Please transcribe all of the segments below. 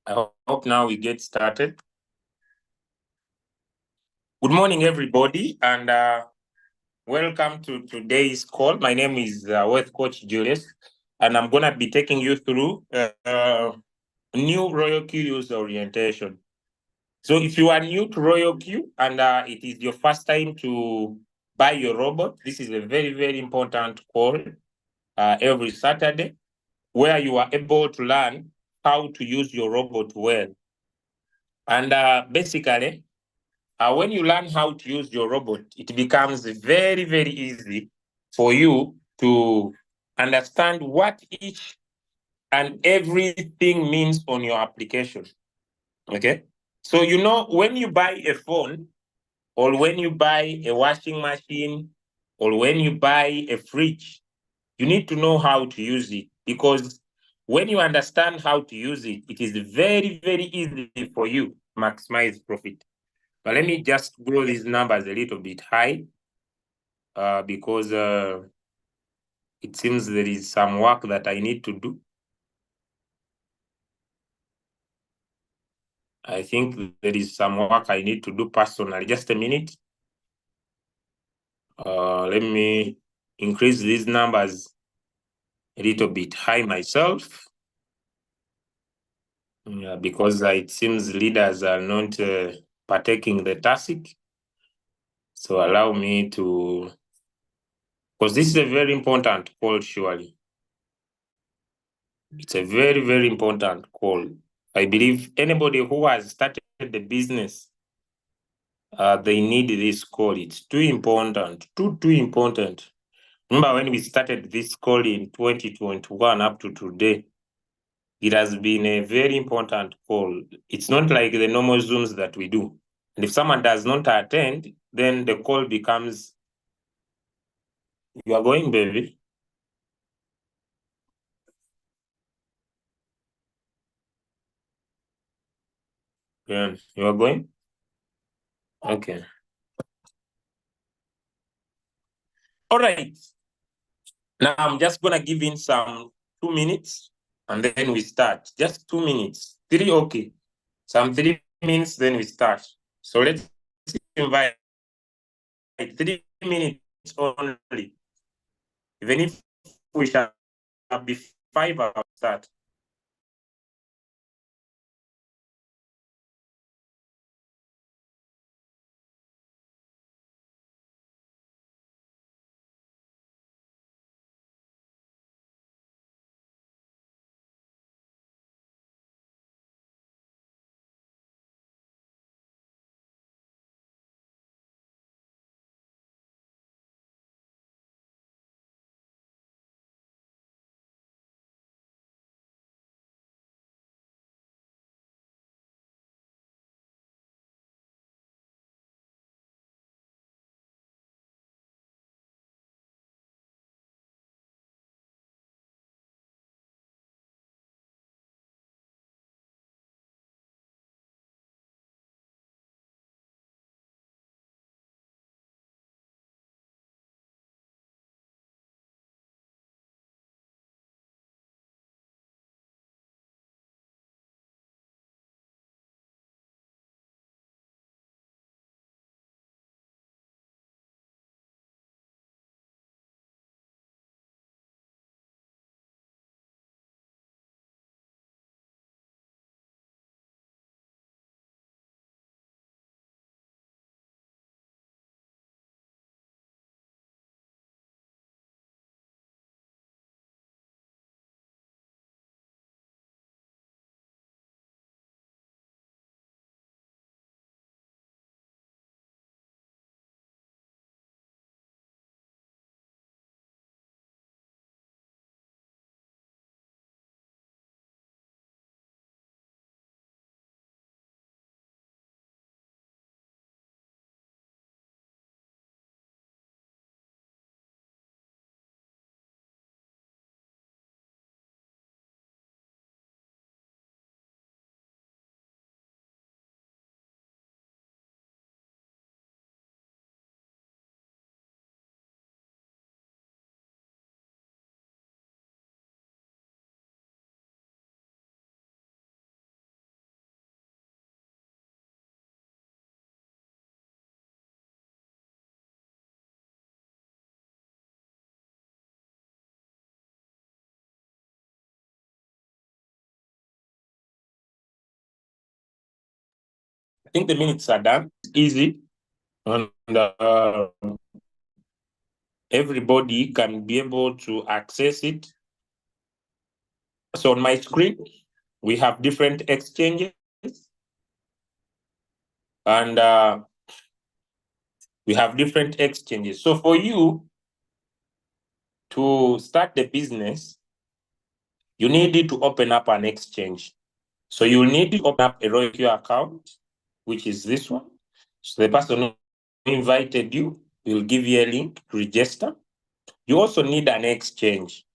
I hope now we get started. Good morning, everybody, and welcome to today's call. My name is Wealth Coach Julius, and I'm going to be taking you through new Royalq user orientation. So if you are new to Royalq and it is your first time to buy your robot, this is a very, very important call every Saturday where you are able to learn how to use your robot well. And basically, when you learn how to use your robot, it becomes very, very easy for you to understand what each and everything means on your application. Okay? So, when you buy a phone, or when you buy a washing machine, or when you buy a fridge, you need to know how to use it, because when you understand how to use it, it is very, very easy for you to maximize profit. But let me just grow these numbers a little bit high because it seems there is some work that I need to do. I think there is some work I need to do personally. Just a minute. Let me increase these numbers a little bit high myself. Because it seems leaders are not partaking the task. So allow me to, because this is a very important call, surely. It's a very, very important call. I believe anybody who has started the business, they need this call. It's too important, too important. Remember when we started this call in 2021 up to today, it has been a very important call. It's not like the normal Zooms that we do. And if someone does not attend, then the call becomes, you are going, baby. Yeah, you are going? Okay. All right. Now I'm just gonna give in some 2 minutes and then we start. Just 2 minutes. 3, okay. Some 3 minutes, then we start. So let's invite 3 minutes only. Even if we shall be 5 hours start. think the minutes are done. It's easy. And everybody can be able to access it. So on my screen, we have different exchanges. And we have different exchanges. So for you to start the business, you need to open up an exchange. So you'll need to open up a Royalq account, which is this one. So the person who invited you will give you a link to register. You also need an exchange.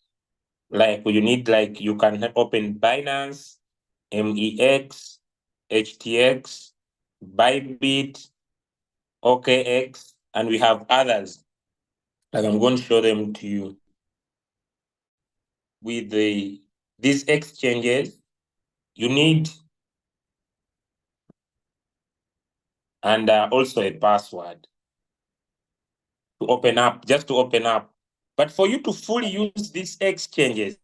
Like you can open Binance, MEX, HTX, Bybit, OKX, and we have others. Like I'm going to show them to you. With these exchanges, you need and also a password to open up, just to open up. But for you to fully use these exchanges,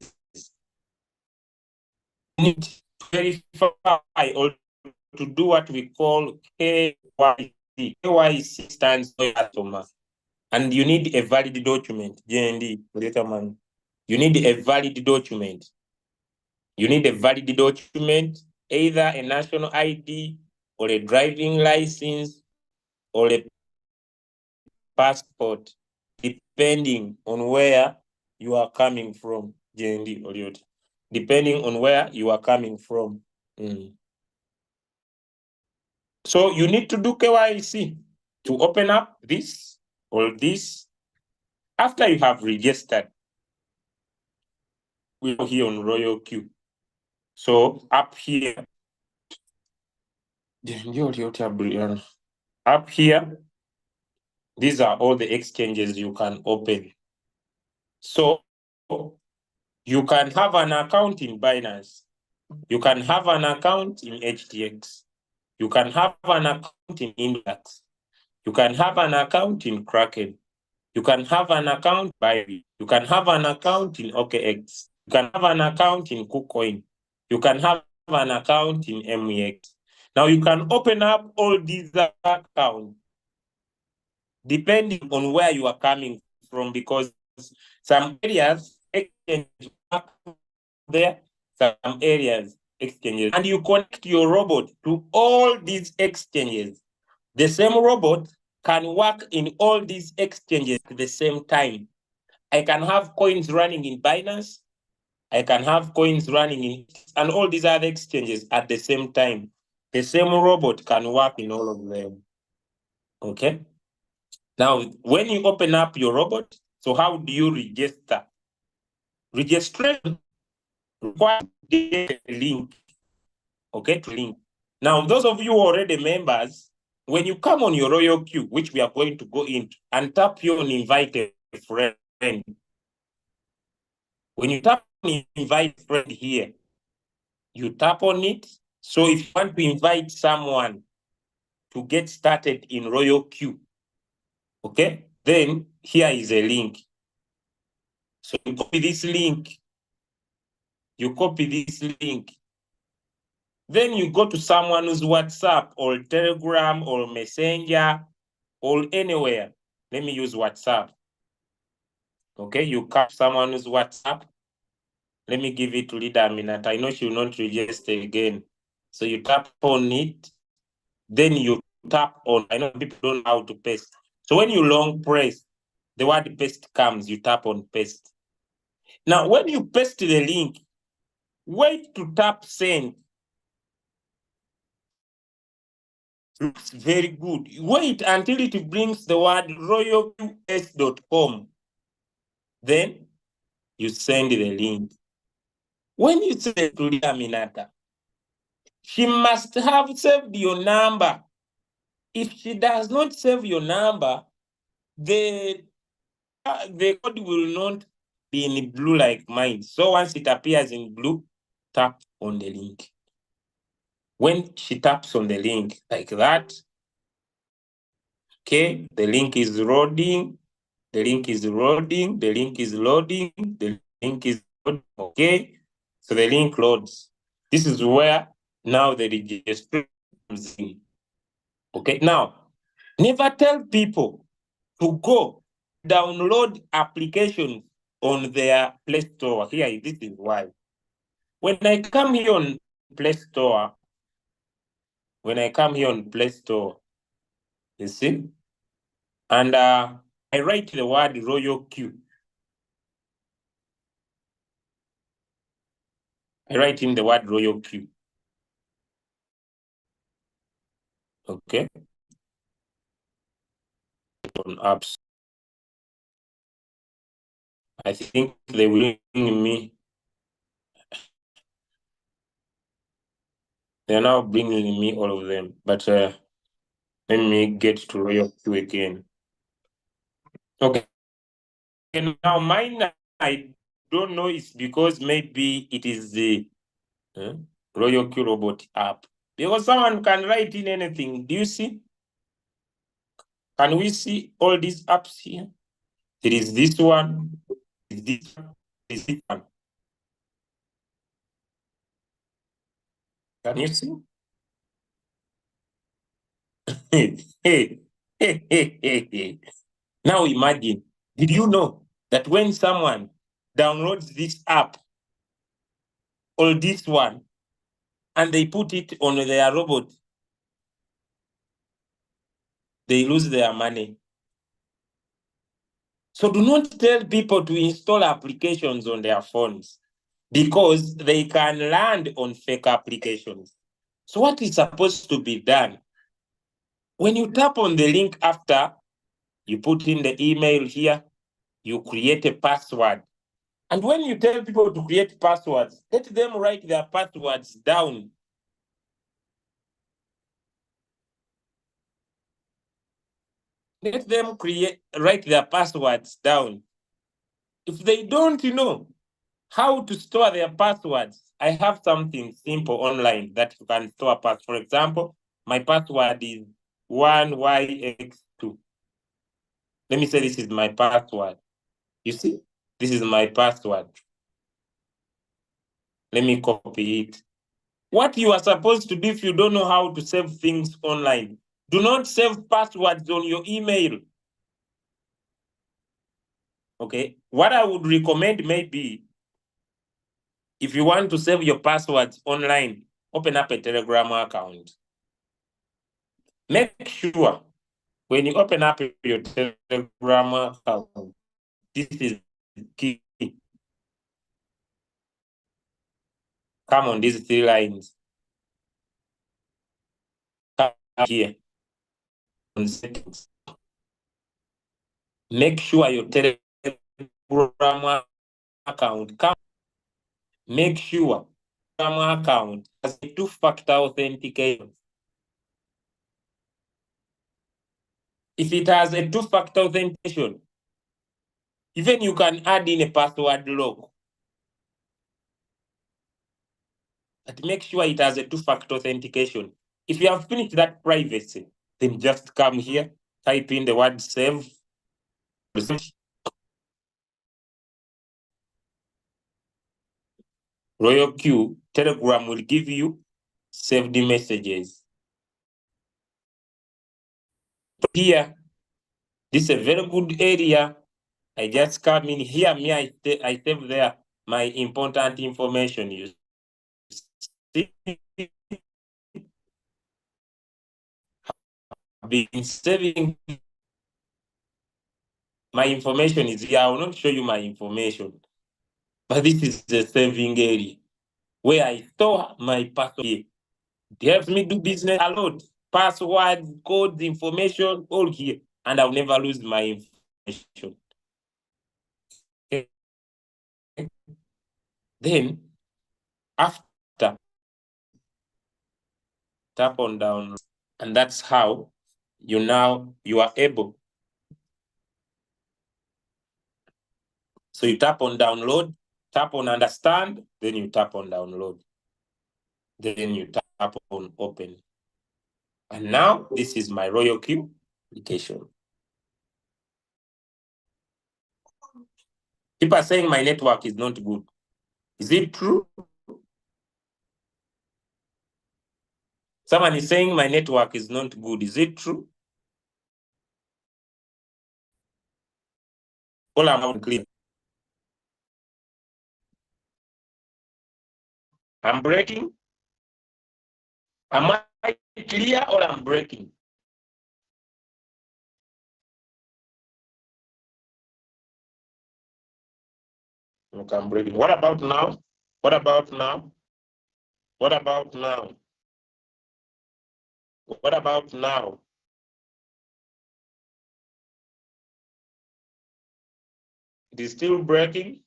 you need to verify or to do what we call KYC. KYC stands for customer. And you need a valid document, GND, you need a valid document. You need a valid document, either a national ID or a driving license or a passport, depending on where you are coming from, GND Orietation. Depending on where you are coming from. So you need to do KYC to open up this or this. After you have registered, we are here on Royalq. So up here, up here, these are all the exchanges you can open. So you can have an account in Binance. You can have an account in HTX. You can have an account in Index. You can have an account in Kraken. You can have an account by. You can have an account in OKX. You can have an account in KuCoin. You can have an account in MEX. Now you can open up all these accounts depending on where you are coming from, because some areas exchange there, some areas exchanges, and you connect your robot to all these exchanges. The same robot can work in all these exchanges at the same time. I can have coins running in Binance. I can have coins running in and all these other exchanges at the same time. The same robot can work in all of them. Okay. Now, when you open up your robot, so how do you register? Registration requires a link. Okay, to link. Now, those of you already members, when you come on your Royalq, which we are going to go into, and tap here on invite a friend. When you tap on invite friend here, you tap on it. So if you want to invite someone to get started in Royalq, okay, then here is a link. So you copy this link. You copy this link. Then you go to someone's WhatsApp or Telegram or Messenger or anywhere. Let me use WhatsApp. Okay, you come to someone's WhatsApp. Let me give it to Leader Aminata. I know she will not register again. So you tap on it. Then you tap on, I know people don't know how to paste. So when you long press, the word paste comes, you tap on paste. Now, when you paste the link, wait to tap send. Looks very good. Wait until it brings the word royalqs.com. Then you send the link. When you send it to Aminata, she must have saved your number. If she does not save your number, the code will not be in blue like mine. So once it appears in blue, tap on the link. When she taps on the link like that, okay, the link is loading, the link is loading, the link is loading, the link is loading, okay? So the link loads. This is where now the registration comes in. Okay, now, never tell people to go download applications on their Play Store. Here, this is why. When I come here on Play Store, you see, and I write the word Royalq. I write in the word Royalq. Okay. On apps. I think they will bring me. They're now bringing me all of them, but let me get to Royalq again. Okay. And now mine, I don't know, it's because maybe it is the Royalq robot app. Because someone can write in anything. Do you see? Can we see all these apps here? There is this one, this one. Can you see? Now imagine, did you know that when someone downloads this app or this one and they put it on their robot, they lose their money? So do not tell people to install applications on their phones because they can land on fake applications. So what is supposed to be done? When you tap on the link after, you put in the email here, you create a password. And when you tell people to create passwords, let them write their passwords down. Let them write their passwords down. If they don't know how to store their passwords, I have something simple online that you can store passwords. For example, my password is 1YX2. Let me say this is my password. You see, this is my password. Let me copy it. What you are supposed to do if you don't know how to save things online, do not save passwords on your email. Okay, what I would recommend maybe, if you want to save your passwords online, open up a Telegram account. Make sure when you open up your Telegram account, this is key. Come on these 3 lines. Come here on settings. Make sure your Telegram account make sure Telegram account has a 2-factor authentication. If it has a 2-factor authentication, even you can add in a password lock. But make sure it has a 2-factor authentication. If you have finished that privacy, then just come here, type in the word save. Royalq, Telegram will give you saved messages. Here, this is a very good area. I just come in here, I save there my important information. You see, I've been saving my information is here. I will not show you my information, but this is the saving area where I store my password. It helps me do business a lot. Password, codes, information, all here, and I'll never lose my information. Okay. Then, after, tap on download, and that's how you are able. So you tap on download, tap on understand, then you tap on download. Then you tap on open. And now this is my Royalq application. People are saying my network is not good. Is it true? Someone is saying my network is not good. Is it true? All I'm clear. I'm breaking. Am I clear or I'm breaking? Look, I'm breaking. What about now? What about now? What about now? What about now? It is still breaking.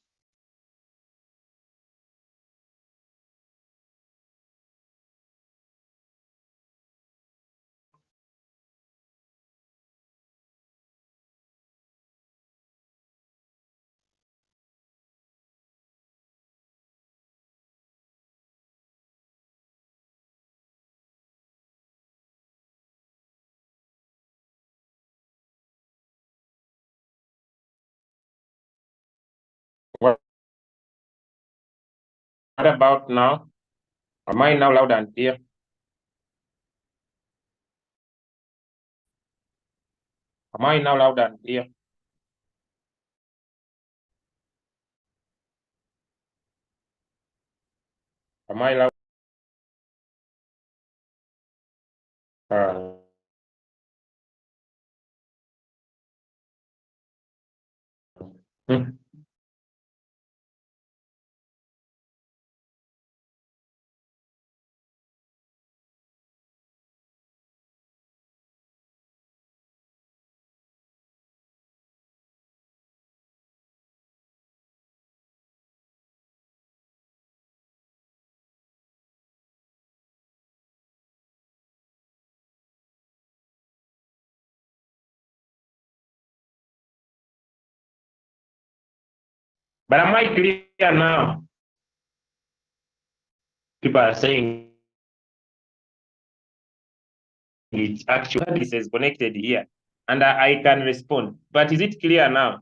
What about now? Am I now loud and clear? Am I now loud and clear? Am I loud? Uh, hmm. But am I clear now? People are saying it actually says connected here, and I can respond. But is it clear now?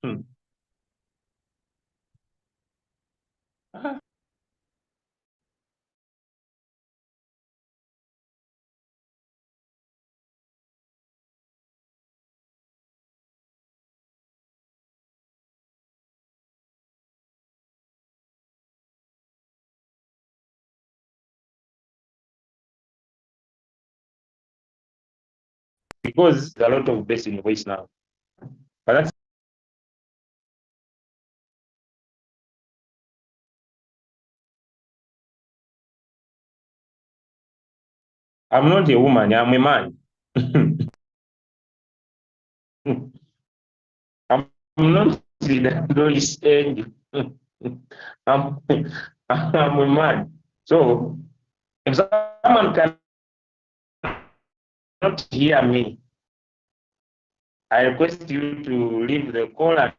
Hmm. Because there's a lot of bass in voice now. But that's I'm not a woman, I'm a man. I'm not the noise angel. I'm, I'm a man. So if someone cannot hear me, I request you to leave the call and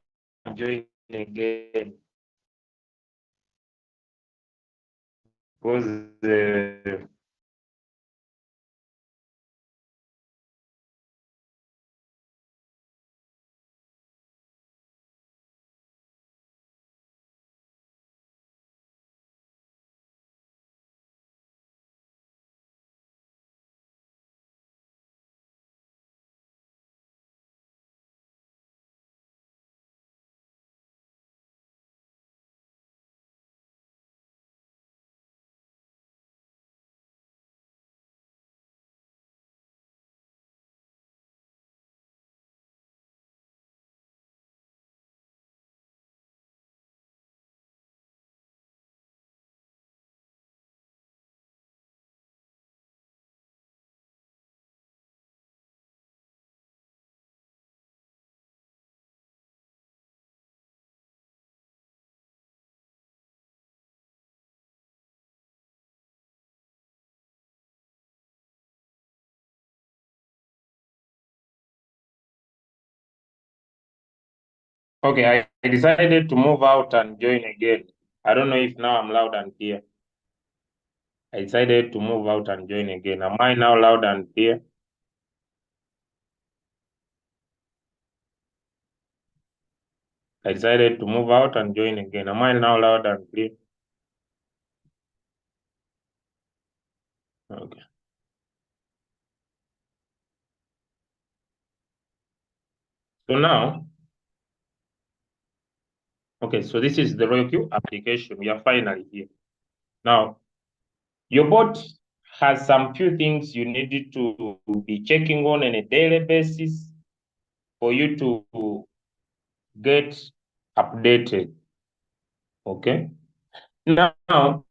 join again. Because okay, I decided to move out and join again. I don't know if now I'm loud and clear. I decided to move out and join again. Am I now loud and clear? I decided to move out and join again. Am I now loud and clear? Okay. So now, okay, so this is the Royalq application. We are finally here. Now, your bot has some few things you need to be checking on a daily basis for you to get updated. Okay. Now,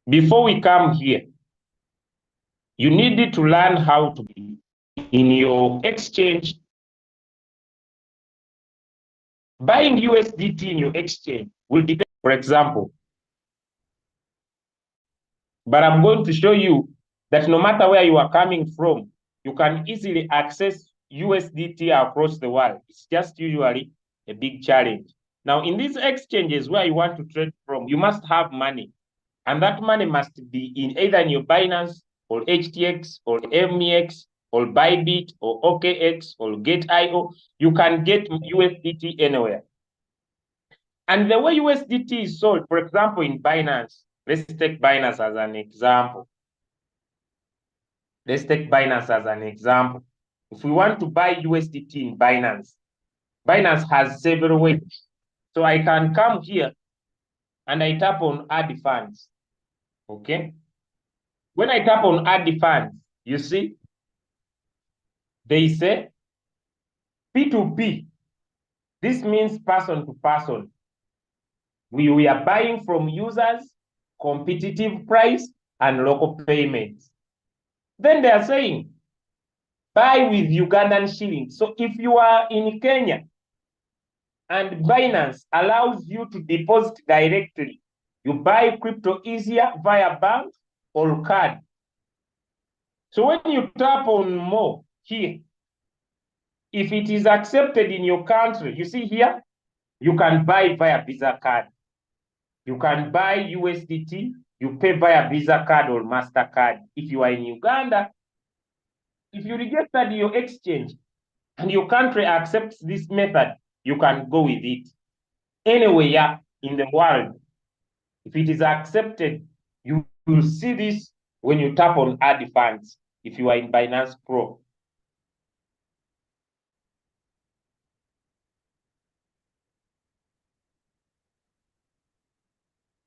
before we come here, you need to learn how to be in your exchange. Buying USDT in your exchange will depend, for example, but I'm going to show you that no matter where you are coming from, you can easily access USDT across the world. It's just usually a big challenge. Now, in these exchanges where you want to trade from, you must have money. And that money must be in either in your Binance or HTX or MEX or Bybit or OKX or Get.io. You can get USDT anywhere. And the way USDT is sold, for example, in Binance, let's take Binance as an example. Let's take Binance as an example. If we want to buy USDT in Binance, Binance has several ways. So I can come here and I tap on add funds. Okay. When I tap on add funds, you see, they say P2P. This means person to person. We are buying from users, competitive price, and local payments. Then they are saying, buy with Ugandan shillings. So if you are in Kenya and Binance allows you to deposit directly, you buy crypto easier via bank or card. So when you tap on more here, if it is accepted in your country, you see here, you can buy via Visa card. You can buy USDT, you pay via Visa card or MasterCard. If you are in Uganda, if you registered your exchange and your country accepts this method, you can go with it. Anywhere in the world, if it is accepted, you will see this when you tap on add funds if you are in Binance Pro.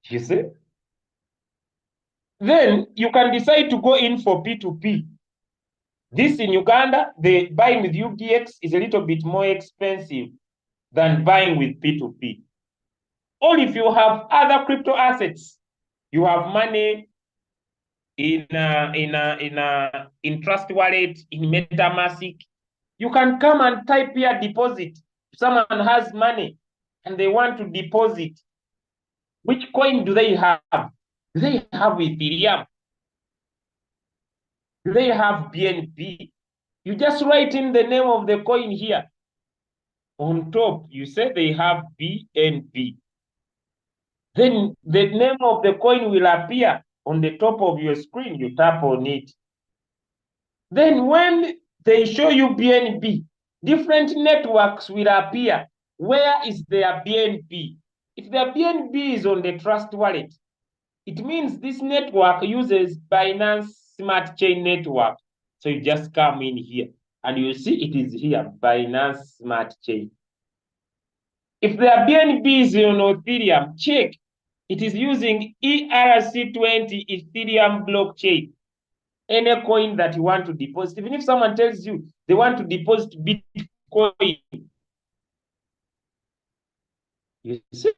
You see? Then you can decide to go in for P2P. This in Uganda, the buying with UDX is a little bit more expensive than buying with P2P. Or if you have other crypto assets, you have money in Trust Wallet, in MetaMask, you can come and type here deposit. If someone has money and they want to deposit, which coin do they have? Do they have Ethereum? Do they have BNB? You just write in the name of the coin here. On top, you say they have BNB. Then the name of the coin will appear on the top of your screen. You tap on it. Then when they show you BNB, different networks will appear. Where is their BNB? If their BNB is on the Trust Wallet, it means this network uses Binance Smart Chain Network. So you just come in here and you see it is here, Binance Smart Chain. If their BNB is on Ethereum, check. It is using ERC20 Ethereum blockchain. Any coin that you want to deposit, even if someone tells you they want to deposit Bitcoin, you see,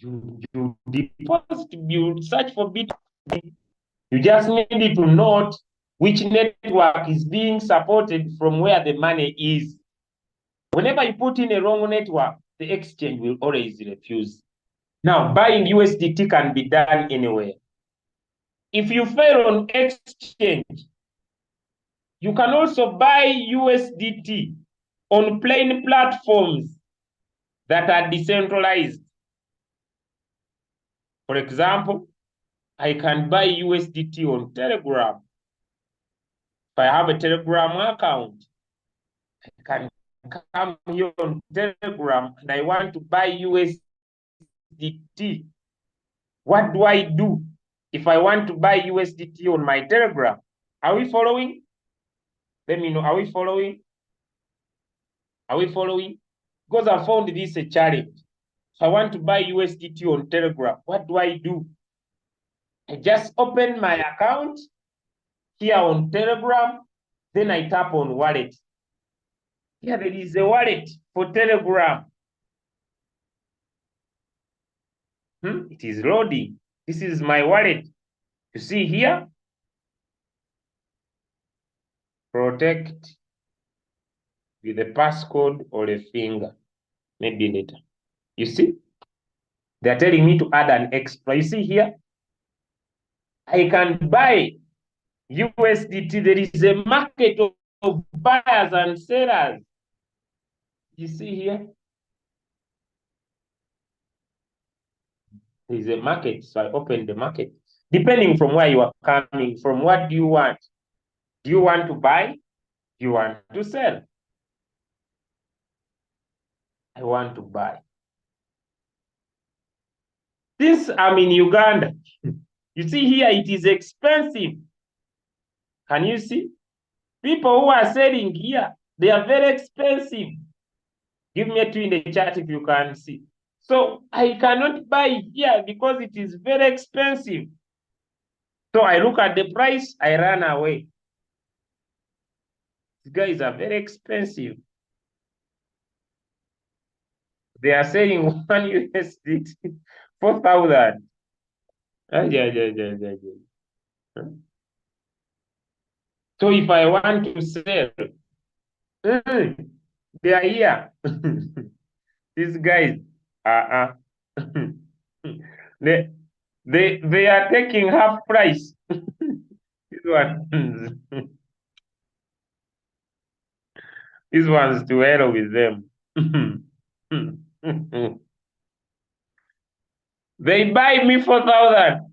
you deposit, you search for Bitcoin. You just need to note which network is being supported from where the money is. Whenever you put in a wrong network, the exchange will always refuse. Now, buying USDT can be done anywhere. If you fail on exchange, you can also buy USDT on plain platforms that are decentralized. For example, I can buy USDT on Telegram. If I have a Telegram account, I can come here on Telegram and I want to buy USDT. What do I do if I want to buy USDT on my Telegram? Are we following? Let me know. Are we following? Are we following? Because I found this a challenge. If I want to buy USDT on Telegram, what do I do? I just open my account here on Telegram, then I tap on wallet. Here there is a wallet for Telegram. It is loading. This is my wallet. You see here? Protect with a passcode or a finger. Maybe later. You see? They're telling me to add an extra. You see here? I can buy USDT. There is a market of buyers and sellers. You see here? There is a market. So I open the market. Depending from where you are coming from, what do you want? Do you want to buy? Do you want to sell? I want to buy. Since I'm in Uganda, you see here it is expensive. Can you see? People who are selling here, they are very expensive. Give me a 2 in the chat if you can see. So I cannot buy here because it is very expensive. So I look at the price, I run away. These guys are very expensive. They are saying 1 USDT, 4,000. So if I want to sell, they are here. These guys, they are taking half price. This one, this one's to hell with them. They buy me 4,000.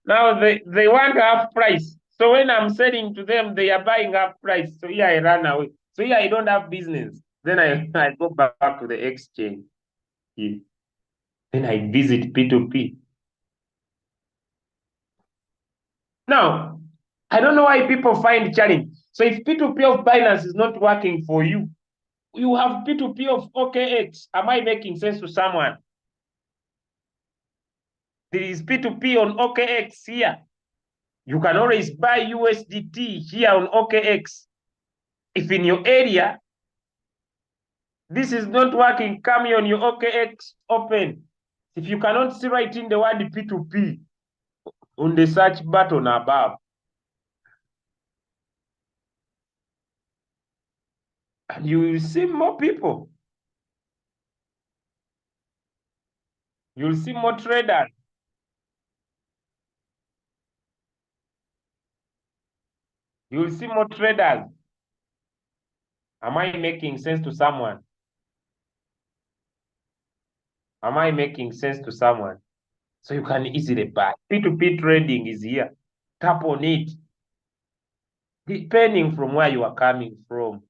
Now they want half price. So when I'm selling to them, they are buying half price. So here I run away. So here I don't have business. Then I go back to the exchange. Yeah. Then I visit P2P. Now, I don't know why people find challenge. So if P2P of Binance is not working for you, you have P2P of OKX. Am I making sense to someone? There is P2P on OKX here. You can always buy USDT here on OKX. If in your area, this is not working, come on your OKX open. If you cannot see right in the word P2P on the search button above, and you will see more people. You'll see more traders. You'll see more traders. Am I making sense to someone? Am I making sense to someone? So you can easily buy. P2P trading is here. Tap on it. Depending from where you are coming from.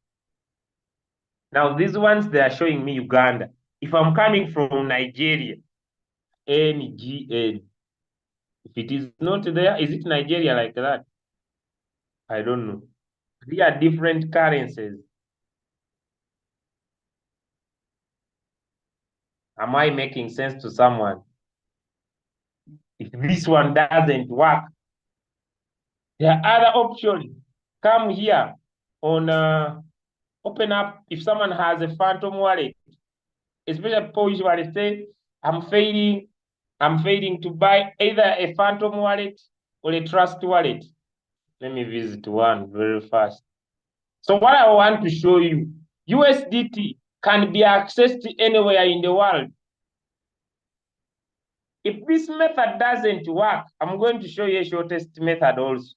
Now, these ones, they are showing me Uganda. If I'm coming from Nigeria, NGN. If it is not there, is it Nigeria like that? I don't know. They are different currencies. Am I making sense to someone? If this one doesn't work, there are other options. Come here on open up. If someone has a phantom wallet, especially people usually say, I'm failing to buy either a phantom wallet or a trust wallet. Let me visit one very fast. So what I want to show you, USDT can be accessed anywhere in the world. If this method doesn't work, I'm going to show you a shortest method also.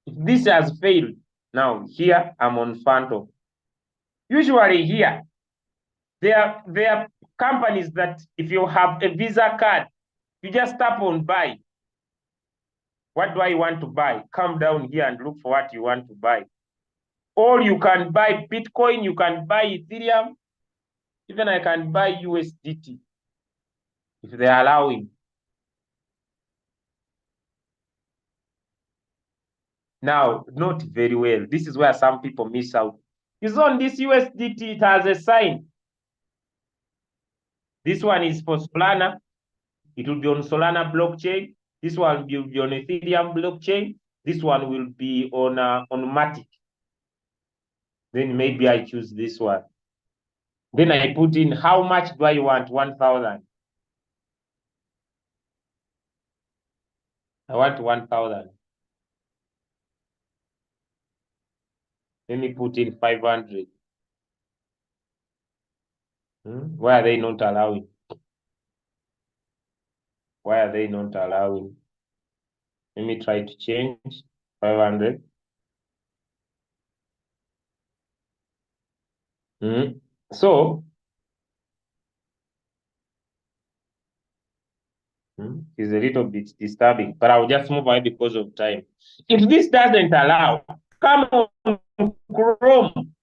If this has failed, now here I'm on Phantom. Usually here, there are companies that if you have a Visa card, you just tap on buy. What do I want to buy? Come down here and look for what you want to buy. Or you can buy Bitcoin, you can buy Ethereum, even I can buy USDT if they are allowing. Now, note very well, this is where some people miss out. Is on this USDT, it has a sign. This one is for Solana. It will be on Solana blockchain. This one will be on Ethereum blockchain. This one will be on Matic. Then maybe I choose this one. Then I put in how much do I want? 1,000. I want 1,000. Let me put in 500. Why are they not allowing? Why are they not allowing? Let me try to change 500. So, it's a little bit disturbing, but I'll just move away because of time. If this doesn't allow, come on Chrome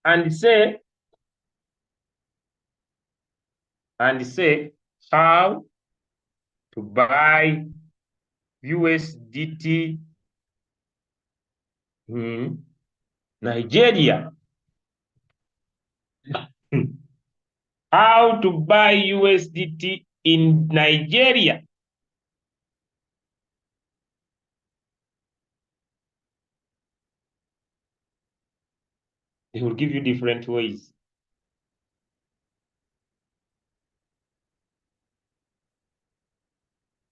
and say how to buy USDT in Nigeria. How to buy USDT in Nigeria. They will give you different ways.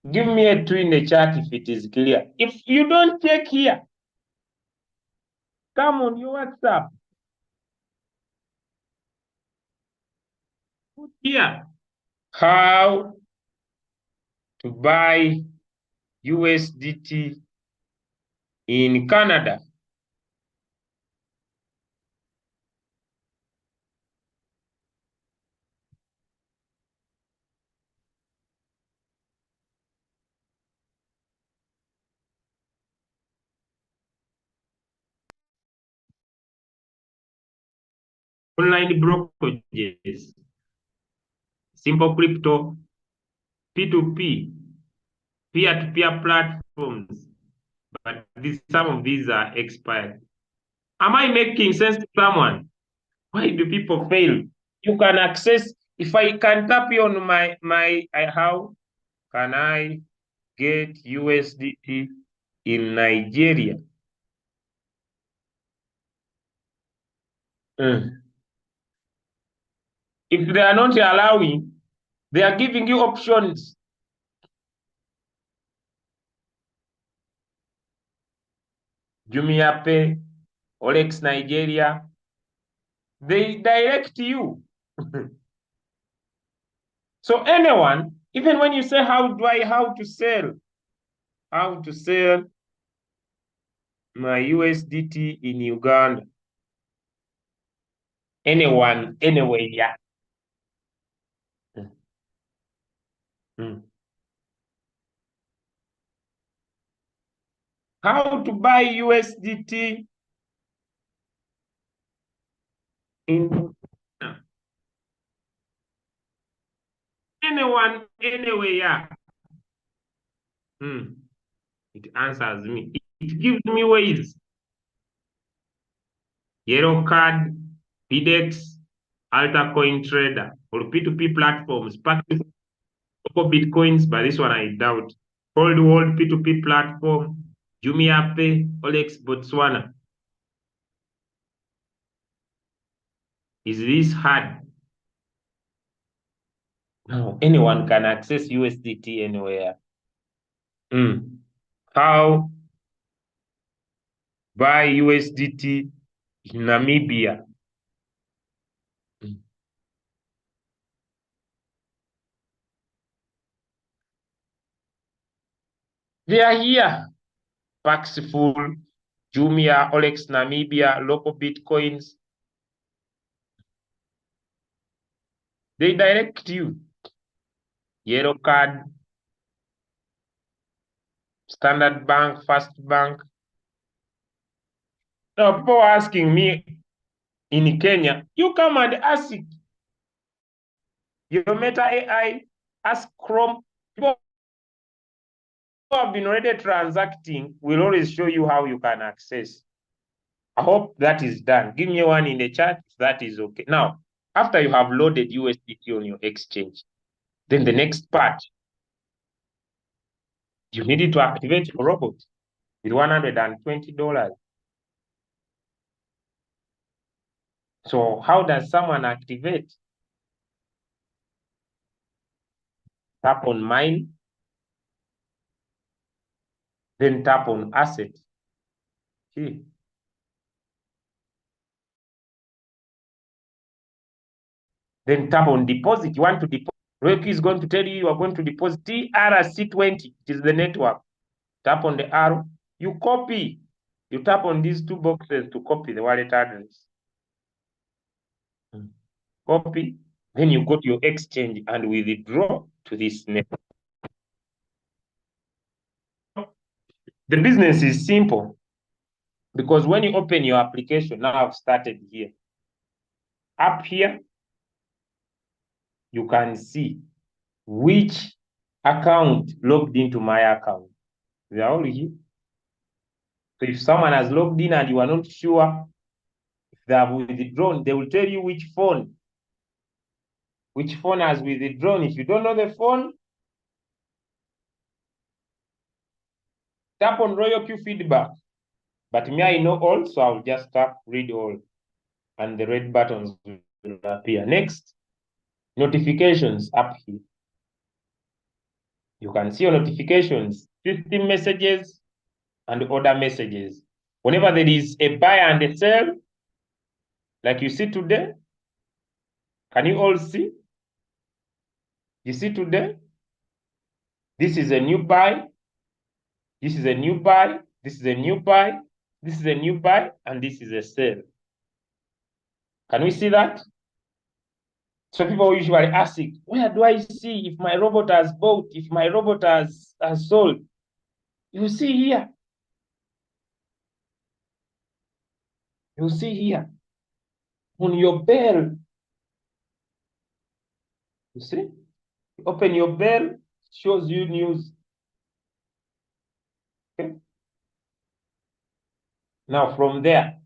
Give me a 2 in the chat if it is clear. If you don't check here, come on your WhatsApp. Put here how to buy USDT in Canada. Online brokerages, simple crypto, P2P, peer-to-peer platforms, but some of these are expired. Am I making sense to someone? Why do people fail? You can access, if I can tap you on how can I get USDT in Nigeria? If they are not allowing, they are giving you options. Jumia Pay, Oriex Nigeria, they direct you. So anyone, even when you say how to sell my USDT in Uganda, anyone, anywhere, yeah. How to buy USDT in anyone, anywhere, yeah. It answers me. It gives me ways. Yellow Card, PDEX, Altcoin Trader, or P2P platforms, local Bitcoins, but this one I doubt. Cold World P2P platform, Jumia Pay, Oriex Botswana. Is this hard? No, anyone can access USDT anywhere. How buy USDT in Namibia? They are here. Paxful, Jumia, Oriex Namibia, local Bitcoins. They direct you. Yellow Card, Standard Bank, First Bank. Now, people are asking me in Kenya, you come and ask your Meta AI, ask Chrome. People who have been already transacting will always show you how you can access. I hope that is done. Give me one in the chat if that is okay. Now, after you have loaded USDT on your exchange, then the next part, you need to activate your robot with $120. So how does someone activate? Tap on mine, then tap on asset. Okay. Then tap on deposit. You want to deposit. Royalq is going to tell you are going to deposit TRC20. It is the network. Tap on the arrow. You copy. You tap on these two boxes to copy the wallet address. Copy. Then you go to your exchange and withdraw to this network. The business is simple because when you open your application, now I've started here. Up here, you can see which account logged into my account. They are all here. So if someone has logged in and you are not sure if they have withdrawn, they will tell you which phone has withdrawn. If you don't know the phone, tap on Royalq feedback. But me, I know all, so I'll just tap read all, and the red buttons will appear. Next, notifications up here. You can see your notifications, 15 messages and order messages. Whenever there is a buy and a sell, like you see today, can you all see? You see today, this is a new buy, this is a new buy, this is a new buy, this is a new buy, and this is a sell. Can we see that? So people usually ask, where do I see if my robot has bought, if my robot has sold? You see here. You see here. On your bell. You see? You open your bell, it shows you news. Okay. Now from there,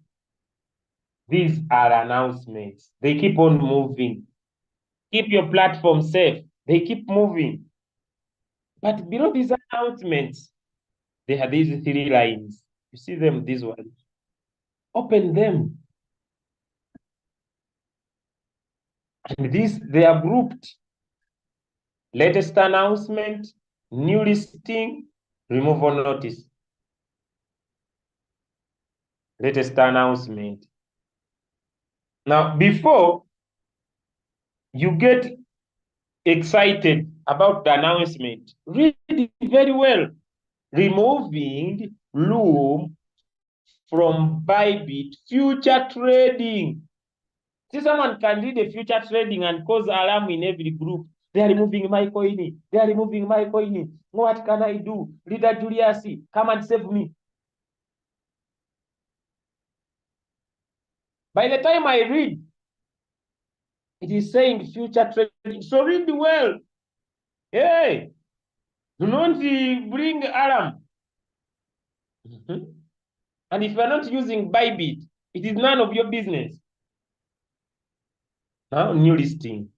these are announcements. They keep on moving. Keep your platform safe. They keep moving. But below these announcements, they have these 3 lines. You see them, these ones. Open them. And these, they are grouped. Latest announcement, new listing, removal notice. Latest announcement. Now, before you get excited about the announcement, read it very well. Removing Loom from Bybit future trading. See, someone can read the future trading and cause alarm in every group. They are removing my coin. They are removing my coin. What can I do? Leader Julius, come and save me. By the time I read, it is saying future trading. So read well. Hey, do not bring alarm. And if you are not using Bybit, it is none of your business. Now, new listing.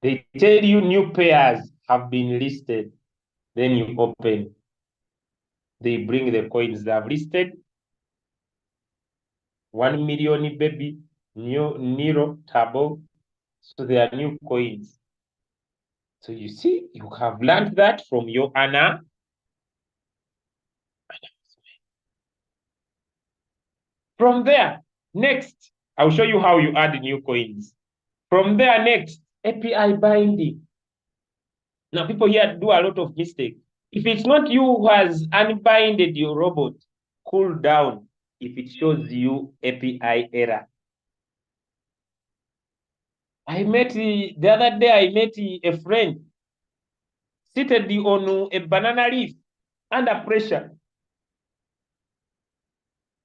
They tell you new pairs have been listed. Then you open. They bring the coins they have listed. 1 million baby, new Nero, Tabo. So they are new coins. So you see, you have learned that from your Anna. From there, next, I'll show you how you add new coins. From there, next, API binding. Now, people here do a lot of mistakes. If it's not you who has unbinded your robot, cool down if it shows you API error. The other day, I met a friend seated on a banana leaf under pressure.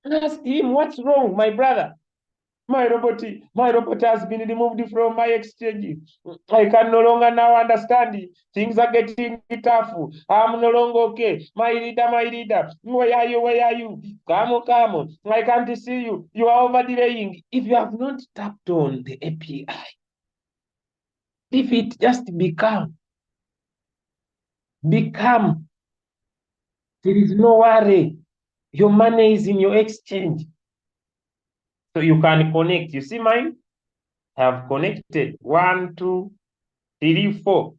Ask him, what's wrong, my brother? My robot has been removed from my exchange. I can no longer now understand it. Things are getting tough. I'm no longer okay. My leader, where are you? Where are you? Come. I can't see you. You are over delaying. If you have not tapped on the API, if it just become, there is no worry. Your money is in your exchange. So you can connect. You see mine? I have connected 1, 2, 3, 4.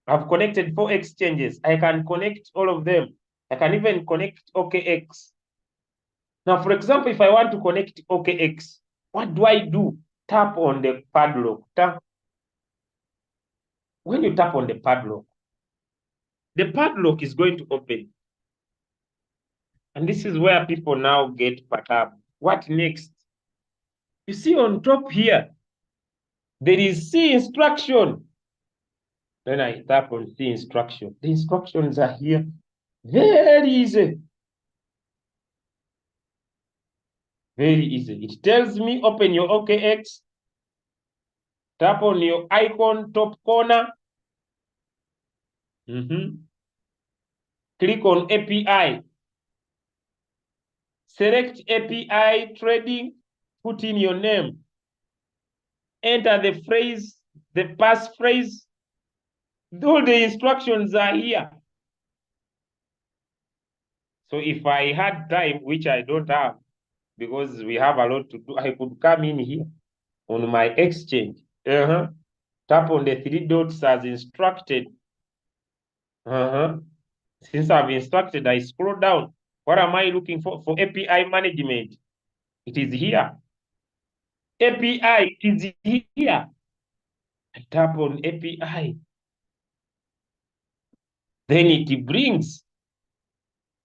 I've connected 4 exchanges. I can connect all of them. I can even connect OKX. Now, for example, if I want to connect OKX, what do I do? Tap on the padlock. When you tap on the padlock is going to open. And this is where people now get perturbed. What next? You see on top here, there is C instruction. Then I tap on C instruction. The instructions are here. Very easy. Very easy. It tells me open your OKX, tap on your icon top corner. Click on API. Select API trading, put in your name. Enter the phrase, the passphrase. All the instructions are here. So if I had time, which I don't have, because we have a lot to do, I could come in here on my exchange. Tap on the 3 dots as instructed. Since I've instructed, I scroll down. What am I looking for? For API management. It is here. API is here. I tap on API. Then it brings.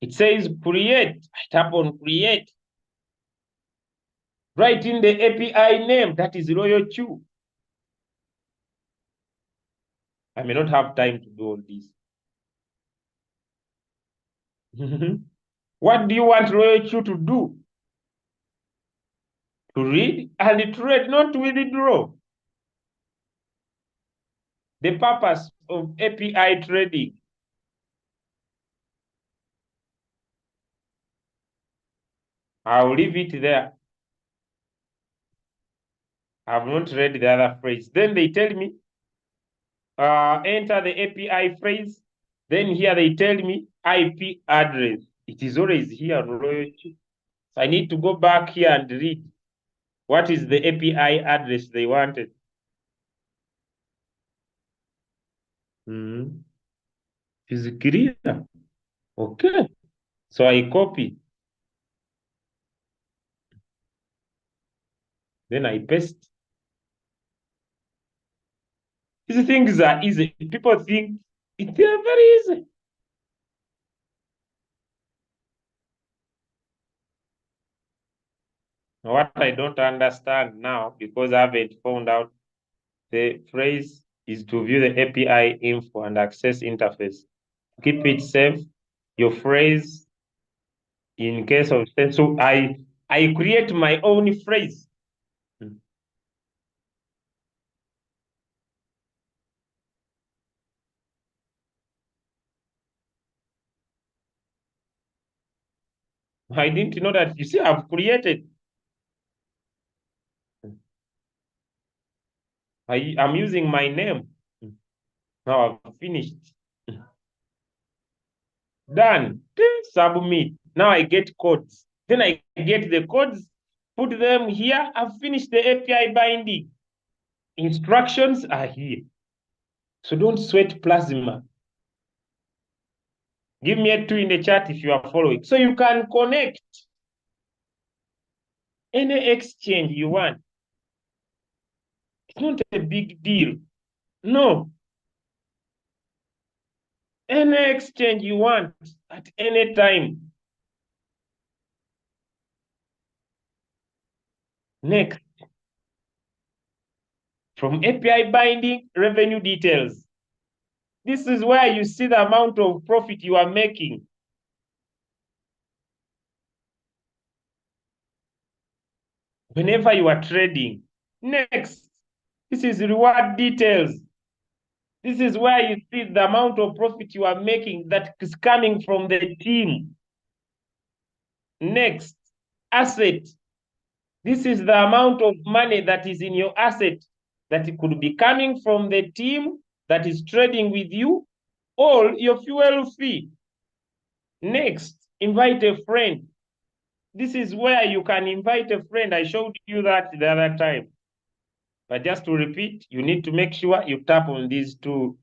It says create. I tap on create. Write in the API name. That is Royalq. I may not have time to do all this. What do you want Royalq to do? To read and trade, not to withdraw. The purpose of API trading. I'll leave it there. I've not read the other phrase. Then they tell me, enter the API phrase. Then here they tell me IP address. It is always here on Royalq. So I need to go back here and read what is the API address they wanted. Is it clear? Okay. So I copy. Then I paste. These things are easy. People think they are very easy. What I don't understand now, because I haven't found out, the phrase is to view the API info and access interface. Keep it safe. Your phrase in case of so I create my own phrase. I didn't know that. You see, I've created. I'm using my name. Now I've finished. Done. Submit. Now I get codes. Then I get the codes, put them here. I've finished the API binding. Instructions are here. So don't sweat Plasma. Give me a 2 in the chat if you are following. So you can connect any exchange you want. It's not a big deal. No. Any exchange you want at any time. Next. From API binding, revenue details. This is where you see the amount of profit you are making. whenever you are trading. Next, this is reward details. This is where you see the amount of profit you are making that is coming from the team. Next, asset. This is the amount of money that is in your asset that could be coming from the team that is trading with you, or your fuel fee. Next, invite a friend. This is where you can invite a friend. I showed you that the other time. But just to repeat, you need to make sure you tap on these two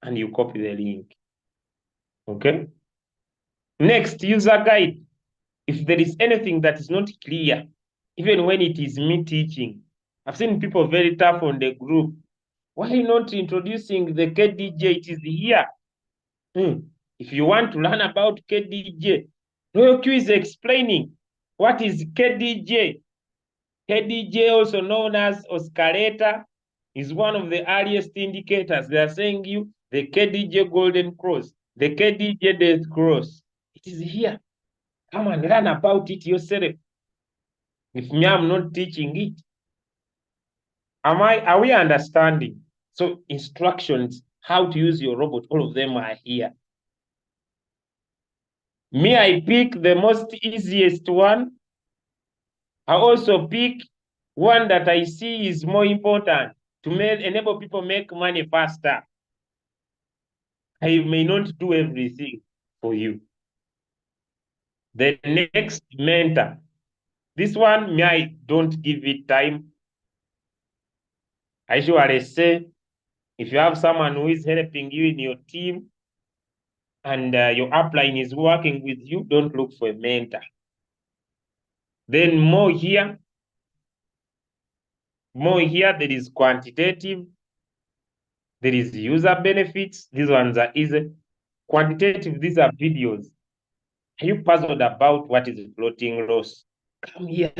and you copy the link. Okay? Next, user guide. If there is anything that is not clear, even when it is me teaching, I've seen people very tough on the group. Why not introducing the KDJ? It is here. If you want to learn about KDJ, Royalq is explaining what is KDJ. KDJ, also known as oscillator, is one of the earliest indicators. They are saying you the KDJ golden cross, the KDJ death cross. It is here. Come and learn about it yourself. If me, I'm not teaching it. Are we understanding? So instructions, how to use your robot, all of them are here. Me, I pick the most easiest one. I also pick one that I see is more important to enable people make money faster. I may not do everything for you. The next, mentor. This one, me, I don't give it time. I usually say, if you have someone who is helping you in your team and your upline is working with you, don't look for a mentor. Then more here, there is quantitative, there is user benefits. These ones are easy. Quantitative, these are videos. Are you puzzled about what is floating loss? Come here.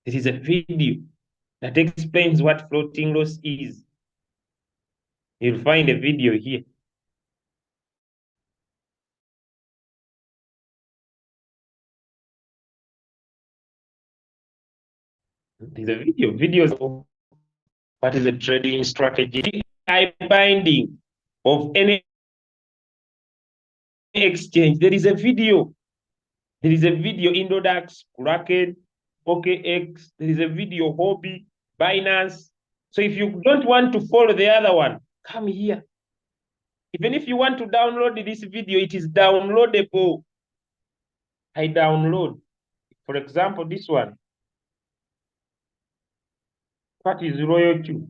This is a video that explains what floating loss is. You'll find a video here. There's a video. Videos of what is a trading strategy. I binding of any exchange. There is a video. There is a video Indodax, Kraken, OKX. There is a video Hobby, Binance. So if you don't want to follow the other one, come here. Even if you want to download this video, it is downloadable. I download. For example, this one. What is Royalq?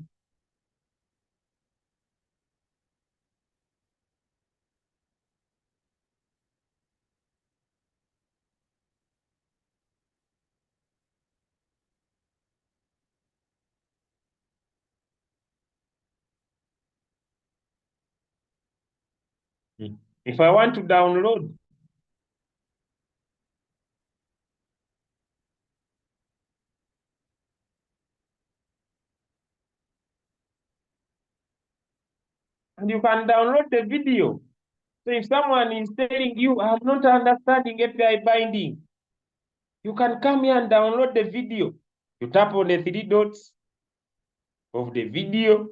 If I want to download, and you can download the video. So if someone is telling you, I'm not understanding API binding, you can come here and download the video. You tap on the three dots of the video,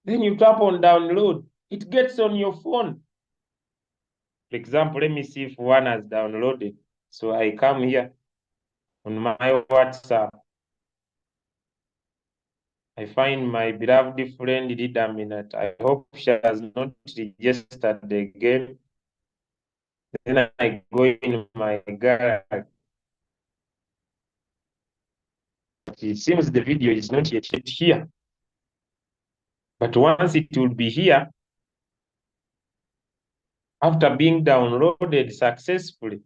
then you tap on download. It gets on your phone. For example, let me see if one has downloaded. So I come here on my WhatsApp. I find my beloved friend Dida Minute. I hope she has not registered again. Then I go in my garage. It seems the video is not yet here. But once it will be here, after being downloaded successfully,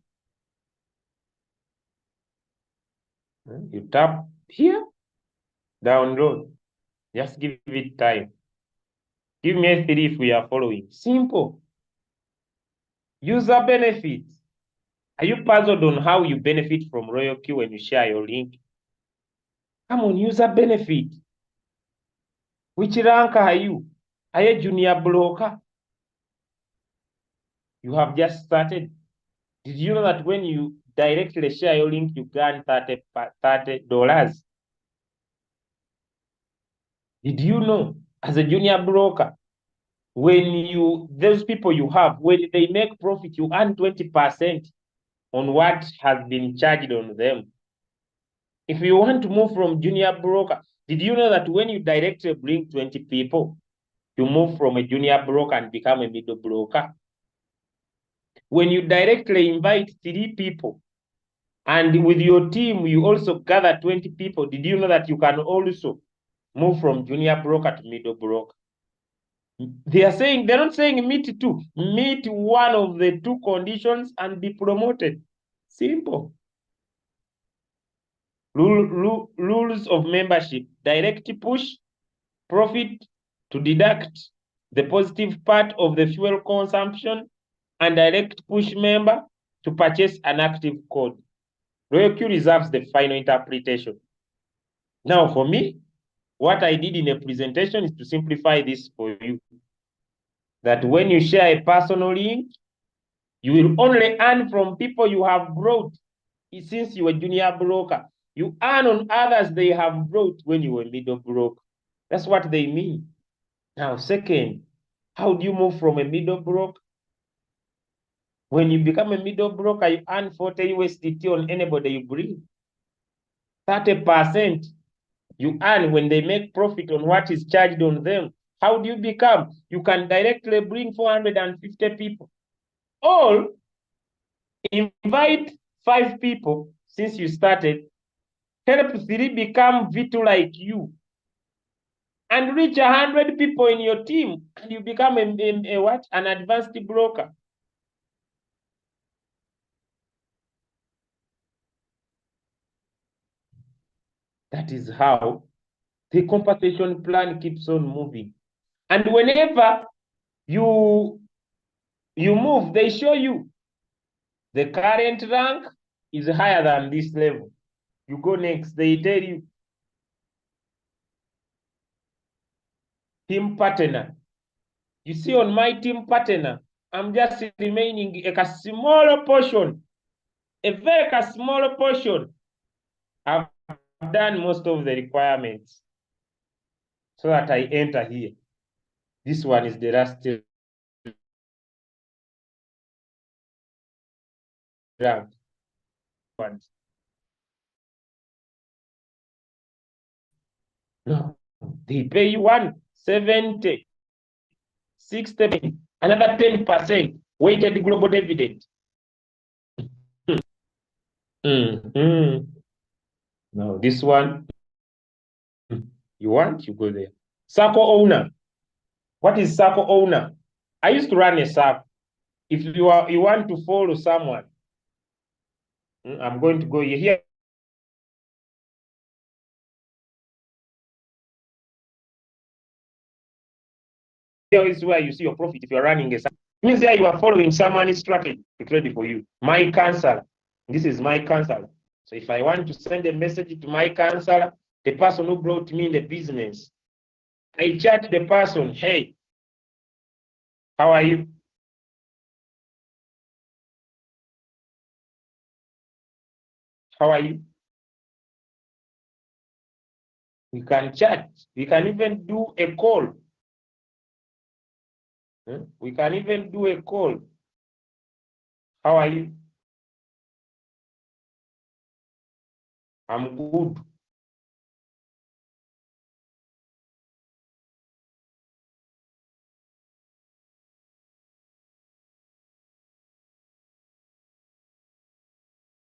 you tap here, download. Just give it time. Give me a 3 if we are following. Simple. User benefits. Are you puzzled on how you benefit from Royalq when you share your link? Come on, user benefit. Which rank are you? Are you a junior broker? You have just started. Did you know that when you directly share your link, you earn $30? Did you know, as a junior broker, when those people you have, when they make profit, you earn 20% on what has been charged on them. If you want to move from junior broker, did you know that when you directly bring 20 people, you move from a junior broker and become a middle broker? When you directly invite 3 people, and with your team, you also gather 20 people, did you know that you can also move from junior broker to middle broker? They're not saying meet 2, meet one of the 2 conditions and be promoted. Simple. Rules of membership: direct push, profit to deduct the positive part of the fuel consumption, and direct push member to purchase an active code. Royalq reserves the final interpretation. Now, for me, what I did in a presentation is to simplify this for you. That when you share a personal link, you will only earn from people you have brought since you were junior broker. You earn on others they have brought when you were middle broker. That's what they mean. Now, second, how do you move from a middle broker? When you become a middle broker, you earn 40 USDT on anybody you bring. 30% you earn when they make profit on what is charged on them. How do you become? You can directly bring 450 people. Or invite 5 people since you started. Help 3 become V2 like you. And reach 100 people in your team, and you become a what? An advanced broker. That is how the compensation plan keeps on moving. And whenever you move, they show you the current rank is higher than this level. You go next, they tell you team partner. You see, on my team partner, I'm just remaining a smaller portion, a very small portion. I've done most of the requirements so that I enter here. This one is the last rank. No, they pay you 170, 60, another 10% weighted global dividend. No, this one, you want, you go there. Circle owner. What is circle owner? I used to run a circle. If you want to follow someone, I'm going to go here. Here is where you see your profit if you're running a circle. Means there you are following someone's strategy to trade for you. My counselor. This is my counselor. So if I want to send a message to my counselor, the person who brought me in the business, I chat the person, hey, how are you? How are you? We can chat. We can even do a call. We can even do a call. How are you? I'm good.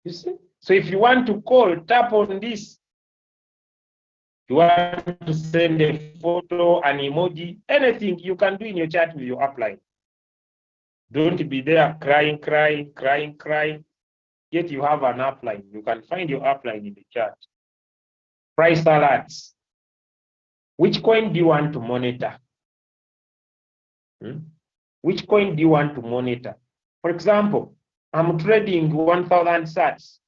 You see? So if you want to call, tap on this. You want to send a photo, an emoji, anything you can do in your chat with your upline. Don't be there crying. Yet you have an upline. You can find your upline in the chat. Price alerts. Which coin do you want to monitor? Which coin do you want to monitor? For example, I'm trading 1,000 sats,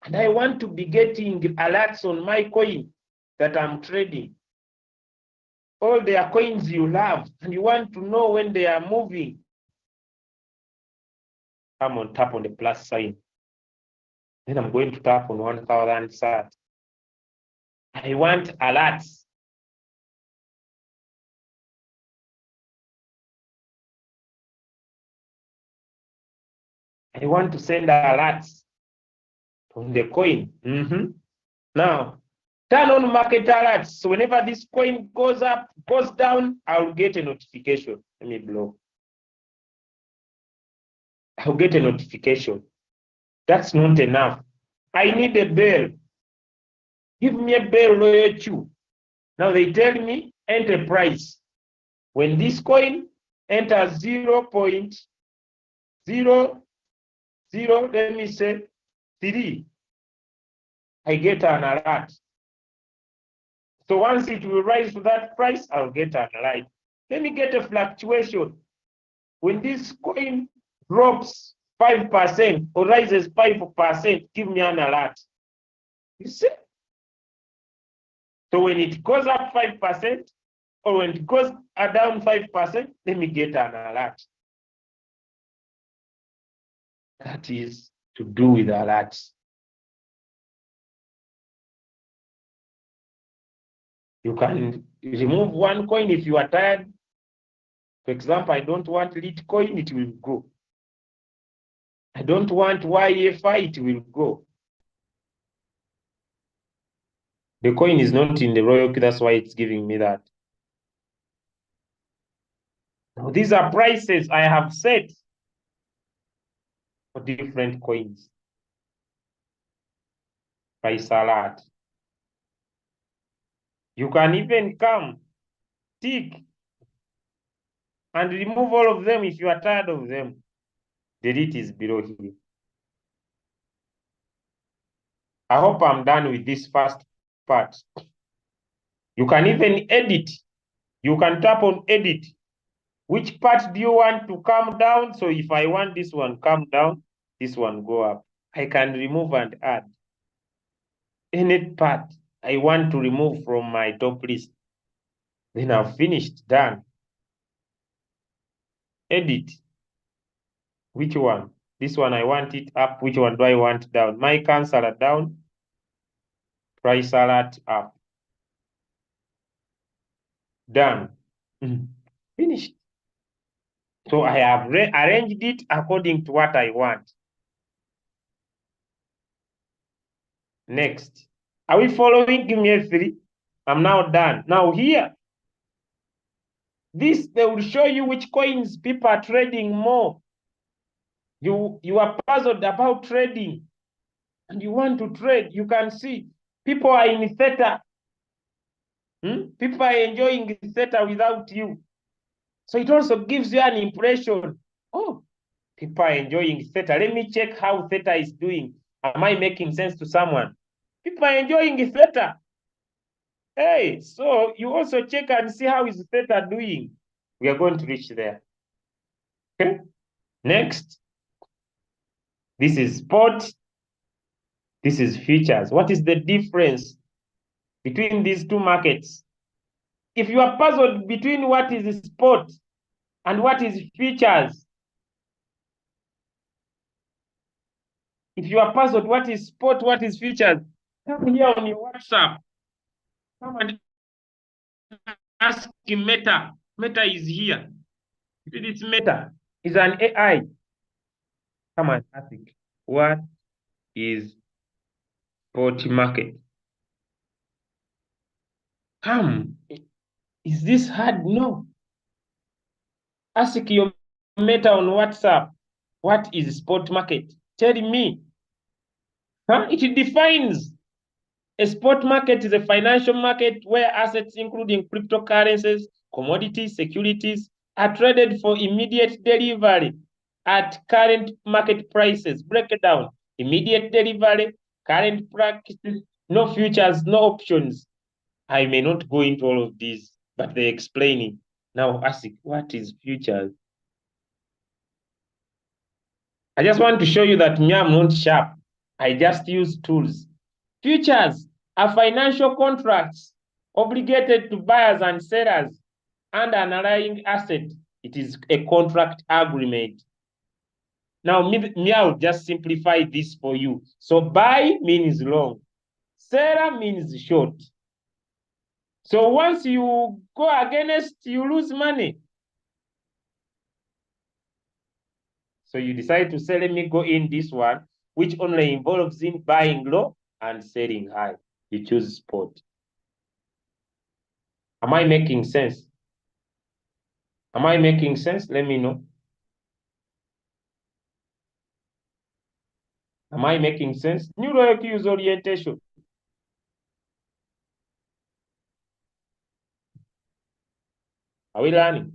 and I want to be getting alerts on my coin that I'm trading. All their coins you love, and you want to know when they are moving. I'm on tap on the plus sign. Then I'm going to tap on 1,000 sats. I want alerts. I want to send alerts from the coin. Now, turn on market alerts. So whenever this coin goes up, goes down, I'll get a notification. Let me blow. I'll get a notification. That's not enough. I need a bell. Give me a bell, Royalq. Now they tell me enter price. When this coin enters 0.00, let me say 3, I get an alert. So once it will rise to that price, I'll get an alert. Let me get a fluctuation. When this coin drops 5% or rises 5%, give me an alert. You see? So when it goes up 5% or when it goes down 5%, let me get an alert. That is to do with alerts. You can remove one coin if you are tired. For example, I don't want Litecoin, it will go. I don't want YFI, it will go. The coin is not in the Royalq, that's why it's giving me that. Now, these are prices I have set for different coins. Price alert. You can even come, tick, and remove all of them if you are tired of them. Delete is below here. I hope I'm done with this first part. You can even edit. You can tap on edit. Which part do you want to come down? So if I want this one come down, this one go up. I can remove and add. Any part I want to remove from my top list. Then I've finished, done. Edit. Which one? This one I want it up. Which one do I want down? My cancel down. Price alert up. Done. Finished. So I have arranged it according to what I want. Next. Are we following? Give me a 3. I'm now done. Now here, this, they will show you which coins people are trading more. You are puzzled about trading and you want to trade. You can see people are in theta. People are enjoying theta without you. So it also gives you an impression. Oh, people are enjoying theta. Let me check how theta is doing. Am I making sense to someone? People are enjoying theta. Hey, so you also check and see how is theta doing. We are going to reach there. Okay. Next. This is spot. This is futures. What is the difference between these two markets? If you are puzzled between what is spot and what is futures, if you are puzzled what is spot, what is futures, come here on your WhatsApp. Come and ask him Meta. Meta is here. It's Meta. It's an AI. Come and ask it. What is spot market? Come. Is this hard? No. Ask your Meta on WhatsApp. What is spot market? Tell me. It defines. A spot market is a financial market where assets including cryptocurrencies, commodities, securities are traded for immediate delivery at current market prices. Break it down. Immediate delivery, current practices, no futures, no options. I may not go into all of these, but they're explaining. Now ask, what is futures? I just want to show you that me, I'm not sharp. I just use tools. Futures are financial contracts obligated to buyers and sellers and an underlying asset. It is a contract agreement. Now, me, I'll just simplify this for you. So buy means long. Seller means short. So once you go against, you lose money. So you decide to say, let me go in this one, which only involves in buying low and selling high. You choose spot. Am I making sense? Am I making sense? Let me know. Am I making sense? New Royalq use orientation. Are we learning?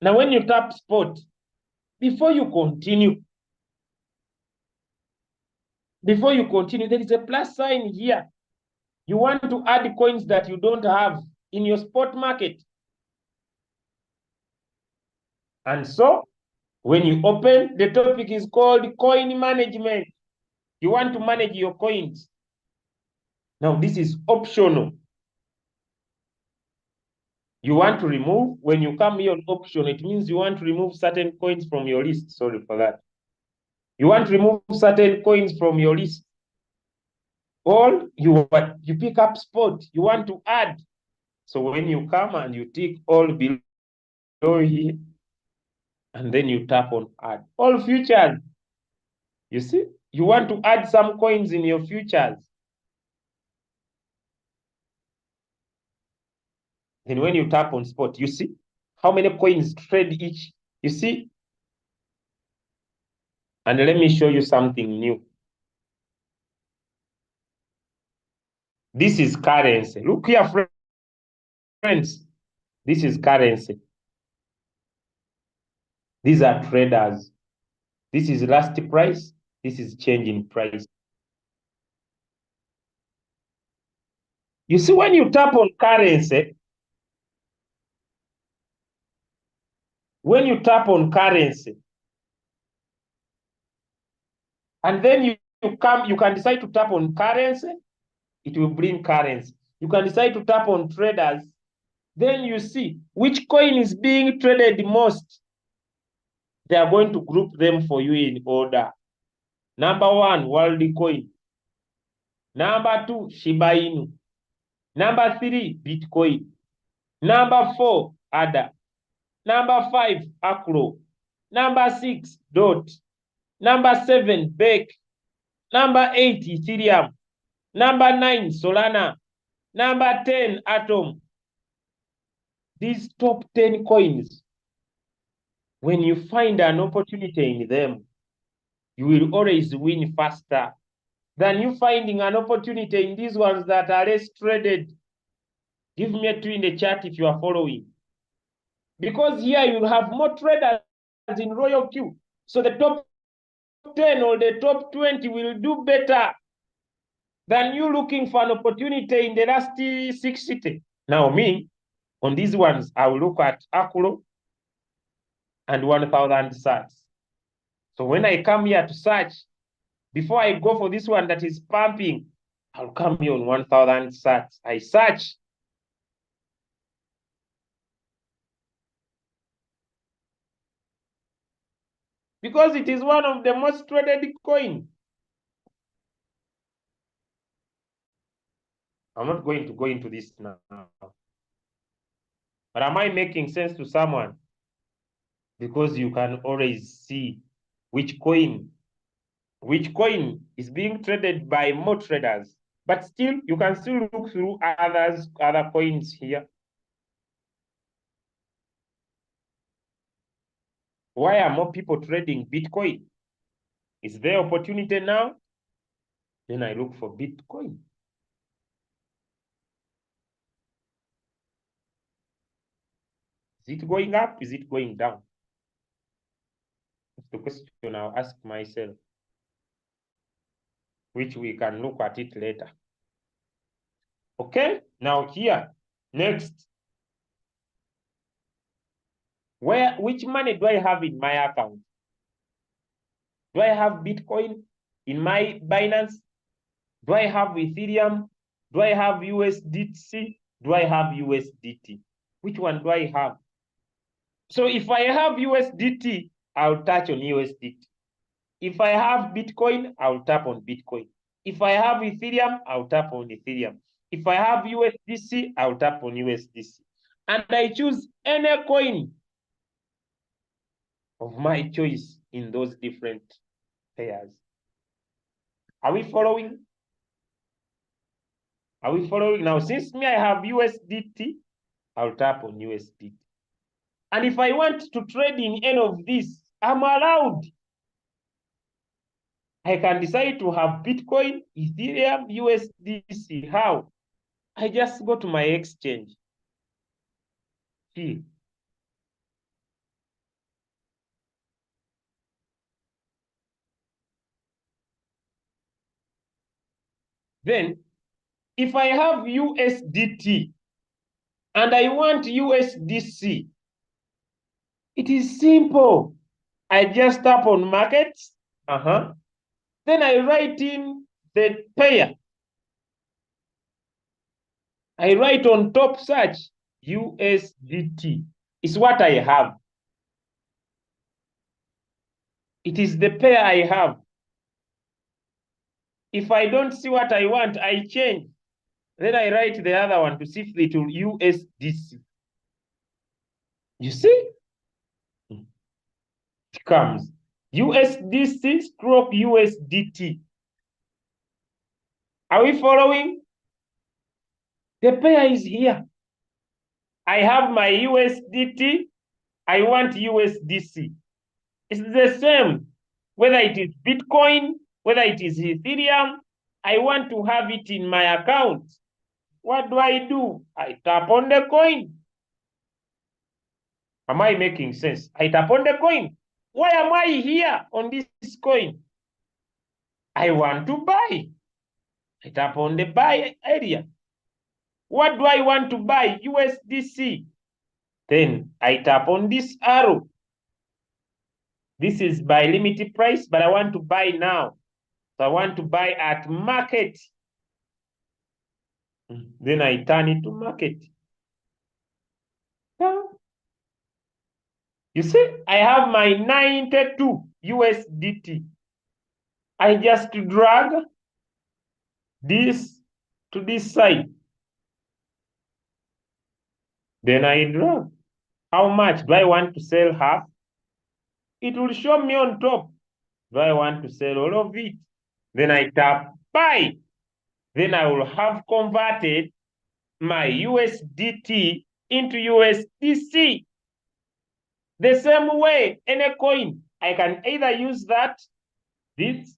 Now, when you tap spot, before you continue, there is a plus sign here. You want to add coins that you don't have in your spot market. And so, when you open, the topic is called coin management. You want to manage your coins. Now, this is optional. You want to remove, when you come here on option, it means you want to remove certain coins from your list. Sorry for that. You want to remove certain coins from your list. Or you pick up spot, you want to add. So when you come and you tick all below here, and then you tap on add. All futures. You see, you want to add some coins in your futures. Then when you tap on spot, you see how many coins trade each. You see? And let me show you something new. This is currency. Look here, friends. This is currency. These are traders. This is last price. This is change in price. You see, when you tap on currency, and then you can decide to tap on currency, it will bring currency. You can decide to tap on traders, then you see which coin is being traded most. They are going to group them for you in order. Number 1, Worldcoin. Number 2, Shiba Inu. Number 3, Bitcoin. Number 4, ADA. Number 5, Acro. Number 6, DOT. Number 7, BEC. Number 8, Ethereum. Number 9, Solana. Number 10, Atom. These top 10 coins, when you find an opportunity in them, you will always win faster than you finding an opportunity in these ones that are less traded. Give me a 2 in the chat if you are following. Because here you'll have more traders in Royalq. So the top 10 or the top 20 will do better than you looking for an opportunity in the last 60. Now me, on these ones, I will look at Akuro and 1,000 sats. So when I come here to search, before I go for this one that is pumping, I'll come here on 1,000 sats. I search. Because it is one of the most traded coins. I'm not going to go into this now. But am I making sense to someone? Because you can always see which coin is being traded by more traders. But still, you can still look through other coins here. Why are more people trading Bitcoin? Is there opportunity now? Then I look for Bitcoin. Is it going up? Is it going down? That's the question I'll ask myself, which we can look at it later. Okay, now here, next. Which money do I have in my account? Do I have Bitcoin in my Binance? Do I have Ethereum? Do I have USDT? Do I have USDT? Which one do I have? So if I have USDT, I'll touch on USDT. If I have Bitcoin, I'll tap on Bitcoin. If I have Ethereum, I'll tap on Ethereum. If I have USDC, I'll tap on USDC. And I choose any coin of my choice in those different pairs. Are we following? Are we following? Now, since me, I have USDT, I'll tap on USDT. And if I want to trade in any of these, I'm allowed. I can decide to have Bitcoin, Ethereum, USDC. How? I just go to my exchange. See. Then, if I have USDT and I want USDC, it is simple. I just tap on markets. Then I write in the pair. I write on top search USDT. It's what I have. It is the pair I have. If I don't see what I want, I change. Then I write the other one to see if it will USDC. You see? It comes USDC stroke USDT. Are we following? The pair is here. I have my USDT. I want USDC. It's the same. Whether it is Bitcoin, whether it is Ethereum, I want to have it in my account. What do? I tap on the coin. Am I making sense? I tap on the coin. Why am I here on this coin? I want to buy. I tap on the buy area. What do I want to buy? USDC. Then I tap on this arrow. This is by limited price, but I want to buy now. So I want to buy at market. Then I turn it to market. You see, I have my 92 USDT. I just drag this to this side. Then I drag. How much do I want to sell half? It will show me on top. Do I want to sell all of it? Then I tap buy. Then I will have converted my USDT into USDC. The same way, any coin, I can either use this,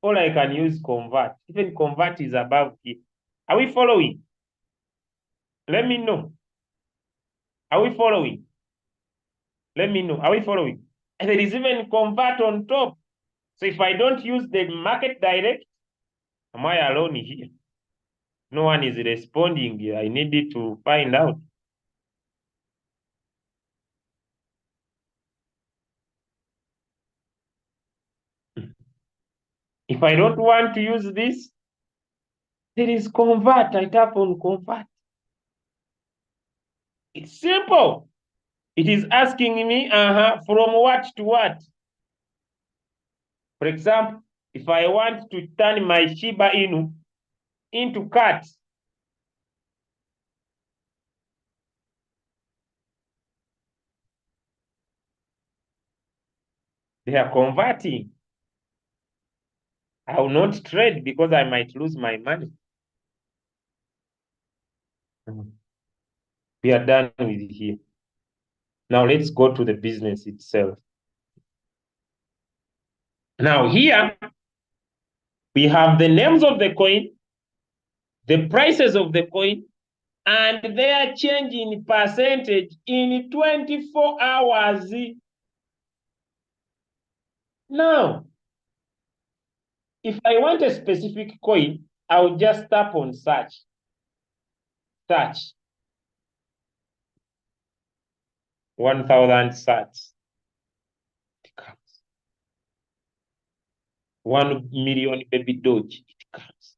or I can use convert. Even convert is above it. Are we following? Let me know. Are we following? Let me know. Are we following? And there is even convert on top. So if I don't use the market direct, am I alone here? No one is responding here. I needed to find out. If I don't want to use this, there is convert. I tap on convert. It's simple. It is asking me from what to what. For example, if I want to turn my Shiba Inu into cat, they are converting. I will not trade because I might lose my money. We are done with here. Now let's go to the business itself. Now here, we have the names of the coin, the prices of the coin, and their change in percentage in 24 hours. Now, if I want a specific coin, I'll just tap on search. Search. 1,000 search. It comes. 1 million baby doge. It comes.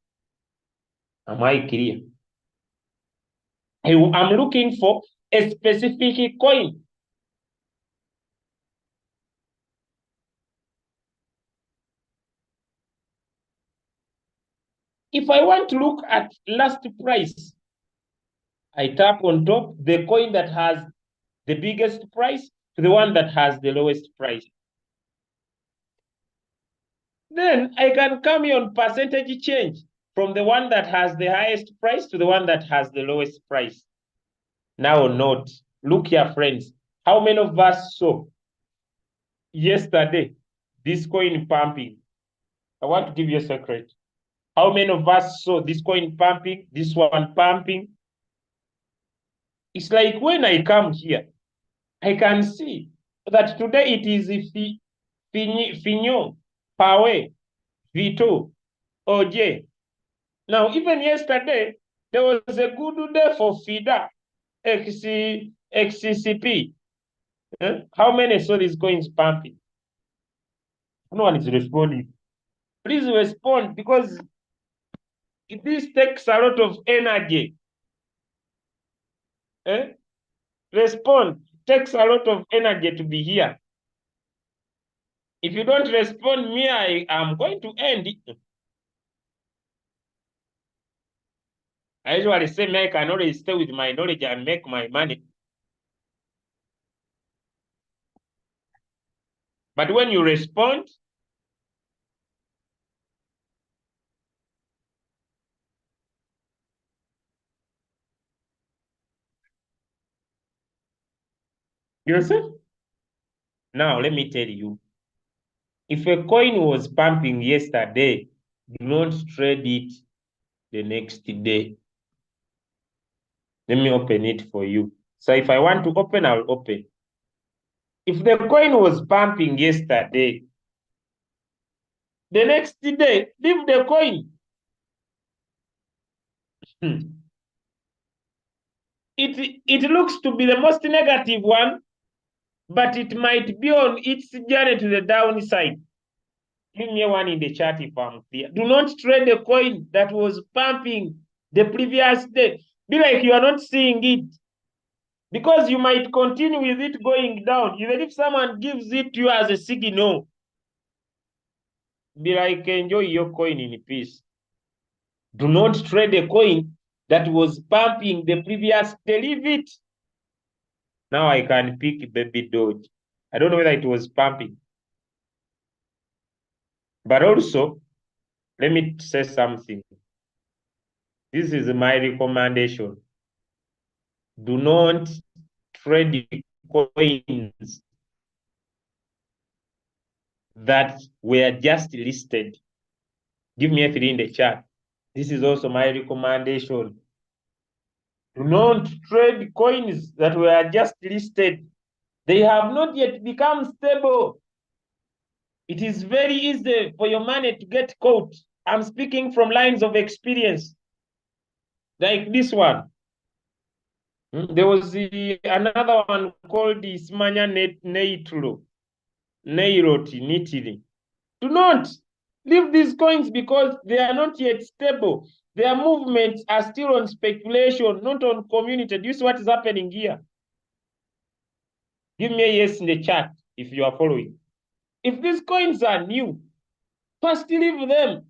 Am I clear? I'm looking for a specific coin. If I want to look at last price, I tap on top the coin that has the biggest price. to the one that has the lowest price. Then I can come here on percentage change from the one that has the highest price to the one that has the lowest price. Now note, look here, friends. How many of us saw yesterday this coin pumping? I want to give you a secret. How many of us saw this coin pumping, this one pumping? It's like when I come here, I can see that today it is Fignon, Pawe, Vito, OJ. Now, even yesterday, there was a good day for FIDA, XCCP. How many saw these coins pumping? No one is responding. Please respond, because this takes a lot of energy. Respond. It takes a lot of energy to be here. If you don't respond, me, I am going to end it. I usually say, me, I can always stay with my knowledge and make my money. But when you respond, you see? Now, let me tell you, if a coin was pumping yesterday, do not trade it the next day. Let me open it for you. So if I want to open, I'll open. If the coin was pumping yesterday, the next day, leave the coin. It looks to be the most negative one, but it might be on its journey to the downside. Give me one in the chat if I'm clear. Do not trade the coin that was pumping the previous day. Be like you are not seeing it, because you might continue with it going down. Even if someone gives it to you as a signal, be like, enjoy your coin in peace. Do not trade a coin that was pumping the previous day. Leave it. Now I can pick baby Doge. I don't know whether it was pumping. But also, let me say something. This is my recommendation. Do not trade coins that were just listed. Give me a 3 in the chat. This is also my recommendation. Do not trade coins that were just listed. They have not yet become stable. It is very easy for your money to get caught. I'm speaking from lines of experience. Like this one. There was another one called the Smanya Neitro. Neiroti, Nitili. Do not leave these coins because they are not yet stable. Their movements are still on speculation, not on community. Do you see what is happening here? Give me a yes in the chat if you are following. If these coins are new, first leave them,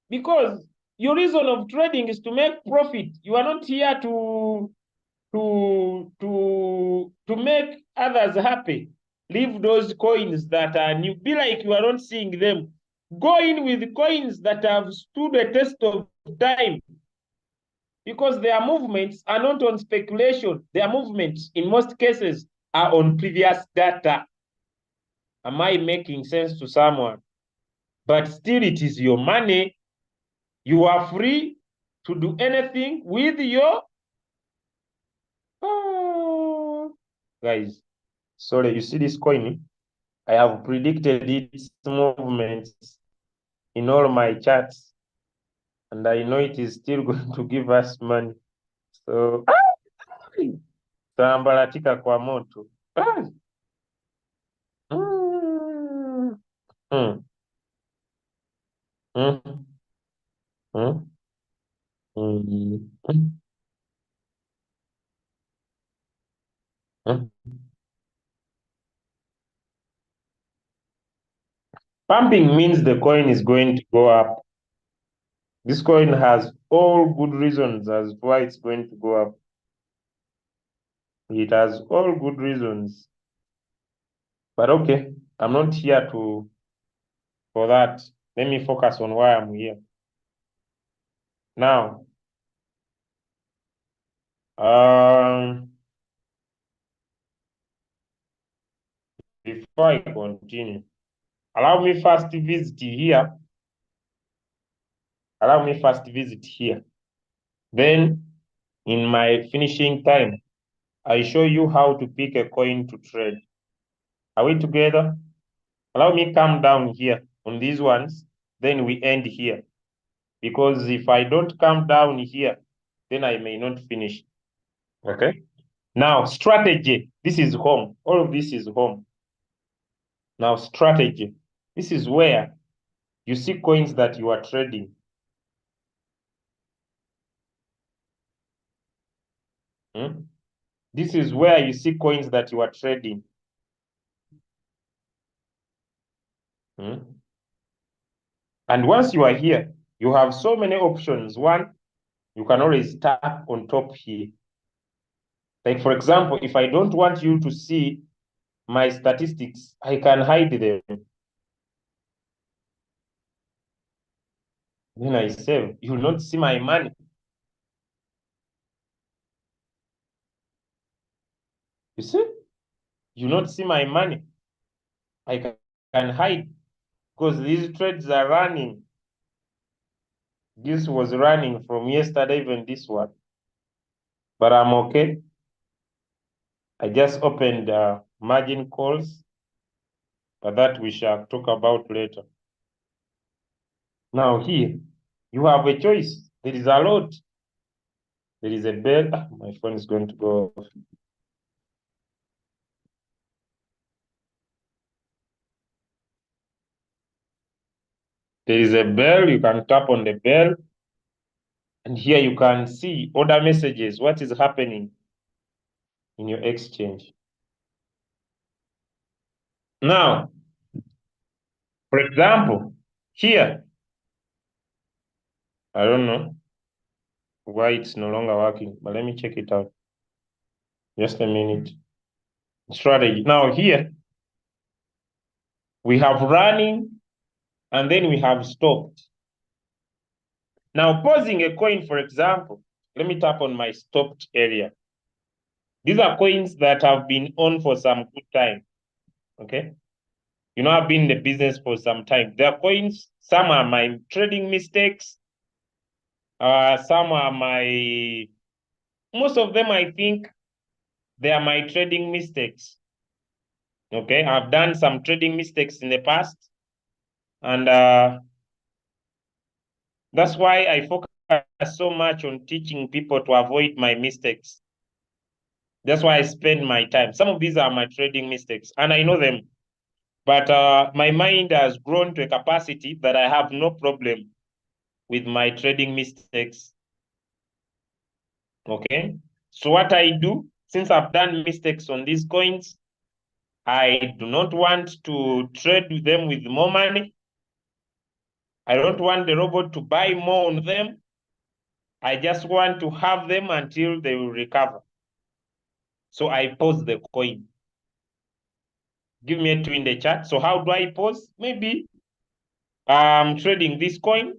because your reason of trading is to make profit. You are not here to make others happy. Leave those coins that are new. Be like you are not seeing them. Go in with coins that have stood the test of time, because their movements are not on speculation. Their movements, in most cases, are on previous data. Am I making sense to someone? But still, it is your money. You are free to do anything with your... Guys, sorry, you see this coin? I have predicted its movements in all my charts, and I know it is still going to give us money. So, tambalatika kwa moto. Pumping means the coin is going to go up. This coin has all good reasons as why it's going to go up. It has all good reasons. But okay, I'm not here for that. Let me focus on why I'm here. Now, before I continue, allow me first to visit here. Allow me first to visit here. Then, in my finishing time, I show you how to pick a coin to trade. Are we together? Allow me come down here on these ones, then we end here. Because if I don't come down here, then I may not finish. Okay? Now, strategy. This is home. All of this is home. Now, strategy. This is where you see coins that you are trading. This is where you see coins that you are trading. And once you are here, you have so many options. One, you can always tap on top here. Like, for example, if I don't want you to see my statistics, I can hide them. Then I save. You will not see my money. You see? You will not see my money. I can hide because these trades are running. This was running from yesterday, even this one. But I'm okay. I just opened margin calls, but that we shall talk about later. Now here, you have a choice. There is a lot. There is a bell. My phone is going to go off. There is a bell. You can tap on the bell. And here you can see order messages. What is happening in your exchange? Now, for example, here, I don't know why it's no longer working, but let me check it out. Just a minute. Strategy. Now here, we have running, and then we have stopped. Now pausing a coin, for example, let me tap on my stopped area. These are coins that have been on for some good time, okay? You know, I've been in the business for some time. There are coins, some are my trading mistakes, some are most of them, I think, they are my trading mistakes. Okay, I've done some trading mistakes in the past, and that's why I focus so much on teaching people to avoid my mistakes. That's why I spend my time. Some of these are my trading mistakes, and I know them. But my mind has grown to a capacity that I have no problem with my trading mistakes. Okay, so what I do, since I've done mistakes on these coins, I do not want to trade with them with more money. I don't want the robot to buy more on them. I just want to have them until they will recover. So I pause the coin. Give me a 2 in the chat. So how do I pause? Maybe I'm trading this coin.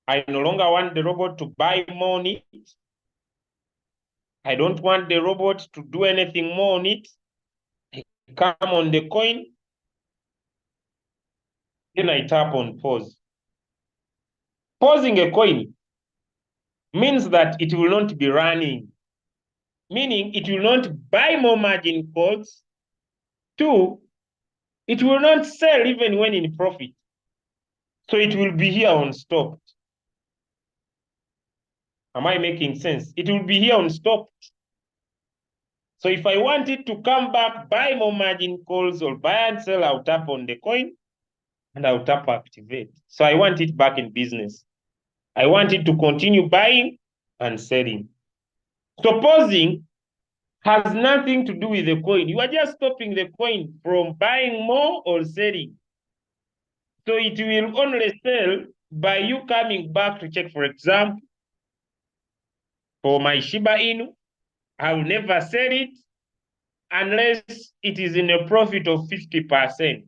I no longer want the robot to buy more on it. I don't want the robot to do anything more on it. I come on the coin. Then I tap on pause. Pausing a coin means that it will not be running, meaning it will not buy more margin calls. 2, it will not sell even when in profit. So it will be here on stopped. Am I making sense? It will be here on stopped. So if I want it to come back, buy more margin calls or buy and sell, I'll tap on the coin and I'll tap activate. So I want it back in business. I want it to continue buying and selling. So pausing has nothing to do with the coin. You are just stopping the coin from buying more or selling. So it will only sell by you coming back to check. For example, for my Shiba Inu, I will never sell it unless it is in a profit of 50%.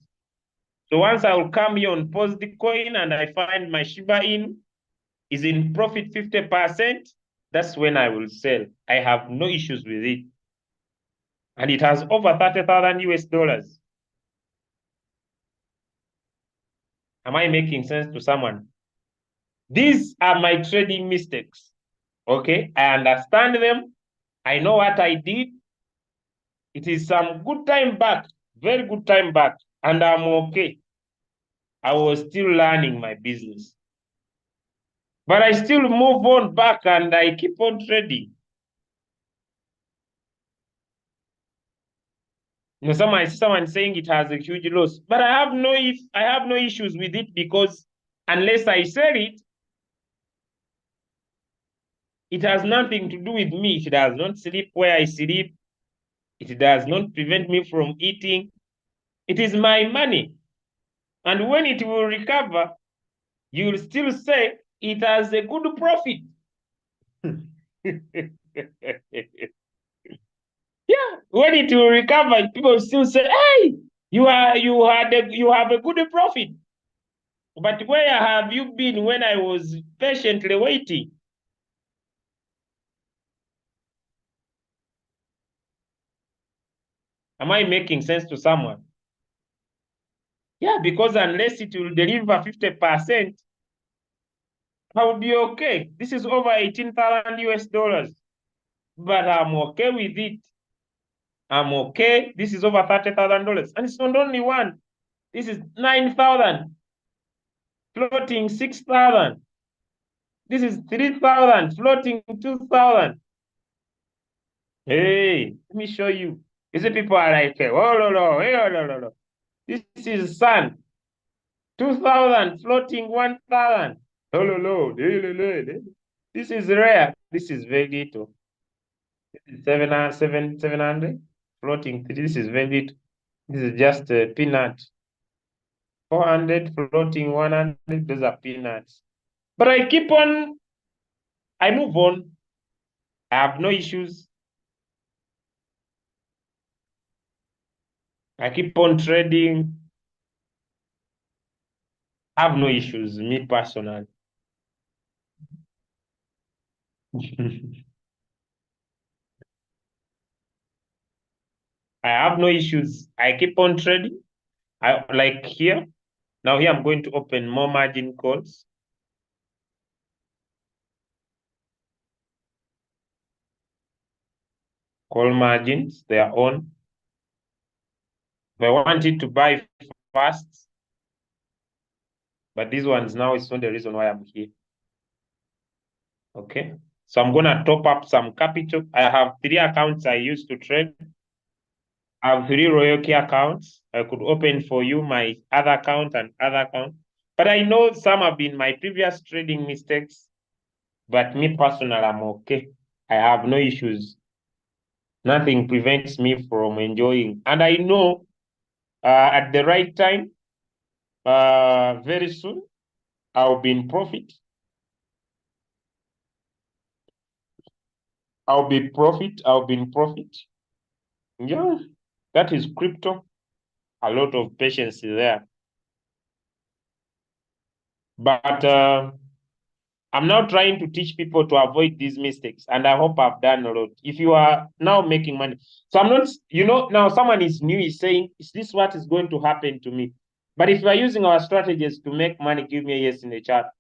So once I will come here on Pause the Coin and I find my Shiba Inu is in profit 50%, that's when I will sell. I have no issues with it. And it has over 30,000 US dollars. Am I making sense to someone? These are my trading mistakes. Okay, I understand them. I know what I did. It is some good time back, very good time back, and I'm okay. I was still learning my business. But I still move on back and I keep on trading. You know, someone saying it has a huge loss, but I have no issues with it because unless I sell it, it has nothing to do with me. It does not sleep where I sleep. It does not prevent me from eating. It is my money. And when it will recover, you'll still say it has a good profit. Yeah, when it will recover, people still say, "Hey, you have a good profit." But where have you been when I was patiently waiting? Am I making sense to someone? Yeah, because unless it will deliver 50%, I will be okay. This is over 18,000 US dollars, but I'm okay with it. I'm okay. This is over $30,000, and it's not only one. This is 9,000, floating 6,000. This is 3,000, floating 2,000. Hey, let me show you. You see, people are like, oh, no, no, hey, oh, no, no, no. This is sun. 2,000, floating 1,000. Oh, no, no. This is rare. This is very little. This is 700, floating 3. This is very little. This is just a peanut. 400, floating 100. Those are peanuts. But I move on. I have no issues. I keep on trading. I have no issues, me personally. I have no issues. I keep on trading. I like here. Now here I'm going to open more margin calls. Call margins, they are on. If I want it to buy fast, but these ones now is not the reason why I'm here. Okay. So I'm gonna top up some capital. I have 3 accounts I used to trade. I have 3 Royalq accounts. I could open for you my other account and other account. But I know some have been my previous trading mistakes. But me personally, I'm okay. I have no issues. Nothing prevents me from enjoying. And I know at the right time, very soon, I'll be in profit. I'll be in profit. Yeah, that is crypto. A lot of patience there. But I'm now trying to teach people to avoid these mistakes, and I hope I've done a lot. If you are now making money, so I'm not, now someone is new, is saying, is this what is going to happen to me? But if you are using our strategies to make money, give me a yes in the chat.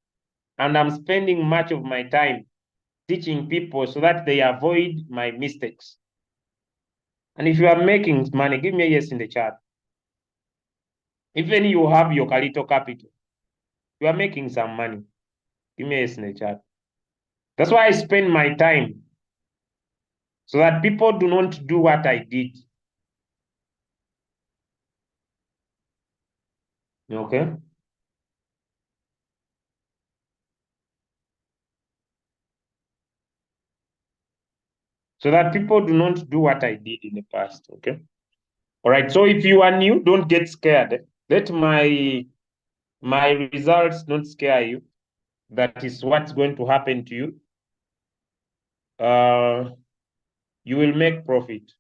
And I'm spending much of my time teaching people so that they avoid my mistakes. And if you are making money, give me a yes in the chat. Even you have your Kalito capital, you are making some money. Give me a yes in the chat. That's why I spend my time so that people do not do what I did. Okay? So that people do not do what I did in the past. Okay? All right. So if you are new, don't get scared. Let my results don't scare you. That is what's going to happen to you. You will make profit.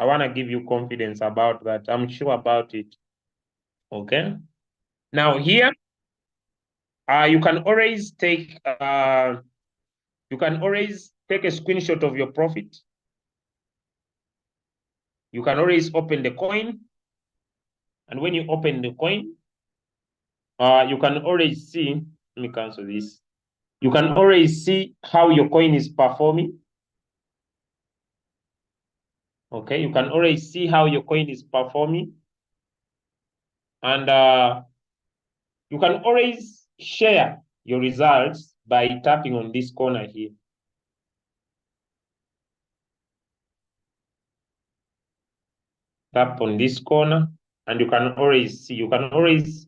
I want to give you confidence about that. I'm sure about it. Okay. Now here, you can always take a screenshot of your profit. You can always open the coin, and when you open the coin, you can always see. Let me cancel this. You can always see how your coin is performing. Okay, you can always see how your coin is performing, and you can always share your results by tapping on this corner here. Tap on this corner, and you can always see. You can always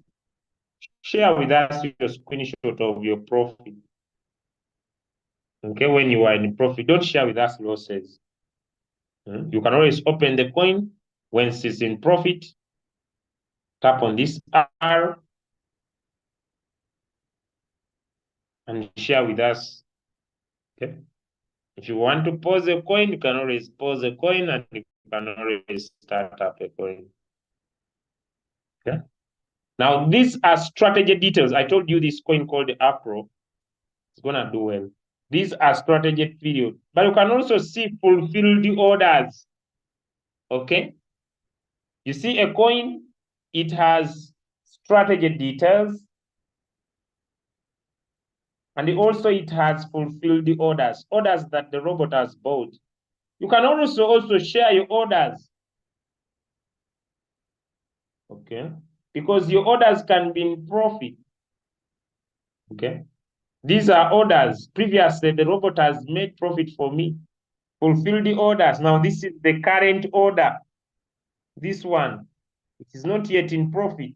share with us your screenshot of your profit. Okay, when you are in profit, don't share with us losses. You can always open the coin when it's in profit. Tap on this R and share with us. Okay. If you want to pause a coin, you can always pause a coin, and you can always start up a coin. Okay. Now, these are strategy details. I told you this coin called the Afro. It's gonna do well. These are strategy period, but you can also see fulfilled orders. Okay. You see a coin, it has strategy details, and also it has fulfilled the orders that the robot has bought. You can also share your orders. Okay. Because your orders can be in profit. Okay. These are orders. Previously, the robot has made profit for me. Fulfill the orders. Now, this is the current order. This one, it is not yet in profit.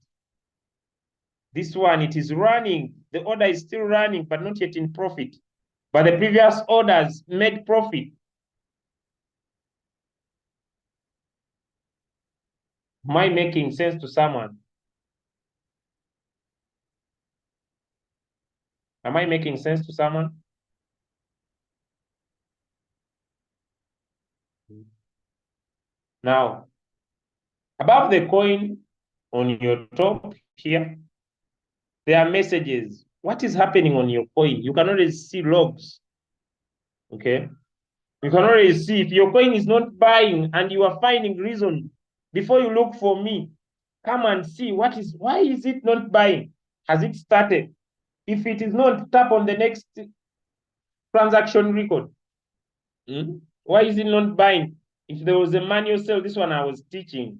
This one, it is running. The order is still running, but not yet in profit. But the previous orders made profit. Am I making sense to someone? Am I making sense to someone? Now, above the coin on your top here, there are messages. What is happening on your coin? You can always see logs. Okay. You can always see if your coin is not buying and you are finding reason before you look for me. Come and see why is it not buying? Has it started? If it is not, tap on the next transaction record. Why is it not buying? If there was a manual sale, this one I was teaching.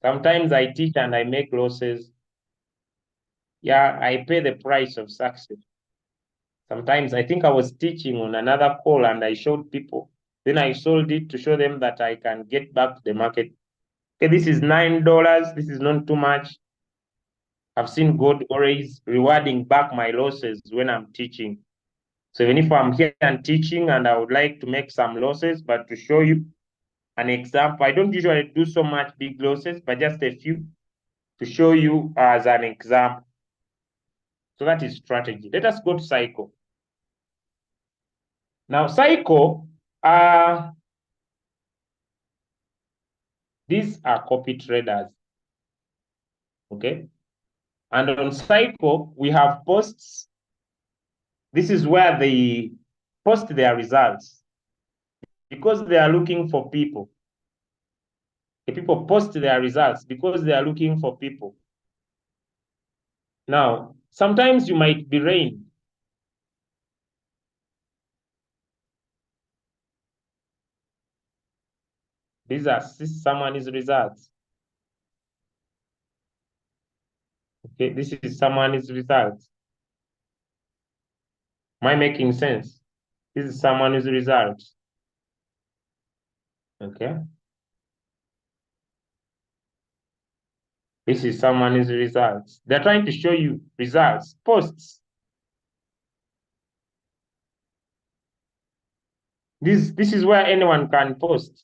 Sometimes I teach and I make losses. Yeah, I pay the price of success. Sometimes I think I was teaching on another call and I showed people. Then I sold it to show them that I can get back to the market. Okay, this is $9. This is not too much. I've seen God always rewarding back my losses when I'm teaching. So even if I'm here and teaching and I would like to make some losses, but to show you an example, I don't usually do so much big losses, but just a few to show you as an example. So that is strategy. Let us go to cycle. Now, cycle, these are copy traders. Okay. And on cycle, we have posts. This is where they post their results because they are looking for people. The people post their results because they are looking for people. Now, sometimes you might be rain. These are someone's results. Okay, this is someone's results. Am I making sense? This is someone's results. Okay. This is someone's results. They're trying to show you results, posts. This is where anyone can post.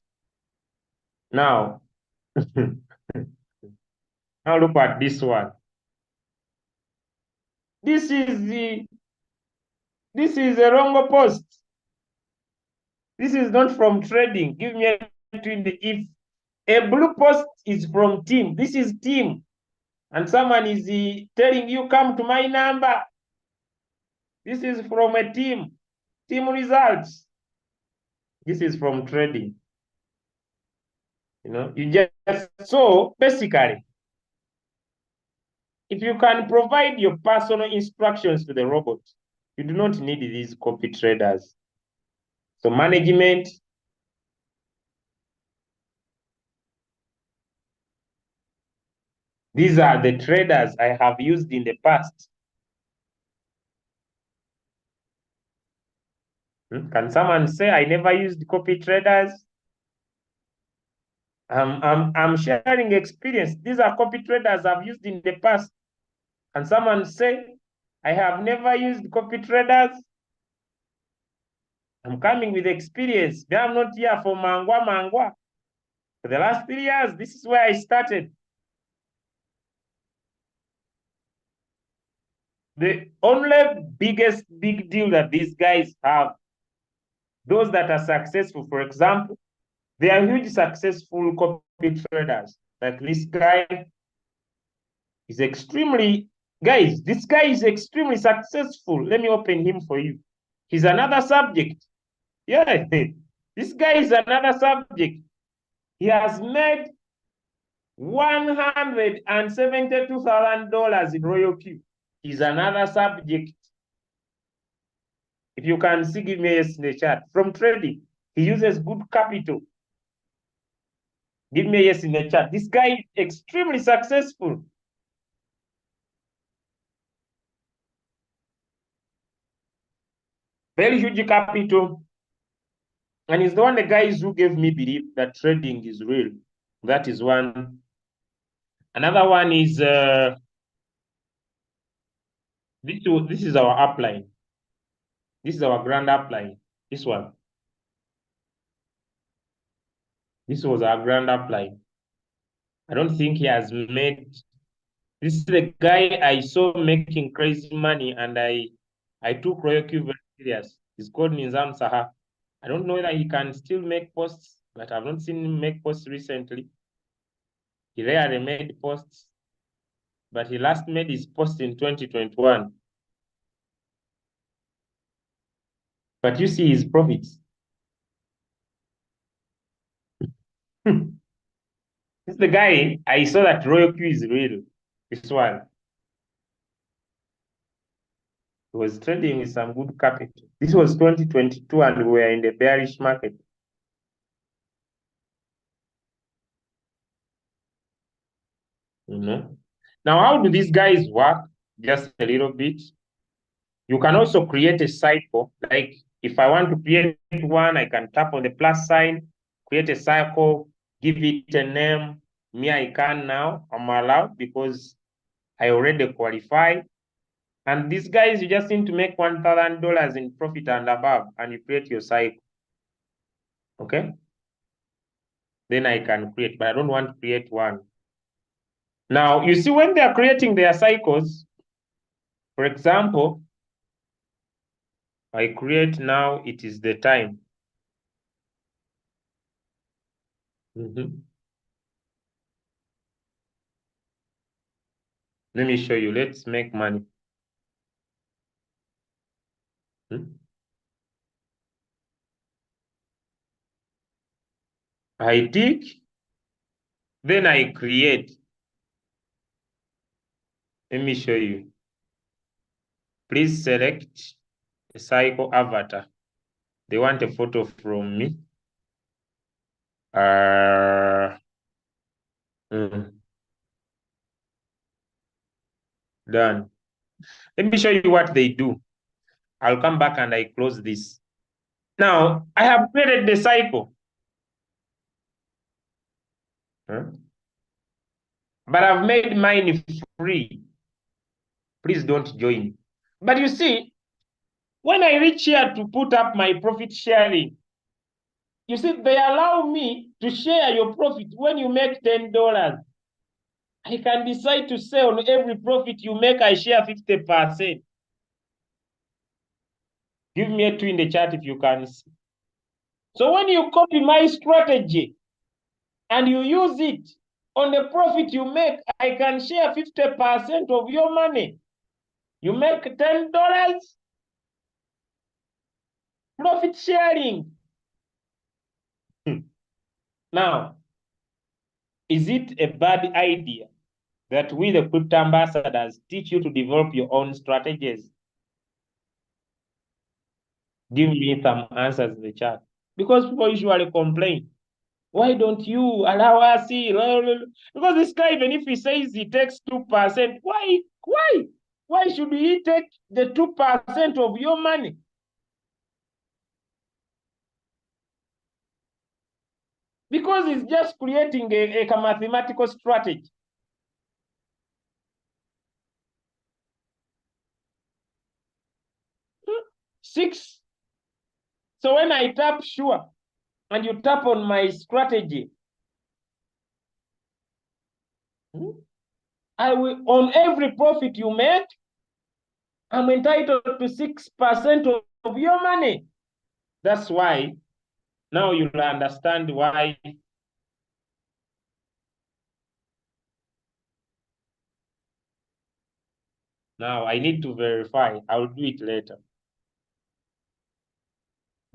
Now, now look at this one. This is a wrong post. This is not from trading. Give me if a blue post is from team, this is team, and someone is telling you come to my number, this is from a team results. This is from trading. You just, so basically, if you can provide your personal instructions to the robot, you do not need these copy traders. So management, these are the traders I have used in the past. Can someone say I never used copy traders? I'm sharing experience. These are copy traders I've used in the past. Can someone say I have never used copy traders? I'm coming with experience. I'm not here for mangwa. For the last 3 years, this is where I started. The only big deal that these guys have, those that are successful, for example, they are huge successful copy traders. Like this guy is extremely, guys, this guy is extremely successful. Let me open him for you. He's another subject. Yeah, this guy is another subject. He has made $172,000 in Royalq. He's another subject. If you can see, give me a yes in the chat. From trading, he uses good capital. Give me a yes in the chat. This guy is extremely successful. Very huge capital. And he's the one of the guys who gave me belief that trading is real. That is one. Another one is this is our upline. This is our grand upline. This one. This was our grand upline. I don't think he has made. This is the guy I saw making crazy money, and I took Royalq very serious. He's called Nizam Saha. I don't know whether he can still make posts, but I've not seen him make posts recently. He rarely made posts, but he last made his post in 2021. But you see his profits. This is the guy I saw that Royalq is real. This one. He was trading with some good capital. This was 2022, and we were in the bearish market. Now, how do these guys work? Just a little bit. You can also create a cycle. Like if I want to create one, I can tap on the plus sign, create a cycle, give it a name. Me, I can now. I'm allowed because I already qualify. And these guys, you just need to make $1,000 in profit and above, and you create your cycle. Okay? Then I can create, but I don't want to create one. Now, you see, when they are creating their cycles, for example, I create now, it is the time. Let me show you. Let's make money. I tick, then I create. Let me show you. Please select a cycle avatar. They want a photo from me. Done. Let me show you what they do. I'll come back and I close this. Now, I have created the cycle. But I've made mine free. Please don't join. But you see, when I reach here to put up my profit sharing, you see, they allow me to share your profit. When you make $10, I can decide to say on every profit you make, I share 50%. Give me a 2 in the chat if you can see. So when you copy my strategy, and you use it on the profit you make, I can share 50% of your money. You make $10, profit sharing. Now, is it a bad idea that we, the crypto ambassadors, teach you to develop your own strategies? Give me some answers in the chat. Because people usually complain, why don't you allow us here? Because this guy, even if he says he takes 2%, why should he take the 2% of your money? Because he's just creating a mathematical strategy. Six. So when I tap sure, and you tap on my strategy, I will, on every profit you make, I'm entitled to 6% of your money. That's why now you'll understand why. Now I need to verify. I'll do it later.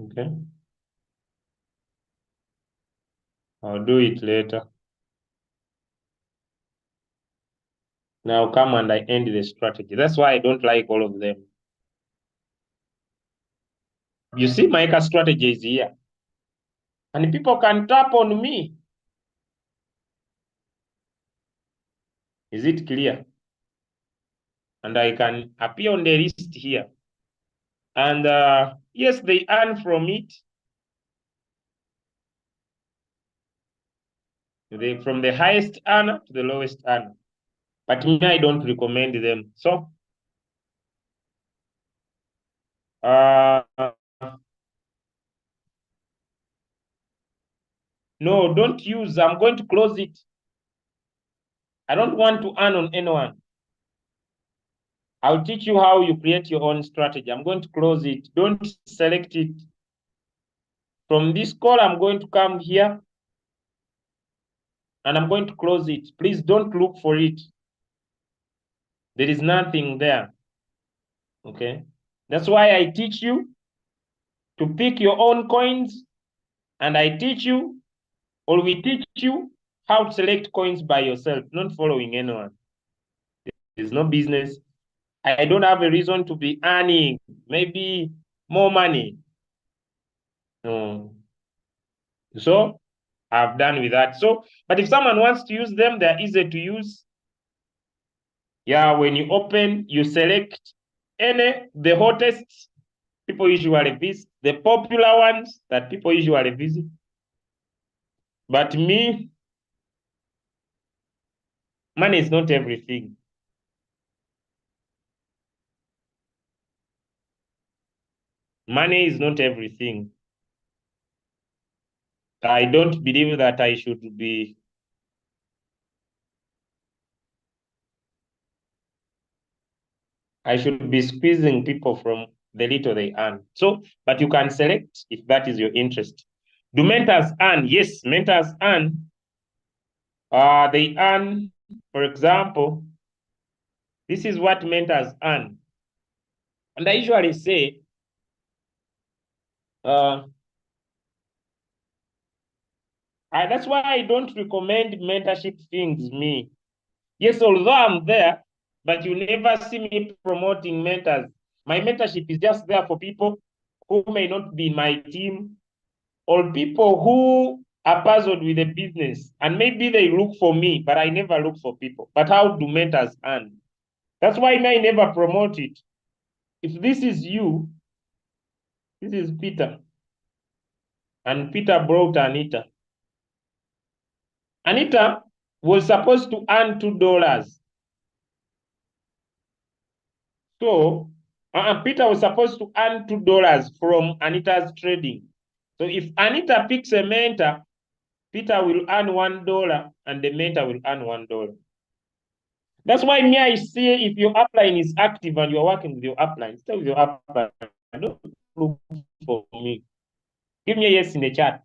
Okay. I'll do it later. Now come and I end the strategy. That's why I don't like all of them. You see, my strategy is here. And people can tap on me. Is it clear? And I can appear on the list here. And yes, they earn from it. From the highest earner to the lowest earner. But me, I don't recommend them. So, no, don't use. I'm going to close it. I don't want to earn on anyone. I'll teach you how you create your own strategy. I'm going to close it. Don't select it. From this call, I'm going to come here and I'm going to close it. Please don't look for it. There is nothing there. Okay. That's why I teach you to pick your own coins, and I teach you, or we teach you how to select coins by yourself, not following anyone. There's no business. I don't have a reason to be earning maybe more money. No. So I've done with that. So, but if someone wants to use them, they're easy to use. Yeah, when you open, you select the hottest people usually visit, the popular ones that people usually visit. But me, money is not everything. Money is not everything. I don't believe that I should be squeezing people from the little they earn. So, but you can select if that is your interest. Do mentors earn? Yes, mentors earn. They earn, for example, this is what mentors earn. And I usually say, that's why I don't recommend mentorship things, me. Yes, although I'm there, but you never see me promoting mentors. My mentorship is just there for people who may not be in my team, or people who are puzzled with the business. And maybe they look for me, but I never look for people. But how do mentors earn? That's why I never promote it. If this is you, this is Peter. And Peter brought Anita. Anita was supposed to earn $2. So Peter was supposed to earn $2 from Anita's trading. So if Anita picks a mentor, Peter will earn $1 and the mentor will earn $1. That's why me, I see if your upline is active and you're working with your upline, stay with your upline. Don't look for me. Give me a yes in the chat.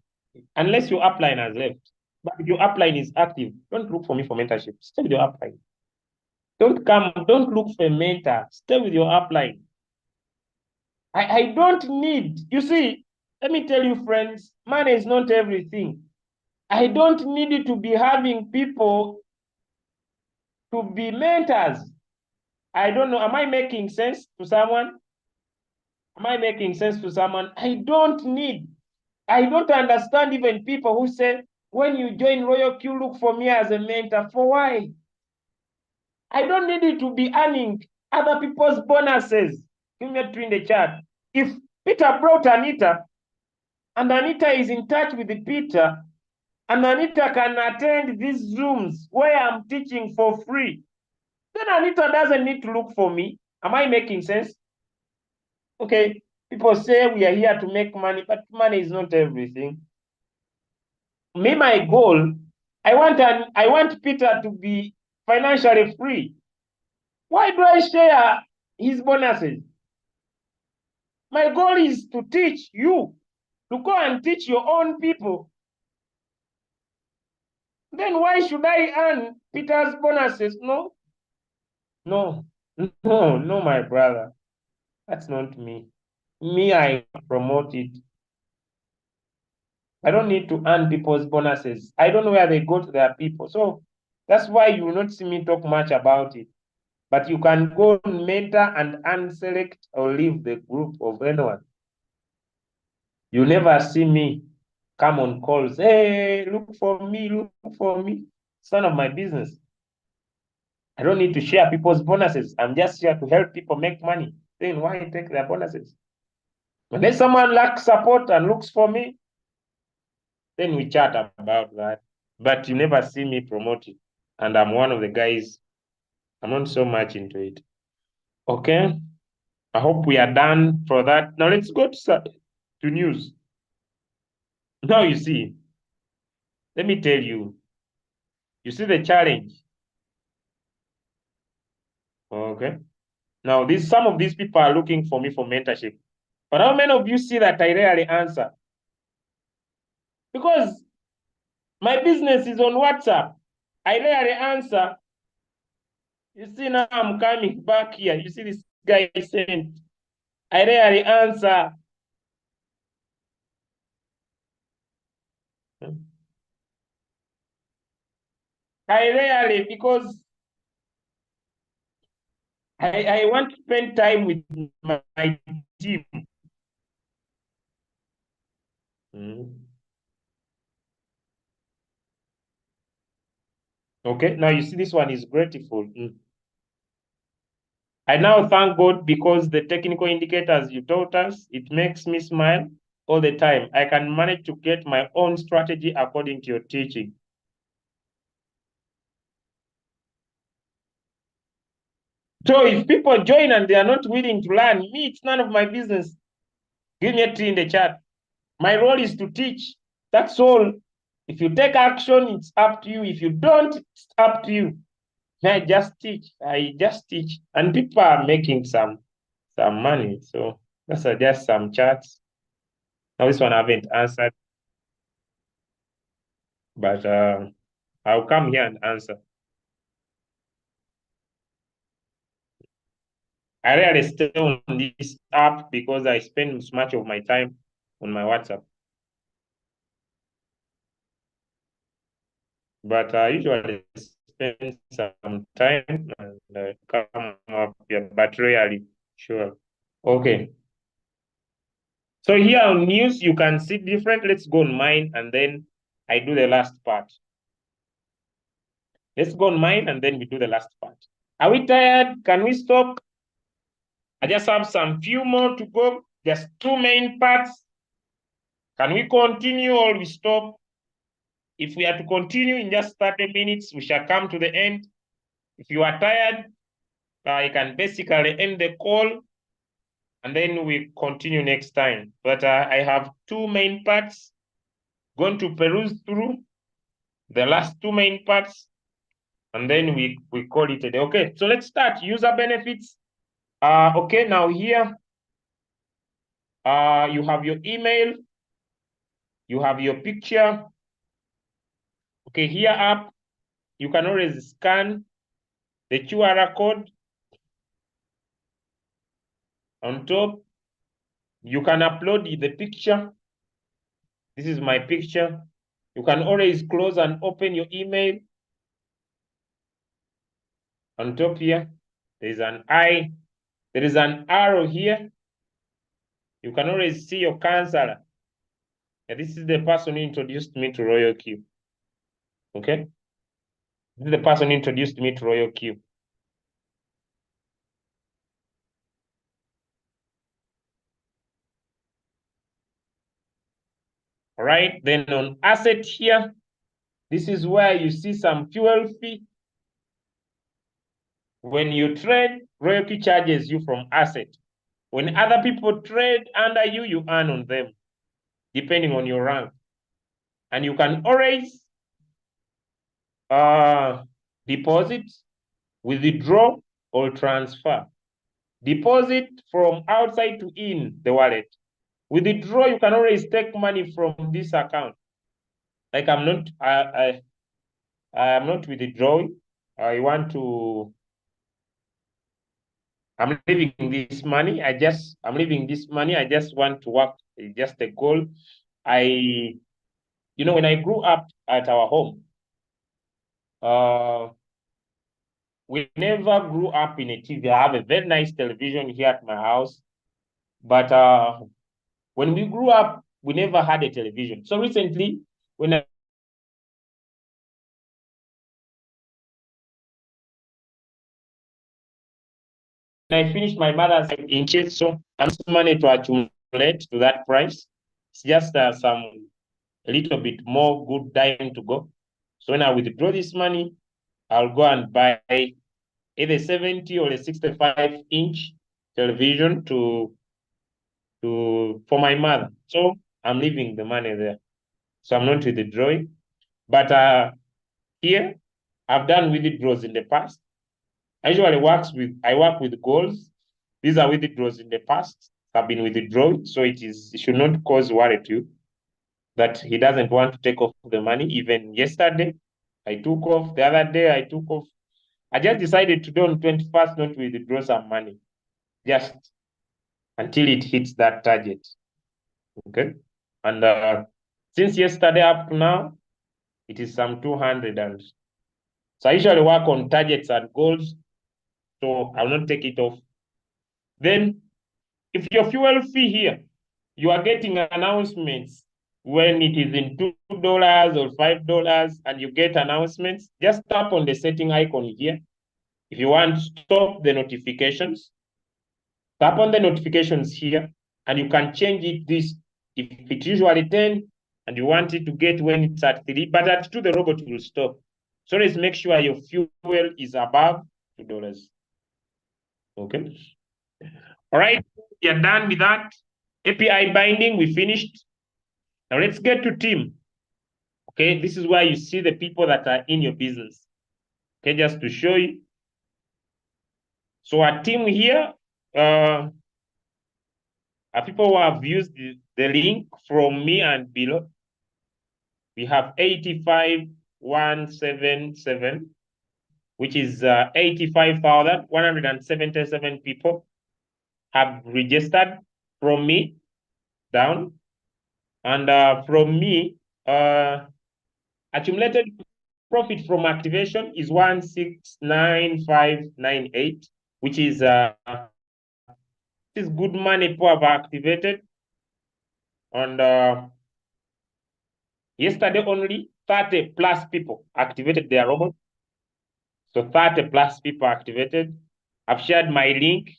Unless your upline has left. But if your upline is active, don't look for me for mentorship. Stay with your upline. Don't look for a mentor. Stay with your upline. I don't need, you see, let me tell you, friends, money is not everything. I don't need to be having people to be mentors. I don't know. Am I making sense to someone? Am I making sense to someone? I don't understand even people who say, when you join Royalq, you look for me as a mentor. For why? I don't need it to be earning other people's bonuses. Give me a two in the chat. If Peter brought Anita, and Anita is in touch with Peter, and Anita can attend these Zooms where I'm teaching for free, then Anita doesn't need to look for me. Am I making sense? Okay, people say we are here to make money, but money is not everything. Me, my goal, I want Peter to be financially free. Why do I share his bonuses? My goal is to teach you, to go and teach your own people. Then why should I earn Peter's bonuses? No, my brother. That's not me. Me, I promote it. I don't need to earn people's bonuses. I don't know where they go to their people. So that's why you will not see me talk much about it. But you can go and mentor and unselect or leave the group of anyone. You never see me come on calls. Hey, look for me, look for me. It's none of my business. I don't need to share people's bonuses. I'm just here to help people make money. Then why take their bonuses? When someone lacks support and looks for me, then we chat about that. But you never see me promote it. And I'm one of the guys, I'm not so much into it. Okay. I hope we are done for that. Now let's go to news. Now you see, let me tell you, you see the challenge. Okay. Now some of these people are looking for me for mentorship. But how many of you see that I rarely answer? Because my business is on WhatsApp. I rarely answer. You see, now I'm coming back here. You see this guy sent. I rarely answer. I rarely, because I want to spend time with my team. Okay, now you see this one is grateful. I now thank God because the technical indicators you taught us, it makes me smile all the time. I can manage to get my own strategy according to your teaching. So if people join and they are not willing to learn, me, it's none of my business. Give me a T in the chat. My role is to teach. That's all. If you take action, it's up to you. If you don't, it's up to you. I just teach. And people are making some money. So those are just some charts. Now this one I haven't answered, but I'll come here and answer. I rarely stay on this app because I spend much of my time on my WhatsApp. But I usually spend some time and come up here, but rarely, sure. Okay. So here on news, you can see different. Let's go on mine and then I do the last part. Let's go on mine and then we do the last part. Are we tired? Can we stop? I just have some few more to go. Just two main parts. Can we continue or we stop? If we are to continue in just 30 minutes, we shall come to the end. If you are tired, I can basically end the call and then we continue next time. But I have two main parts. Going to peruse through the last two main parts and then we call it a day. Okay, so let's start. User benefits. Okay, now here you have your email, you have your picture, Okay, here up, you can always scan the QR code on top. You can upload the picture. This is my picture. You can always close and open your email. On top here, there is an eye. There is an arrow here. You can always see your counselor. And this is the person who introduced me to Royalq. Okay? This is the person who introduced me to Royalq. All right, then on asset here, this is where you see some fuel fee. When you trade, Royalq charges you from asset. When other people trade under you, you earn on them, depending on your rank. And you can always deposit, withdraw, or transfer. Deposit from outside to in the wallet. Withdraw, you can always take money from this account. Like I'm not withdrawing. I'm leaving this money. I'm leaving this money. I just want to work. It's just a goal. When I grew up at our home, we never grew up in a TV. I have a very nice television here at my house. But when we grew up, we never had a television. So recently, when I finished my mother's inches, so I'm money to accumulate to that price. It's just a little bit more good time to go. So when I withdraw this money, I'll go and buy either 70 or a 65-inch television for my mother. So I'm leaving the money there. So I'm not withdrawing. But here, I've done withdrawals in the past. I usually work with goals. These are withdrawals in the past. I've been withdrawn, so it should not cause worry to you that he doesn't want to take off the money. Even yesterday, I took off. The other day, I took off. I just decided to do on 21st not to withdraw some money, just until it hits that target. Okay, and since yesterday up to now, it is some 200, and so I usually work on targets and goals, so I'll not take it off. Then, if your fuel fee here, you are getting announcements when it is in $2 or $5, and you get announcements, just tap on the setting icon here. If you want to stop the notifications, tap on the notifications here, and you can change it if it's usually 10, and you want it to get when it's at 3, but at 2, the robot will stop. So let's make sure your fuel is above $2. Okay. All right, we are done with that. API binding, we finished. Now let's get to team. Okay, this is where you see the people that are in your business. Okay, just to show you. So our team here are people who have used the link from me and below. We have 85,177, which is 85,177 people have registered from me down. And from me, accumulated profit from activation is 169598, which is good money people have activated. And yesterday only 30 plus people activated their robot. So 30 plus people activated. I've shared my link.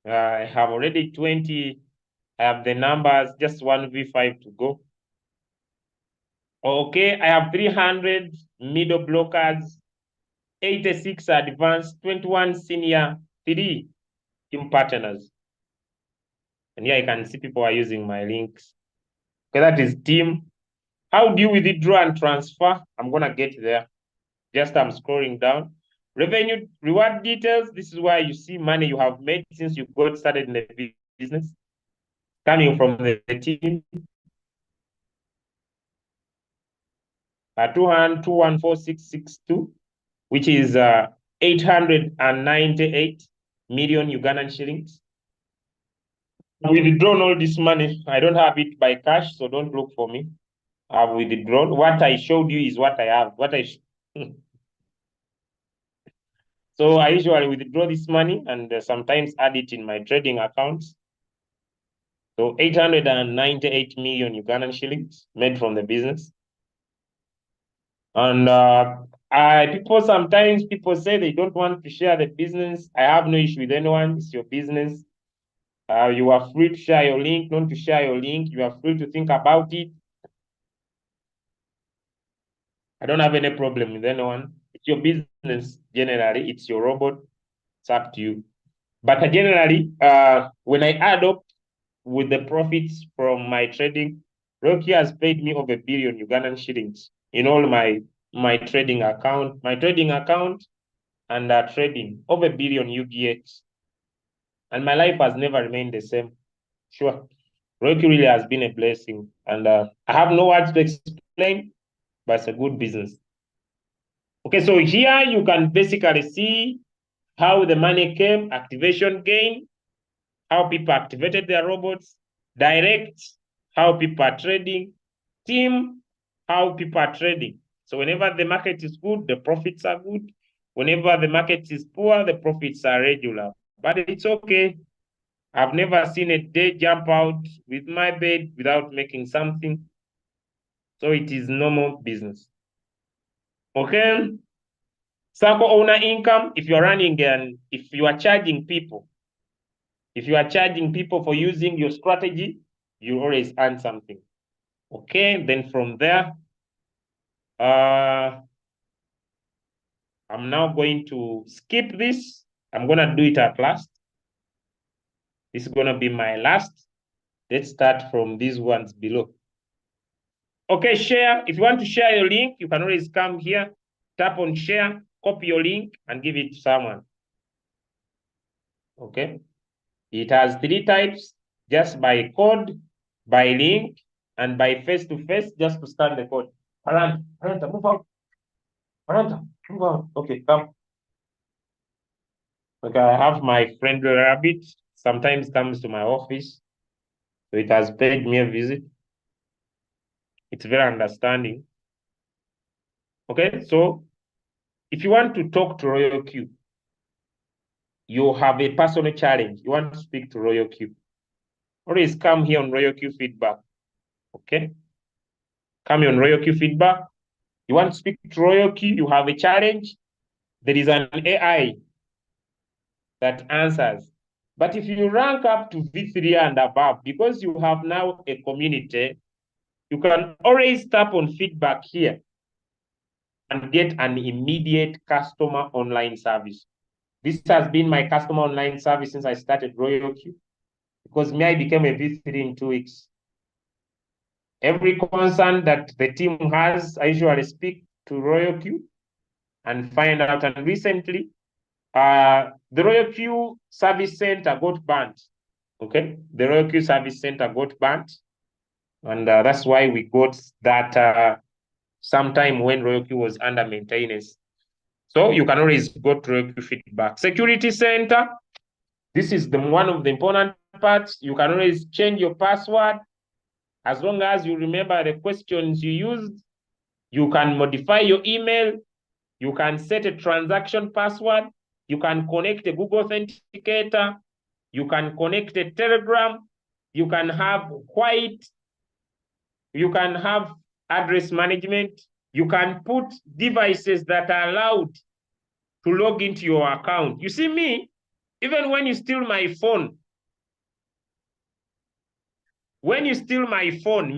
I have already 20. I have the numbers, just one V5 to go. Okay, I have 300 middle blockers, 86 advanced, 21 senior, 3 team partners. And here I can see people are using my links. Okay, that is team. How do you withdraw and transfer? I'm going to get there. Just I'm scrolling down. Revenue, reward details. This is where you see money you have made since you got started in the business, coming from the team. 214,662, which is 898 million Ugandan shillings. I've withdrawn all this money. I don't have it by cash, so don't look for me. I've withdrawn. What I showed you is what I have. So I usually withdraw this money and sometimes add it in my trading accounts. So 898 million Ugandan shillings made from the business. And sometimes people say they don't want to share the business. I have no issue with anyone. It's your business. You are free to share your link, not to share your link. You are free to think about it. I don't have any problem with anyone. It's your business. Generally, it's your robot. It's up to you. But generally, when I add up with the profits from my trading, Royalq has paid me over 1 billion Ugandan shillings in all my trading account. My trading account and trading over 1 billion UGX. And my life has never remained the same. Sure. Royalq really has been a blessing. And I have no words to explain, but it's a good business. Okay, so here you can basically see how the money came, activation gain, how people activated their robots, direct, how people are trading, team, how people are trading. So whenever the market is good, the profits are good. Whenever the market is poor, the profits are regular. But it's okay. I've never seen a day jump out with my bed without making something. So it is normal business. Okay. Circle owner income, if you're running and if you are charging people, for using your strategy, you always earn something. Okay, then from there, I'm now going to skip this. I'm gonna do it at last. This is gonna be my last. Let's start from these ones below. Okay, share. If you want to share your link, you can always come here, tap on share, copy your link, and give it to someone. Okay. It has 3 types, just by code, by link, and by face-to-face, just to scan the code. Aranta, move out. Aranta, move out. Okay, come. Okay, I have my friend Rabbit, sometimes comes to my office. So it has paid me a visit. It's very understanding. Okay, so if you want to talk to Royalq, you have a personal challenge. You want to speak to Royalq. Always come here on Royalq feedback. Okay? Come here on Royalq feedback. You want to speak to Royalq, you have a challenge. There is an AI that answers. But if you rank up to V3 and above, because you have now a community, you can always tap on feedback here and get an immediate customer online service. This has been my customer online service since I started Royalq, because me, I became a V3 in 2 weeks. Every concern that the team has, I usually speak to Royalq and find out. And recently, the Royalq service center got banned. Okay, the Royalq service center got banned, and that's why we got that sometime when Royalq was under maintenance. So you can always go to Royalq feedback. Security center, this is one of the important parts. You can always change your password as long as you remember the questions you used. You can modify your email. You can set a transaction password. You can connect a Google Authenticator. You can connect a Telegram. You can have you can have address management. You can put devices that are allowed to log into your account. You see me, even when you steal my phone,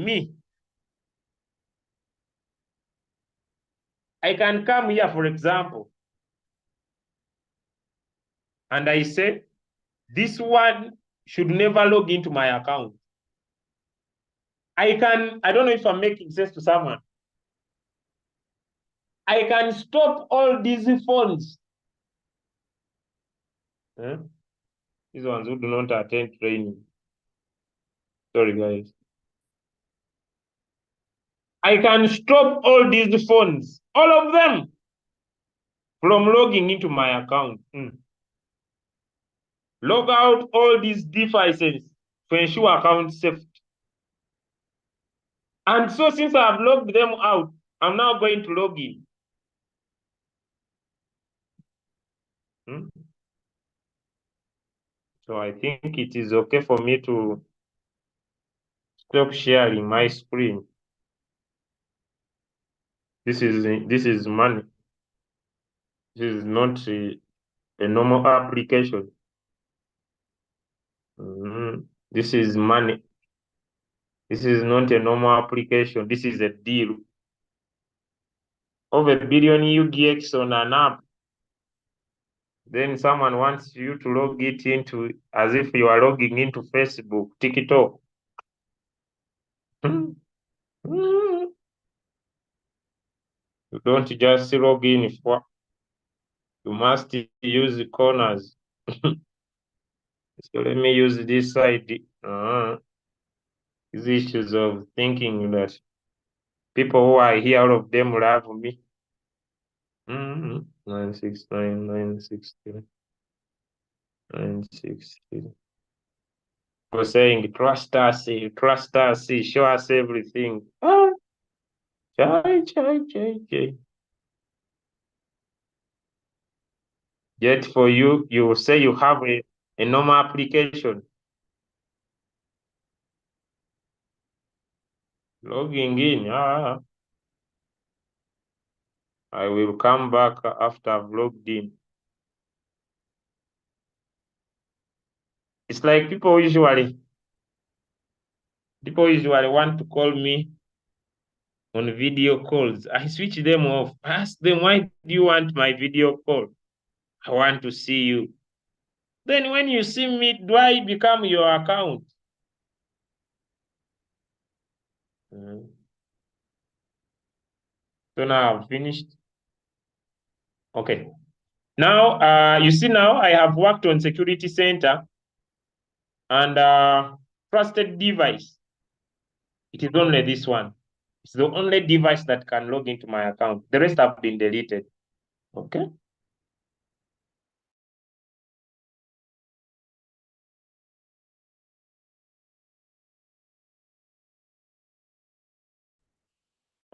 me, I can come here, for example, and I say, this one should never log into my account. I don't know if I'm making sense to someone. I can stop all these phones. These ones who do not attend training. Sorry, guys. I can stop all these phones, all of them, from logging into my account. Log out all these devices to ensure account safety. And so since I've logged them out, I'm now going to log in. So I think it is okay for me to stop sharing my screen. This is money. This is not a normal application. This is money. This is not a normal application. This is a deal. Over a billion UGX on an app. Then someone wants you to log it into as if you are logging into Facebook, TikTok. You don't just log in for, you must use the corners. So let me use this side. These issues of thinking that people who are here, all of them love me. 969, 963, 963. For saying, trust us, show us everything. Chai. Yet for you, you say you have a normal application. Logging in, I will come back after I've logged in. It's like people usually want to call me on video calls. I switch them off. I ask them, why do you want my video call? I want to see you. Then when you see me, do I become your account? So now I've finished. Okay. Now, you see now I have worked on security center and trusted device. It is only this one. It's the only device that can log into my account. The rest have been deleted. Okay.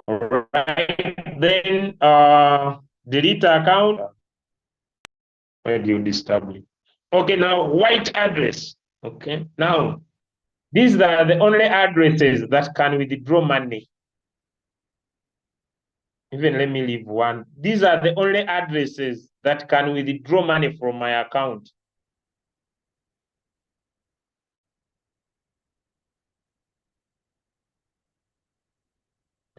All right. Then delete account. Where do you disturb me? Okay, now white address. Okay. Now, these are the only addresses that can withdraw money. Even let me leave one. These are the only addresses that can withdraw money from my account.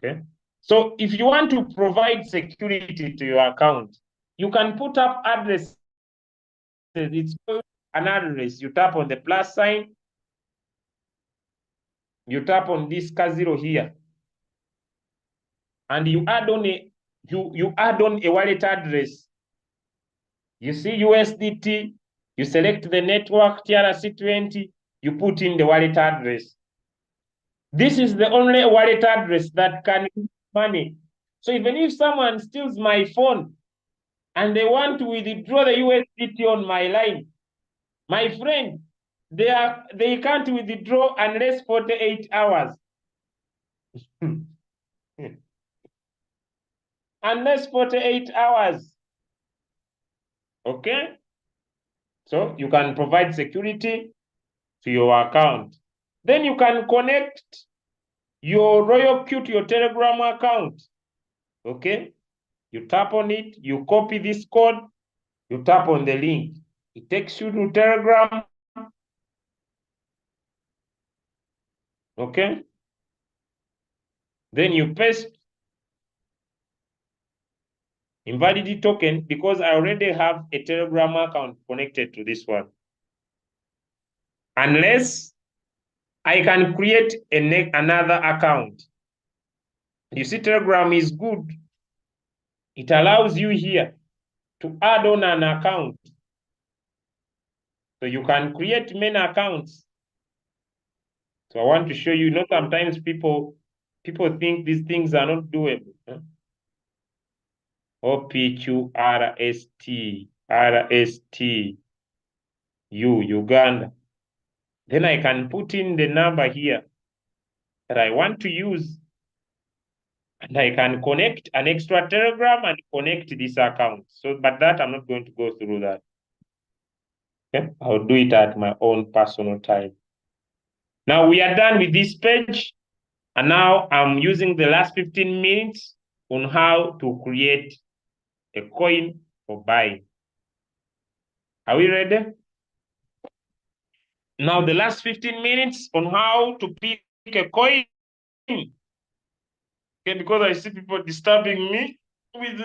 Okay. So if you want to provide security to your account, you can put up addresses. It's an address. You tap on the plus sign. You tap on this K0 here. And you add on a wallet address. You see USDT, you select the network TRC20, you put in the wallet address. This is the only wallet address that can use money. So even if someone steals my phone and they want to withdraw the USDT on my line, my friend, they can't withdraw unless 48 hours. Unless 48 hours. Okay? So you can provide security to your account. Then you can connect your Royalq to your Telegram account. Okay? You tap on it, you copy this code, you tap on the link. It takes you to Telegram. Okay? Then you paste invalidity token because I already have a Telegram account connected to this one. Unless I can create another account. You see, Telegram is good. It allows you here to add on an account. So you can create many accounts. So I want to show you, sometimes people People think these things are not doable. Huh? OPQRST, Uganda. Then I can put in the number here that I want to use. And I can connect an extra Telegram and connect this account. So, but that I'm not going to go through that. Okay? I'll do it at my own personal time. Now we are done with this page. And now I'm using the last 15 minutes on how to create a coin for buying. Are we ready? Now the last 15 minutes on how to pick a coin. Okay, because I see people disturbing me with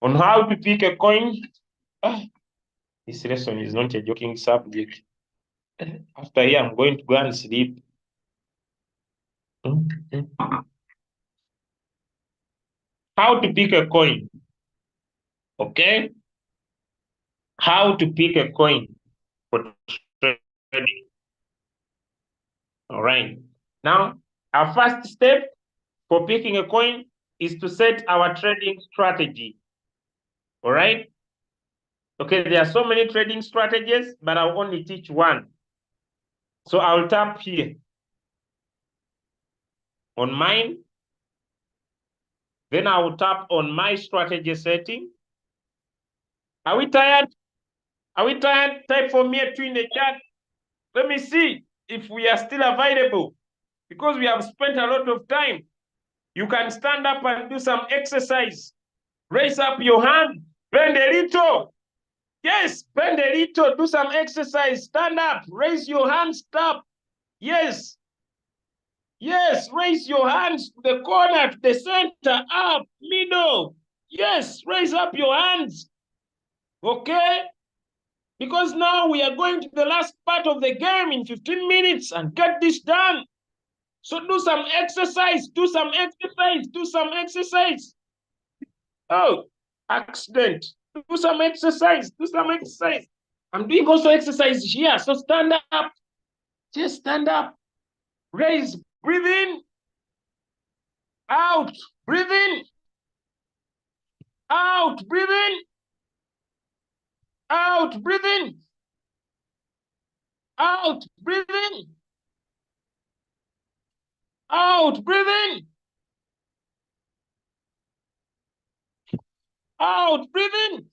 on how to pick a coin. This lesson is not a joking subject. After here, I'm going to go and sleep. How to pick a coin. Okay? How to pick a coin for trading. All right. Now, our first step for picking a coin is to set our trading strategy. All right? Okay, there are so many trading strategies, but I'll only teach one. So I'll tap here on mine. Then I will tap on my strategy setting. Are we tired? Are we tired? Type for me in the chat. Let me see if we are still available, because we have spent a lot of time. You can stand up and do some exercise. Raise up your hand, bend a little. Yes, bend a little, do some exercise. Stand up, raise your hands up. Yes. Yes, raise your hands to the corner, to the center, up, middle. Yes, raise up your hands. Okay? Because now we are going to the last part of the game in 15 minutes and get this done. So do some exercise, do some exercise, do some exercise. Oh, accident. Do some exercise, do some exercise. I'm doing also exercise here, so stand up. Just stand up. Raise, breathe in. Out, breathe in. Out, breathe in. Out, breathe in. Out, breathe in. Out, breathe in. Out, breathe in.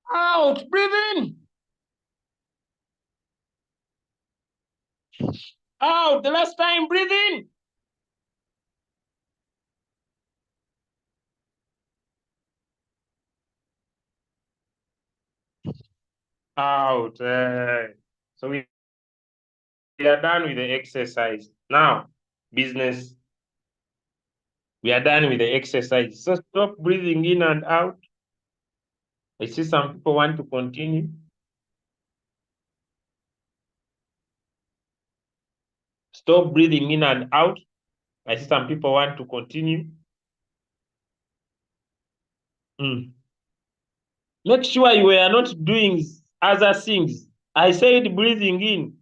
Out, breathe in. Out, the last time, breathe in. Out. So we are done with the exercise. Now, business. We are done with the exercise. So stop breathing in and out. I see some people want to continue. Stop breathing in and out. I see some people want to continue. Make sure you are not doing other things. I said breathing in,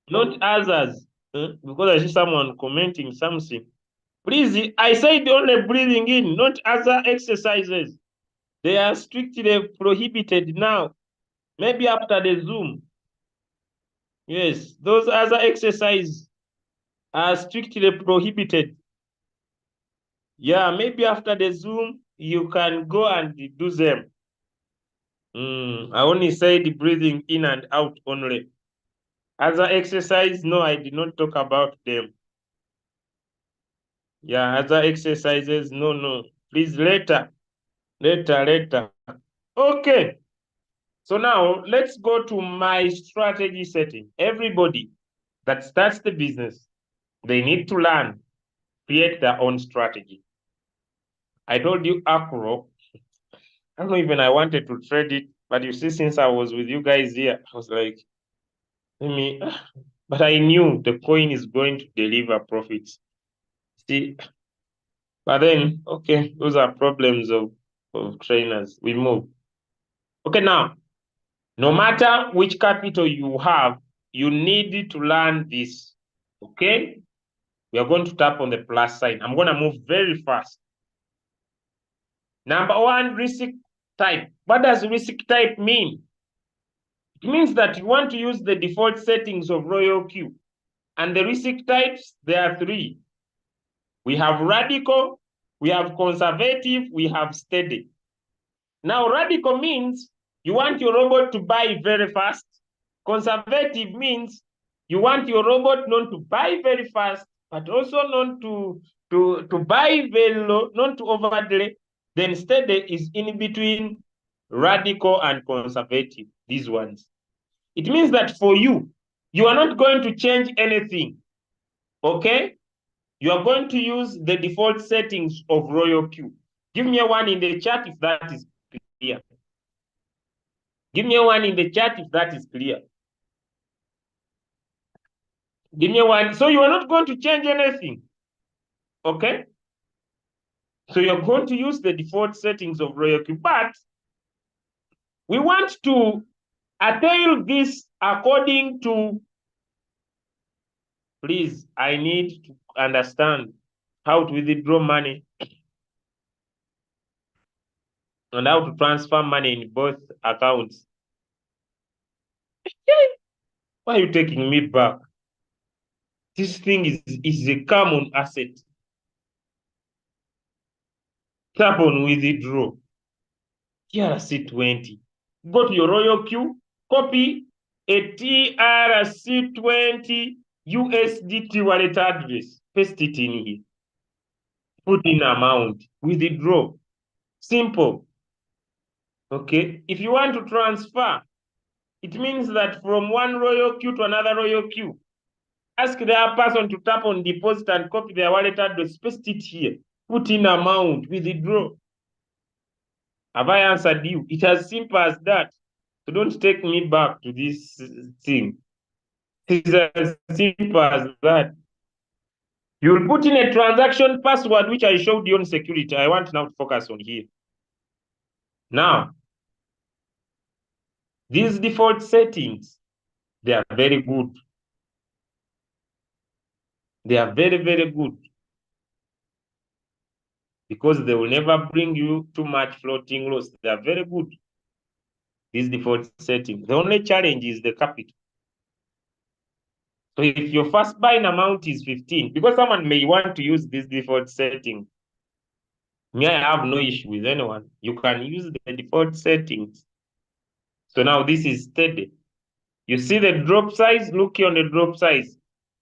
not others. Because I see someone commenting something. Please, I said only breathing in, not other exercises. They are strictly prohibited now. Maybe after the Zoom. Yes, those other exercises are strictly prohibited. Yeah, maybe after the Zoom, you can go and do them. I only said breathing in and out only. Other exercise, no, I did not talk about them. Yeah, other exercises, no. Please, later. Okay. So now, let's go to my strategy setting. Everybody that starts the business, they need to learn, create their own strategy. I told you Acro. I don't know even I wanted to trade it, but you see, since I was with you guys here, I was like, but I knew the coin is going to deliver profits. See, but then, okay, those are problems of trainers. We move. Okay, now, No matter which capital you have, you need to learn this. Okay? We are going to tap on the plus sign. I'm going to move very fast. Number one, risk type. What does risk type mean? It means that you want to use the default settings of Royalq. And the risk types, there are three. We have radical, we have conservative, we have steady. Now, radical means you want your robot to buy very fast. Conservative means you want your robot not to buy very fast, but also not to buy very low, not to overdelay. Then steady is in between radical and conservative, these ones. It means that for you, you are not going to change anything, okay? You are going to use the default settings of Royalq. Give me a one in the chat if that is clear. Give me a one in the chat if that is clear. Give me a one. So you are not going to change anything, okay? So you're going to use the default settings of Royalq, but we want to tailor this according to, please, I need to understand how to withdraw money and how to transfer money in both accounts. Why are you taking me back? This thing is a common asset. Tap on withdraw. TRC20. Go to your Royalq, copy a TRC20 USDT wallet address. Paste it in here. Put in amount. Withdraw. Simple. Okay. If you want to transfer, it means that from one Royalq to another Royalq, ask the other person to tap on deposit and copy their wallet address. Paste it here. Put in amount. Withdraw. Have I answered you? It's as simple as that. So don't take me back to this thing. It's as simple as that. You'll put in a transaction password, which I showed you on security. I want now to focus on here. Now, these default settings, they are very good. They are very, very good because they will never bring you too much floating loss. They are very good, these default settings. The only challenge is the capital. So if your first buying amount is 15, because someone may want to use this default setting, me, I have no issue with anyone. You can use the default settings. So now this is steady. You see the drop size? Look here on the drop size.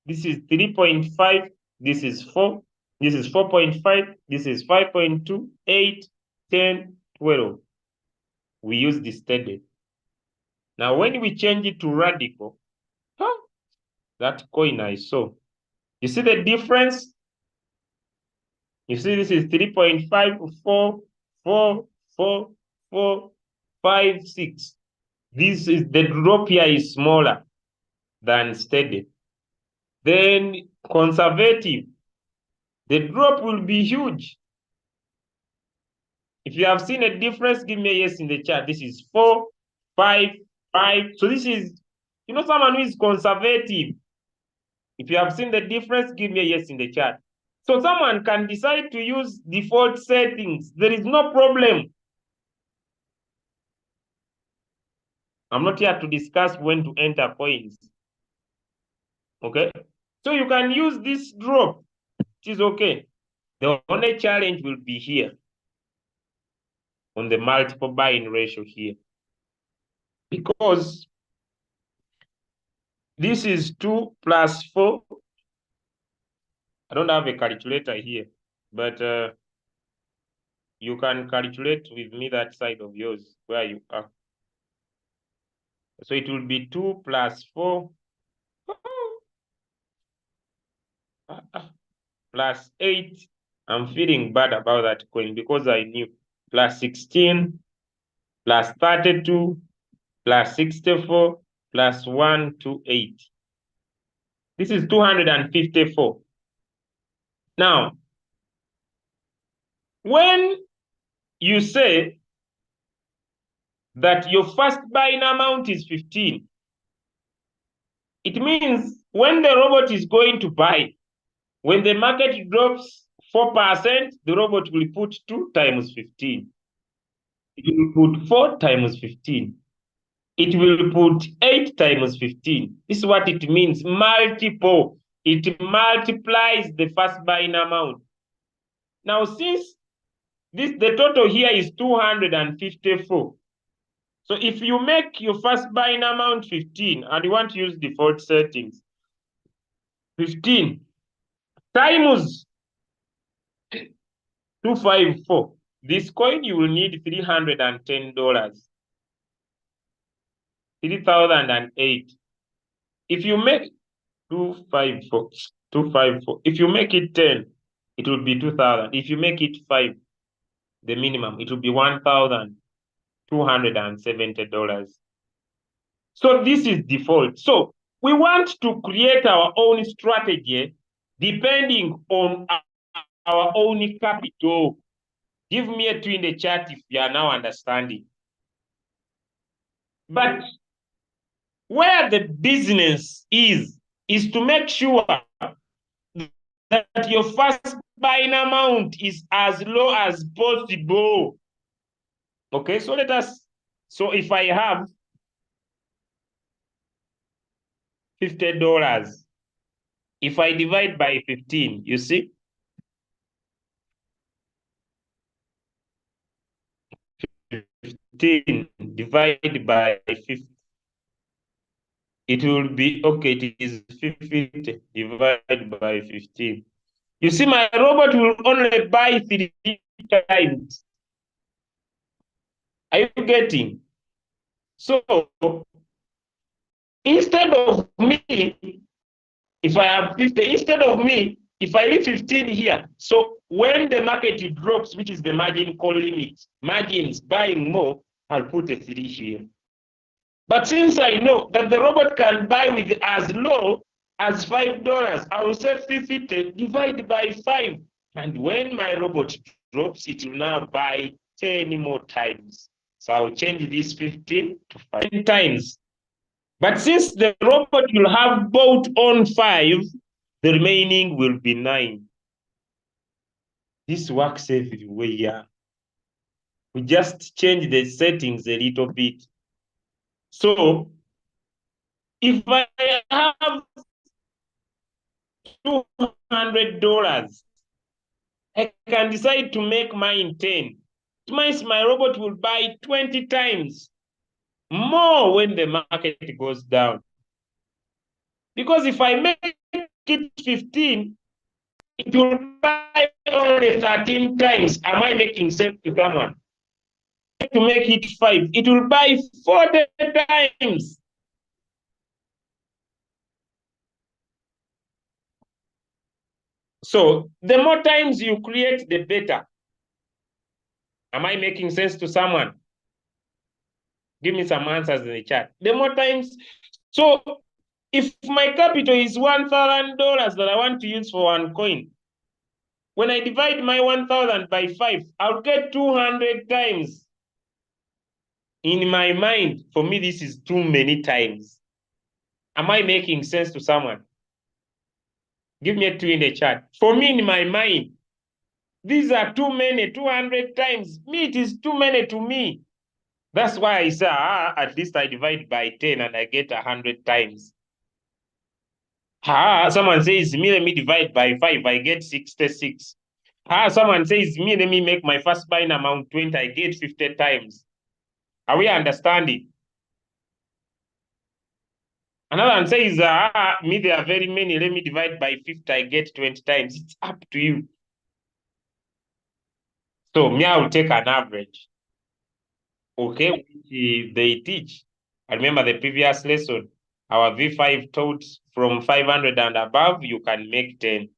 This is 3.5. This is 4. This is 4.5. This is 5.2, 8, 10, 12. We use the steady. Now, when we change it to radical, that coin I saw. You see the difference? You see this is 3.5, 4, 4, 4, 4, 5, 6. This is the drop here is smaller than steady. Then conservative, the drop will be huge. If you have seen a difference, give me a yes in the chat. This is 4, 5, 5. So this is, someone who is conservative. If you have seen the difference, give me a yes in the chat. So someone can decide to use default settings. There is no problem. I'm not here to discuss when to enter coins. Okay? So you can use this drop. It is okay. The only challenge will be here on the multiple buying ratio here. Because this is 2 plus 4. I don't have a calculator here, but you can calculate with me that side of yours where you are. So it will be 2 plus 4 plus 8. I'm feeling bad about that coin because I knew. Plus 16 plus 32 plus 64 plus 128. This is 254. Now, when you say that your first buying amount is 15. It means when the robot is going to buy, when the market drops 4%, the robot will put 2 times 15. It will put 4 times 15. It will put 8 times 15. This is what it means, multiple. It multiplies the first buying amount. Now, since the total here is 254. So if you make your first buying amount 15 and you want to use default settings, 15 times 254. This coin you will need $310. 3008. If you make 254, if you make it 10, it will be 2000. If you make it 5, the minimum, it will be $1,270. So this is default. So we want to create our own strategy depending on our own capital. Give me a 2 in the chat if you are now understanding. But where the business is to make sure that your first buying amount is as low as possible. Okay, so so if I have $50, if I divide by 15, you see? 15 divided by 50. It will be, okay, it is 50 divided by 15. You see, my robot will only buy 3 times. Are you getting? So, instead of me, if I have 50, instead of me, if I leave 15 here, so when the market drops, which is the margin call limit, margins buying more, I'll put a 3 here. But since I know that the robot can buy with as low as $5, I will say 50 divided by 5. And when my robot drops, it will now buy 10 more times. So I'll change this 15 to 5 times. But since the robot will have bought on 5, the remaining will be 9. This works everywhere. We just change the settings a little bit. So if I have $200, I can decide to make mine 10. It means my robot will buy 20 times more when the market goes down. Because if I make it 15, it will buy only 13 times. Am I making sense to someone? To make it 5, it will buy 40 times. So the more times you create, the better. Am I making sense to someone? Give me some answers in the chat. The more times. So if my capital is $1,000 that I want to use for one coin, when I divide my 1,000 by 5, I'll get 200 times. In my mind, for me, this is too many times. Am I making sense to someone? Give me a 2 in the chat. For me, in my mind, these are too many, 200 times. Me, it is too many to me. That's why I say, at least I divide by 10 and I get 100 times. Someone says, me, let me divide by 5, I get 66. Someone says, me, let me make my first buying amount 20, I get 50 times. Are we understanding? Another one says, me, there are very many, let me divide by 50, I get 20 times. It's up to you. So me, I will take an average. Okay, which they teach. I remember the previous lesson, our V5 taught from 500 and above, you can make 10.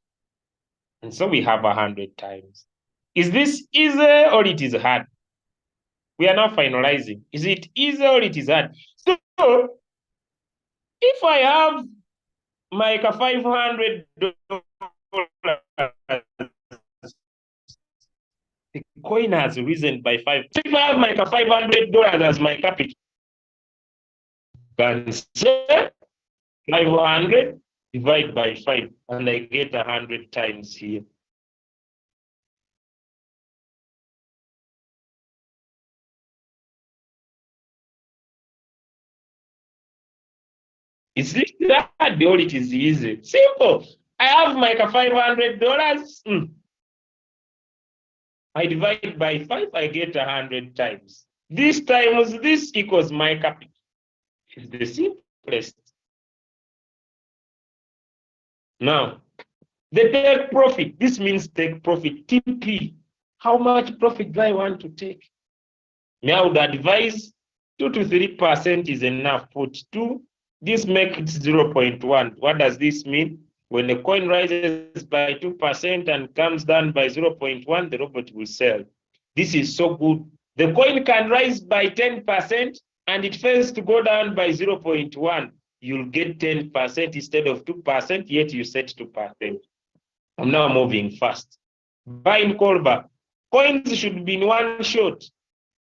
And so we have 100 times. Is this easy or it is hard? We are now finalizing. Is it easy or it is hard? So if I have like a $500, the coin has risen by 5. So if I have like a $500 as my capital, can say 500 divide by 5, and I get 100 times here. It's hard, all it is easy. Simple. I have like a $500. I divide by 5, I get 100 times. This times this equals my capital. It's the simplest. Now, the take profit. This means take profit. TP. How much profit do I want to take? Me, I would advise 2 to 3% is enough. Put 2. This makes it 0.1. What does this mean? When the coin rises by 2% and comes down by 0.1, the robot will sell. This is so good. The coin can rise by 10% and it fails to go down by 0.1. You'll get 10% instead of 2%, yet you set 2%. I'm now moving fast. Buy in callback. Coins should be in one shot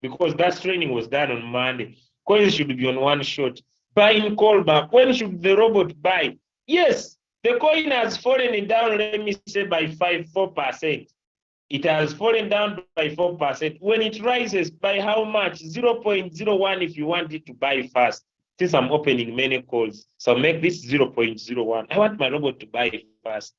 because that training was done on Monday. Coins should be on one shot. Buy in callback. When should the robot buy? Yes, the coin has fallen down, let me say, by 4%. It has fallen down by 4%. When it rises, by how much? 0.01 if you want it to buy fast. Since I'm opening many calls, so make this 0.01. I want my robot to buy fast.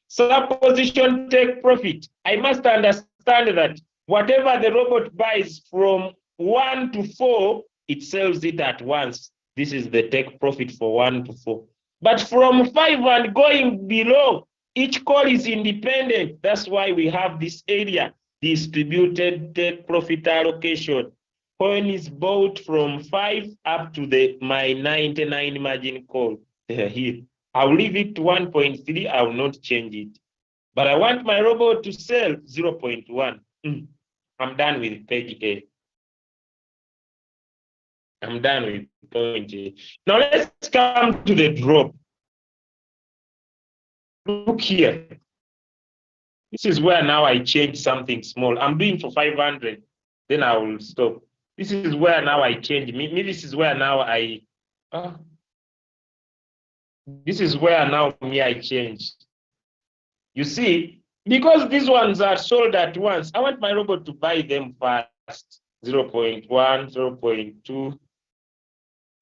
Supposition take profit. I must understand that whatever the robot buys from 1 to 4, it sells it at once. This is the take profit for 1 to 4. But from 5 and going below, each call is independent. That's why we have this area, distributed take profit allocation. Coin is bought from 5 up to my 99 margin call here. I'll leave it to 1.3. I will not change it. But I want my robot to sell 0.1. I'm done with page A. I'm done with point A. Now let's come to the drop. Look here. This is where now I change something small. I'm doing for 500. Then I will stop. This is where now I change. Maybe this is where now this is where now I change. You see, because these ones are sold at once, I want my robot to buy them fast. 0.1, 0.2,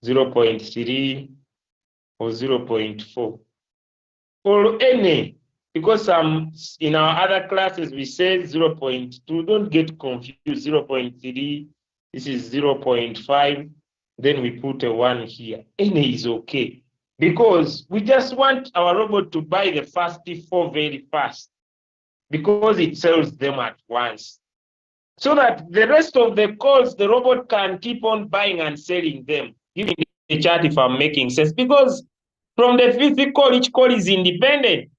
0.3, or 0.4. Or any, because in our other classes we say 0.2. Don't get confused. 0.3, this is 0.5. Then we put a 1 here. Any is okay. Because we just want our robot to buy the first 4 very fast. Because it sells them at once. So that the rest of the calls, the robot can keep on buying and selling them. Give me the chart if I'm making sense. Because from the 5th call, each call is independent.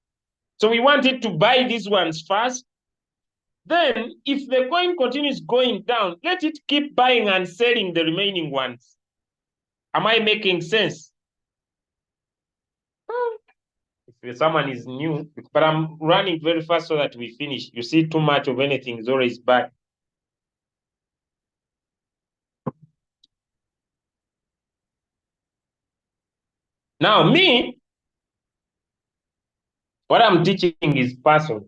So we want it to buy these ones first. Then, if the coin continues going down, let it keep buying and selling the remaining ones. Am I making sense? If someone is new, but I'm running very fast so that we finish. You see, too much of anything is always bad. Now, me, what I'm teaching is person.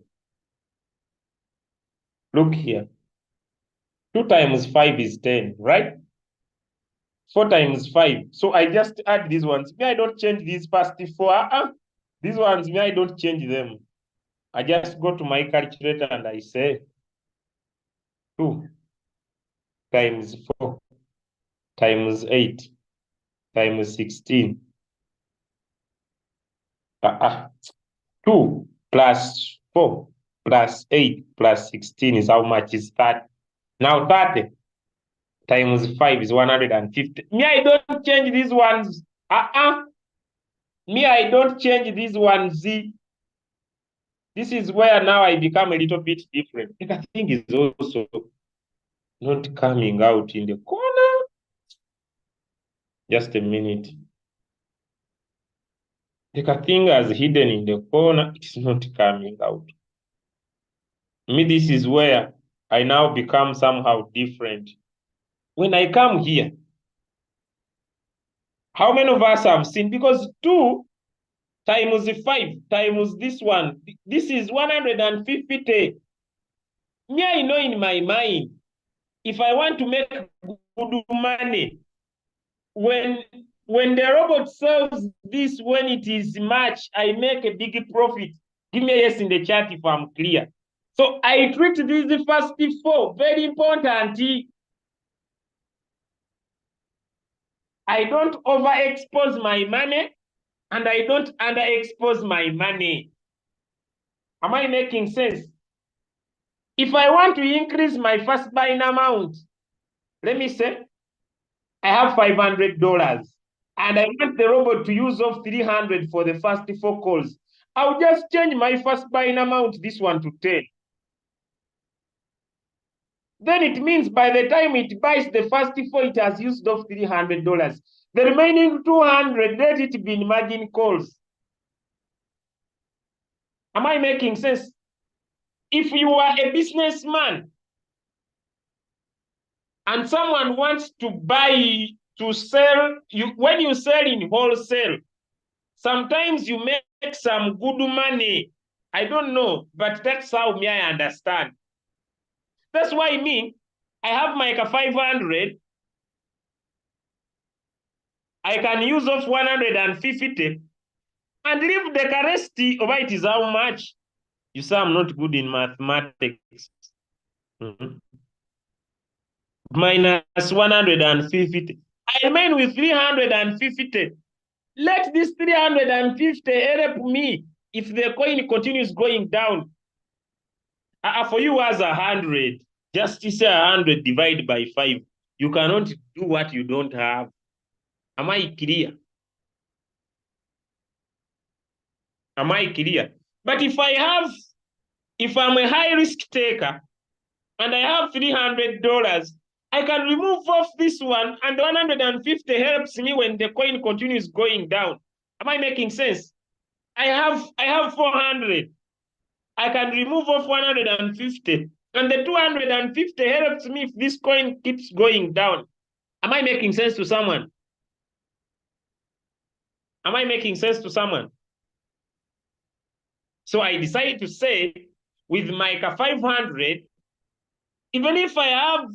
Look here. 2 times 5 is 10, right? 4 times 5. So I just add these ones. Me, I don't change these past 4. These ones, me, I don't change them. I just go to my calculator and I say 2 times 4 times 8 times 16. 2 plus 4 plus 8 plus 16 is how much is 30. Now 30 times 5 is 150. Me, I don't change these ones. Me, I don't change these ones. This is where now I become a little bit different. The thing is also not coming out in the corner. Just a minute. The thing is hidden in the corner. It's not coming out. Me, this is where I now become somehow different. When I come here, how many of us have seen? Because 2 times 5 times this one, this is 150. Me, I know in my mind, if I want to make good money, when the robot sells this, when it is March, I make a big profit. Give me a yes in the chat if I'm clear. So I treat these first 4 very important. I don't overexpose my money and I don't underexpose my money. Am I making sense? If I want to increase my first buying amount, let me say I have $500 and I want the robot to use off 300 for the first 4 calls. I'll just change my first buying amount, this one, to 10. Then it means by the time it buys the first 4, it has used off $300. The remaining 200, let it be in margin calls. Am I making sense? If you are a businessman and someone wants to buy, to sell, when you sell in wholesale, sometimes you make some good money. I don't know, but that's how me I understand. That's why me, I have my 500. I can use off 150 and leave the rest of it is how much. You say I'm not good in mathematics. Minus 150. I remain with 350. Let this 350 help me if the coin continues going down. For you as 100, just say 100 divided by 5. You cannot do what you don't have. Am I clear? Am I clear? But if I'm a high risk taker and I have $300, I can remove off this one and 150 helps me when the coin continues going down. Am I making sense? I have 400. I can remove off 150 and the 250 helps me if this coin keeps going down. Am I making sense to someone? Am I making sense to someone? So I decided to say with my 500, even if I have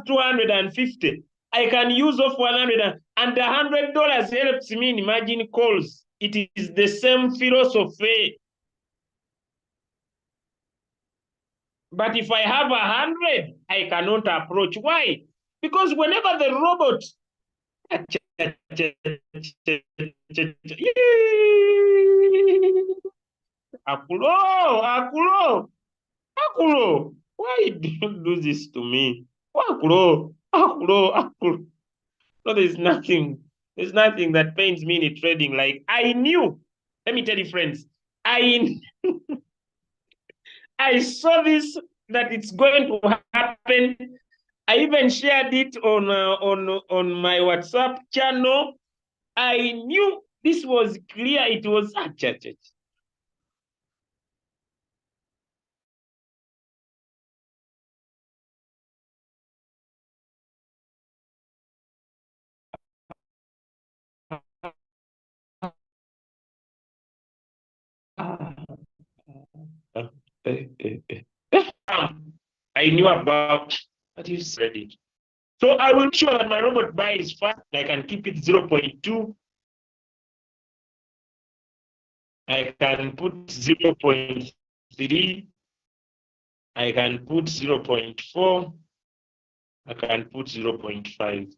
250, I can use off 100 and the $100 helps me in margin calls. It is the same philosophy. But if I have 100, I cannot approach. Why? Because whenever the robot Akulo, why do you do this to me? Akulo. No, there's nothing that pains me in trading. Like I knew. Let me tell you, friends, I saw this that it's going to happen. I even shared it on my WhatsApp channel. I knew this was clear. It was I knew about what you said it. So I will make sure that my robot buy is fast. I can keep it 0.2. I can put 0.3. I can put 0.4. I can put 0.5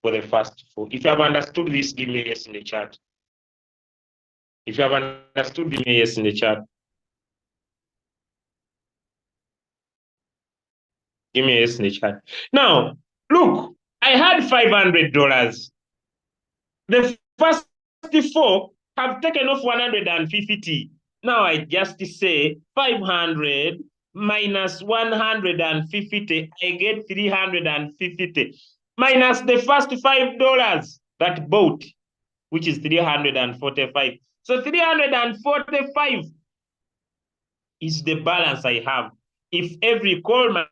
for the first 4. If you have understood this, give me a yes in the chat. If you have understood, give me a yes in the chat. Give me a yes in the chat. Now, look, I had $500. The first 4 have taken off 150. Now I just say 500 minus 150. I get 350. Minus the first $5 that bought, which is 345. So 345 is the balance I have. if every call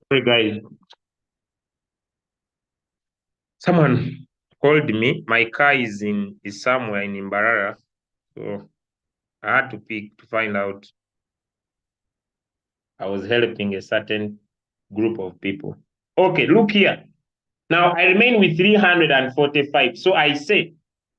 Sorry, guys. Someone called me. My car is somewhere in Imbarara, so I had to pick to find out. I was helping a certain group of people. Okay, look here. Now I remain with 345. So I say,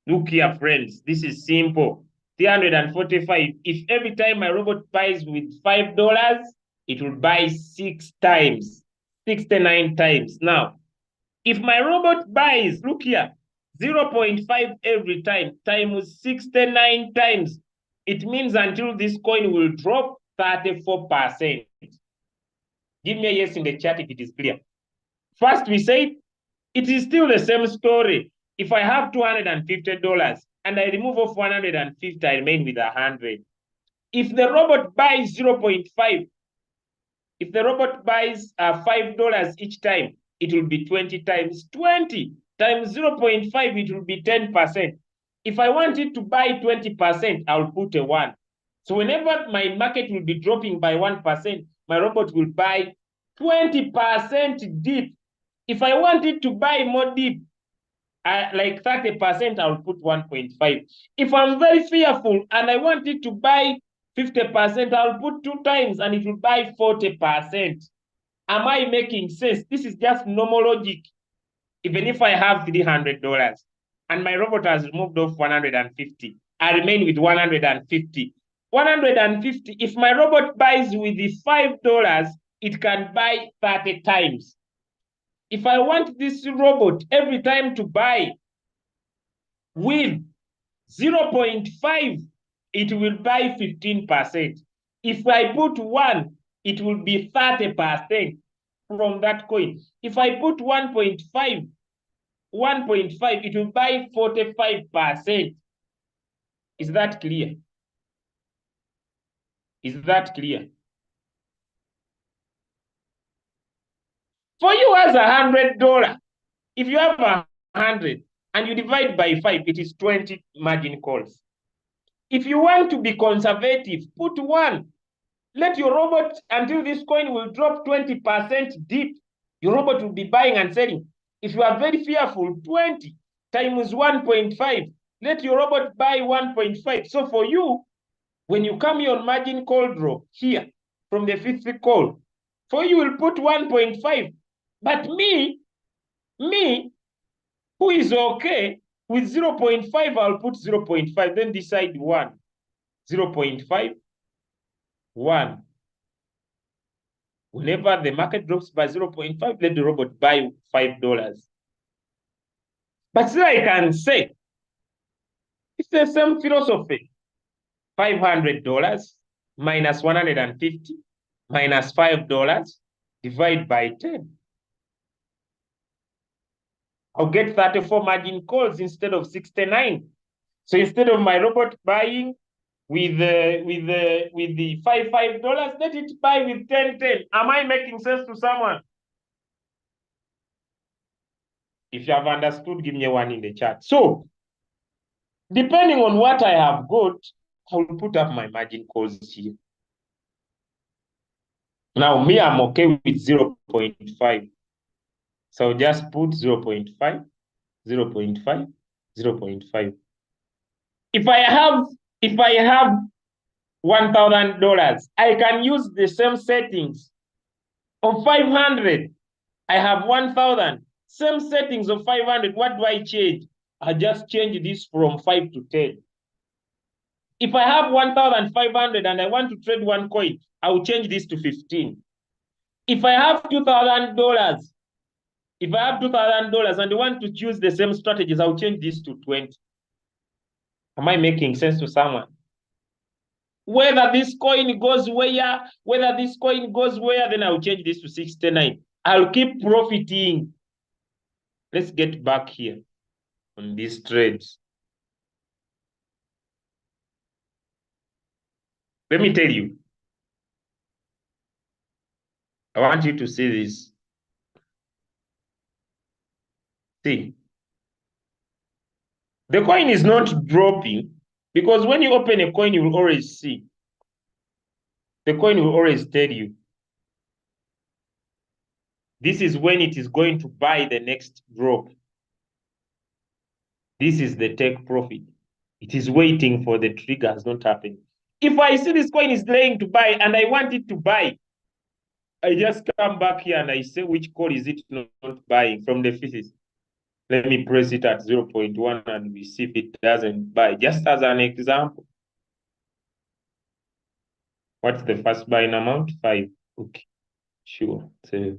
look here, friends. This is simple. 345. If every time my robot buys with $5, it will buy 6 times, 69 times. Now, if my robot buys, look here, 0.5 every time times 69 times, it means until this coin will drop 34%. Give me a yes in the chat if it is clear. First, we said it is still the same story. If I have $250 and I remove off 150, I remain with 100. If the robot buys 0.5, if the robot buys $5 each time, it will be 20 times 20 times 0.5, it will be 10%. If I want it to buy 20%, I'll put a 1. So whenever my market will be dropping by 1%, my robot will buy 20% deep. If I want it to buy more deep, like 30%, I'll put 1.5. If I'm very fearful and I want it to buy 50%, I'll put 2 times and it will buy 40%. Am I making sense? This is just normal logic. Even if I have $300 and my robot has removed off 150, I remain with 150. 150, if my robot buys with the $5, it can buy 30 times. If I want this robot every time to buy with 0.5, it will buy 15%. If I put 1, it will be 30% from that coin. If I put 1.5, it will buy 45%. Is that clear? Is that clear? For you as $100, if you have 100 and you divide by 5, it is 20 margin calls. If you want to be conservative, put 1. Let your robot, until this coin will drop 20% deep, your robot will be buying and selling. If you are very fearful, 20 times 1.5. Let your robot buy 1.5. So for you, when you come here on margin call draw here from the 5th call, for you will put 1.5. But me, who is okay with 0.5, I'll put 0.5. Then decide 1. 0.5, 1. Whenever the market drops by 0.5, let the robot buy $5. But still I can say, it's the same philosophy. $500 minus 150 minus $5 divide by 10. I'll get 34 margin calls instead of 69. So instead of my robot buying with the $5, let it buy with 10. Am I making sense to someone? If you have understood, give me a one in the chat. So, depending on what I have got, I will put up my margin calls here. Now, me, I'm okay with 0.5. So just put 0.5, 0.5, 0.5. If I have $1,000, I can use the same settings of 500. I have 1,000. Same settings of 500. What do I change? I just change this from 5 to 10. If I have 1,500 and I want to trade one coin, I will change this to 15. If I have $2,000, and I want to choose the same strategies, I'll change this to 20. Am I making sense to someone? Whether this coin goes where, then I'll change this to 69. I'll keep profiting. Let's get back here on these trades. Let me tell you. I want you to see this. See. The coin is not dropping because when you open a coin, you will always see. The coin will always tell you. This is when it is going to buy the next drop. This is the take profit. It is waiting for the triggers, not happening. If I see this coin is laying to buy and I want it to buy, I just come back here and I say which call is it not buying from the thesis. Let me press it at 0.1 and we see if it doesn't buy. Just as an example. What's the first buying amount? 5. Okay, sure. So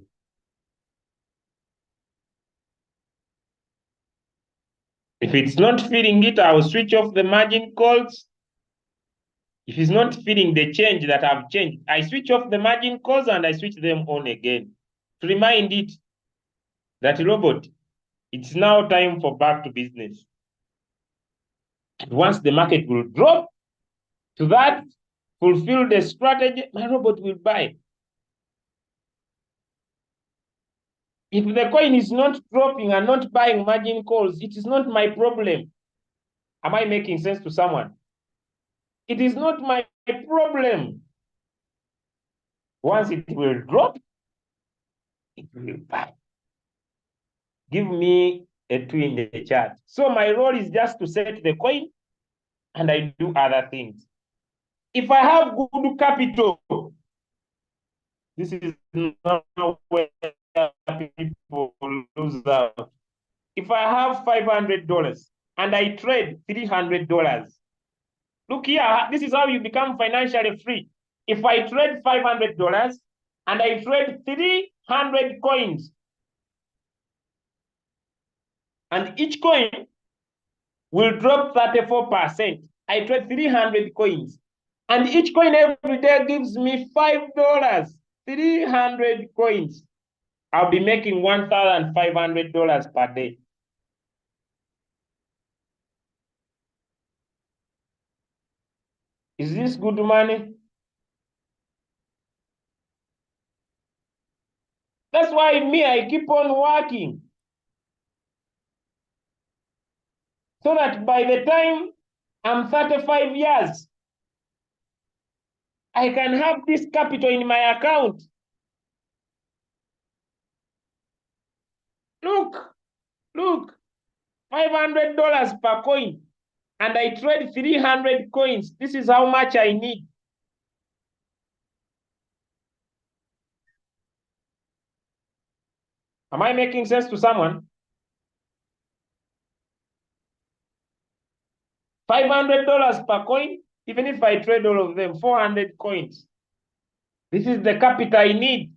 if it's not feeding it, I'll switch off the margin calls. If it's not feeding the change that I've changed, I switch off the margin calls and I switch them on again to remind it that robot, it's now time for back to business. And once the market will drop to that, fulfill the strategy, my robot will buy. If the coin is not dropping and not buying margin calls, it is not my problem. Am I making sense to someone? It is not my problem. Once it will drop, it will buy. Give me a 2 in the chart. So my role is just to set the coin and I do other things. If I have good capital, this is not where people lose out. If I have $500 and I trade $300, look here, this is how you become financially free. If I trade $500 and I trade 300 coins, and each coin will drop 34%. I trade 300 coins. And each coin every day gives me $5. 300 coins. I'll be making $1,500 per day. Is this good money? That's why I keep on working. So that by the time I'm 35 years, I can have this capital in my account. Look, $500 per coin. And I trade 300 coins. This is how much I need. Am I making sense to someone? $500 per coin, even if I trade all of them, 400 coins. This is the capital I need.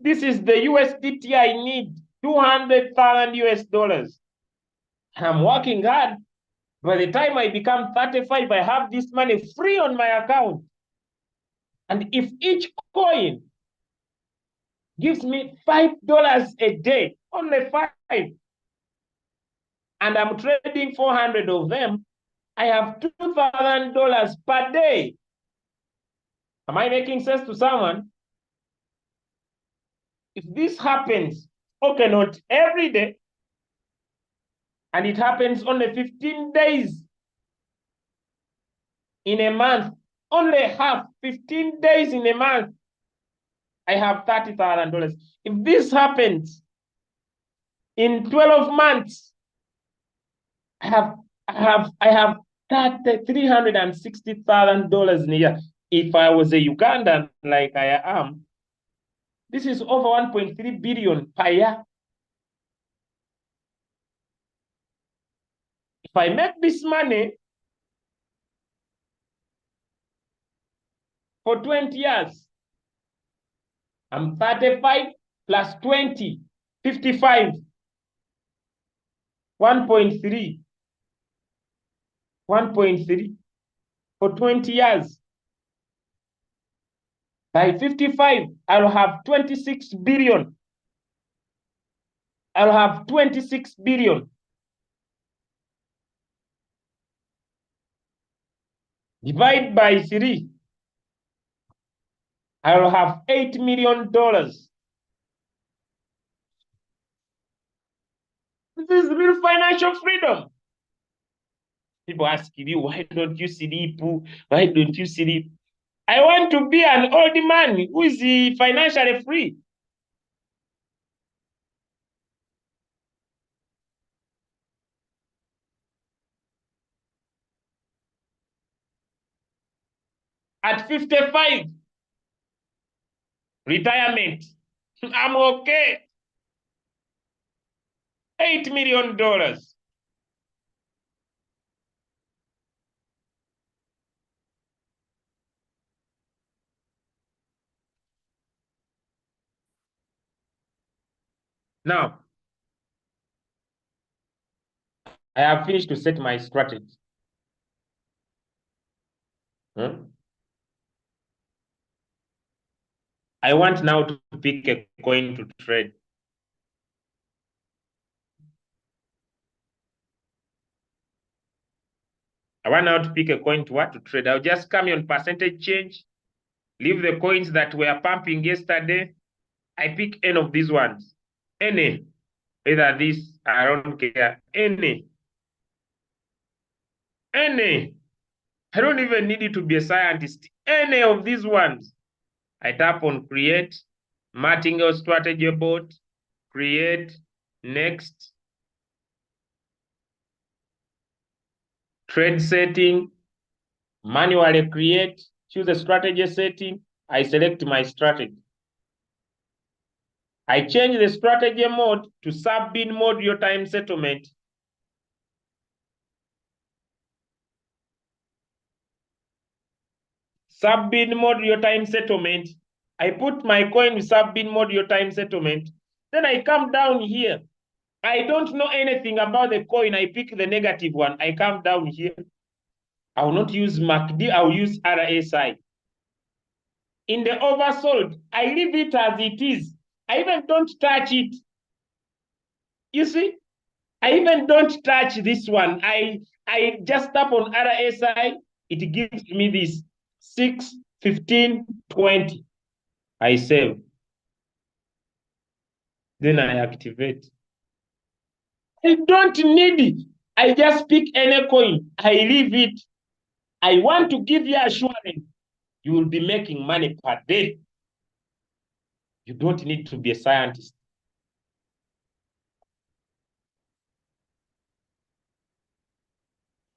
This is the USDT I need, 200,000 US dollars. I'm working hard. By the time I become 35, I have this money free on my account. And if each coin gives me $5 a day, only 5, and I'm trading 400 of them, I have $2,000 per day. Am I making sense to someone? If this happens, okay, not every day, and it happens only 15 days in a month, only half 15 days in a month, I have $30,000. If this happens in 12 months, I have $360,000 in a year. If I was a Ugandan like I am, this is over 1.3 billion per year. If I make this money for 20 years, I'm 35 plus 20, 55, 1.3, 1.3 for 20 years. By 55, I'll have 26 billion. I'll have 26 billion. Divide by 3. I'll have $8 million. This is real financial freedom. People ask you, why don't you sleep? Why don't you sleep? I want to be an old man who is financially free. At 55, retirement, I'm okay. $8 million. Now, I have finished to set my strategy. I want now to pick a coin to trade. I want now to pick a coin to what to trade. I'll just come on percentage change, leave the coins that were pumping yesterday. I pick any of these ones. Any. Either this, I don't care. Any. Any. I don't even need it to be a scientist. Any of these ones. I tap on create, martingale strategy board, create, next. Trade setting, manually create, choose a strategy setting. I select my strategy. I change the strategy mode to sub-bin mode real-time settlement. Sub-bin mode real-time settlement. I put my coin with sub-bin mode real-time settlement. Then I come down here. I don't know anything about the coin. I pick the negative one. I come down here. I will not use MACD. I will use RSI. In the oversold, I leave it as it is. I even don't touch it. You see, I even don't touch this one. I just tap on RSI. It gives me this 6, 15, 20. I save. Then I activate. I don't need it. I just pick any coin. I leave it. I want to give you assurance. You will be making money per day. You don't need to be a scientist.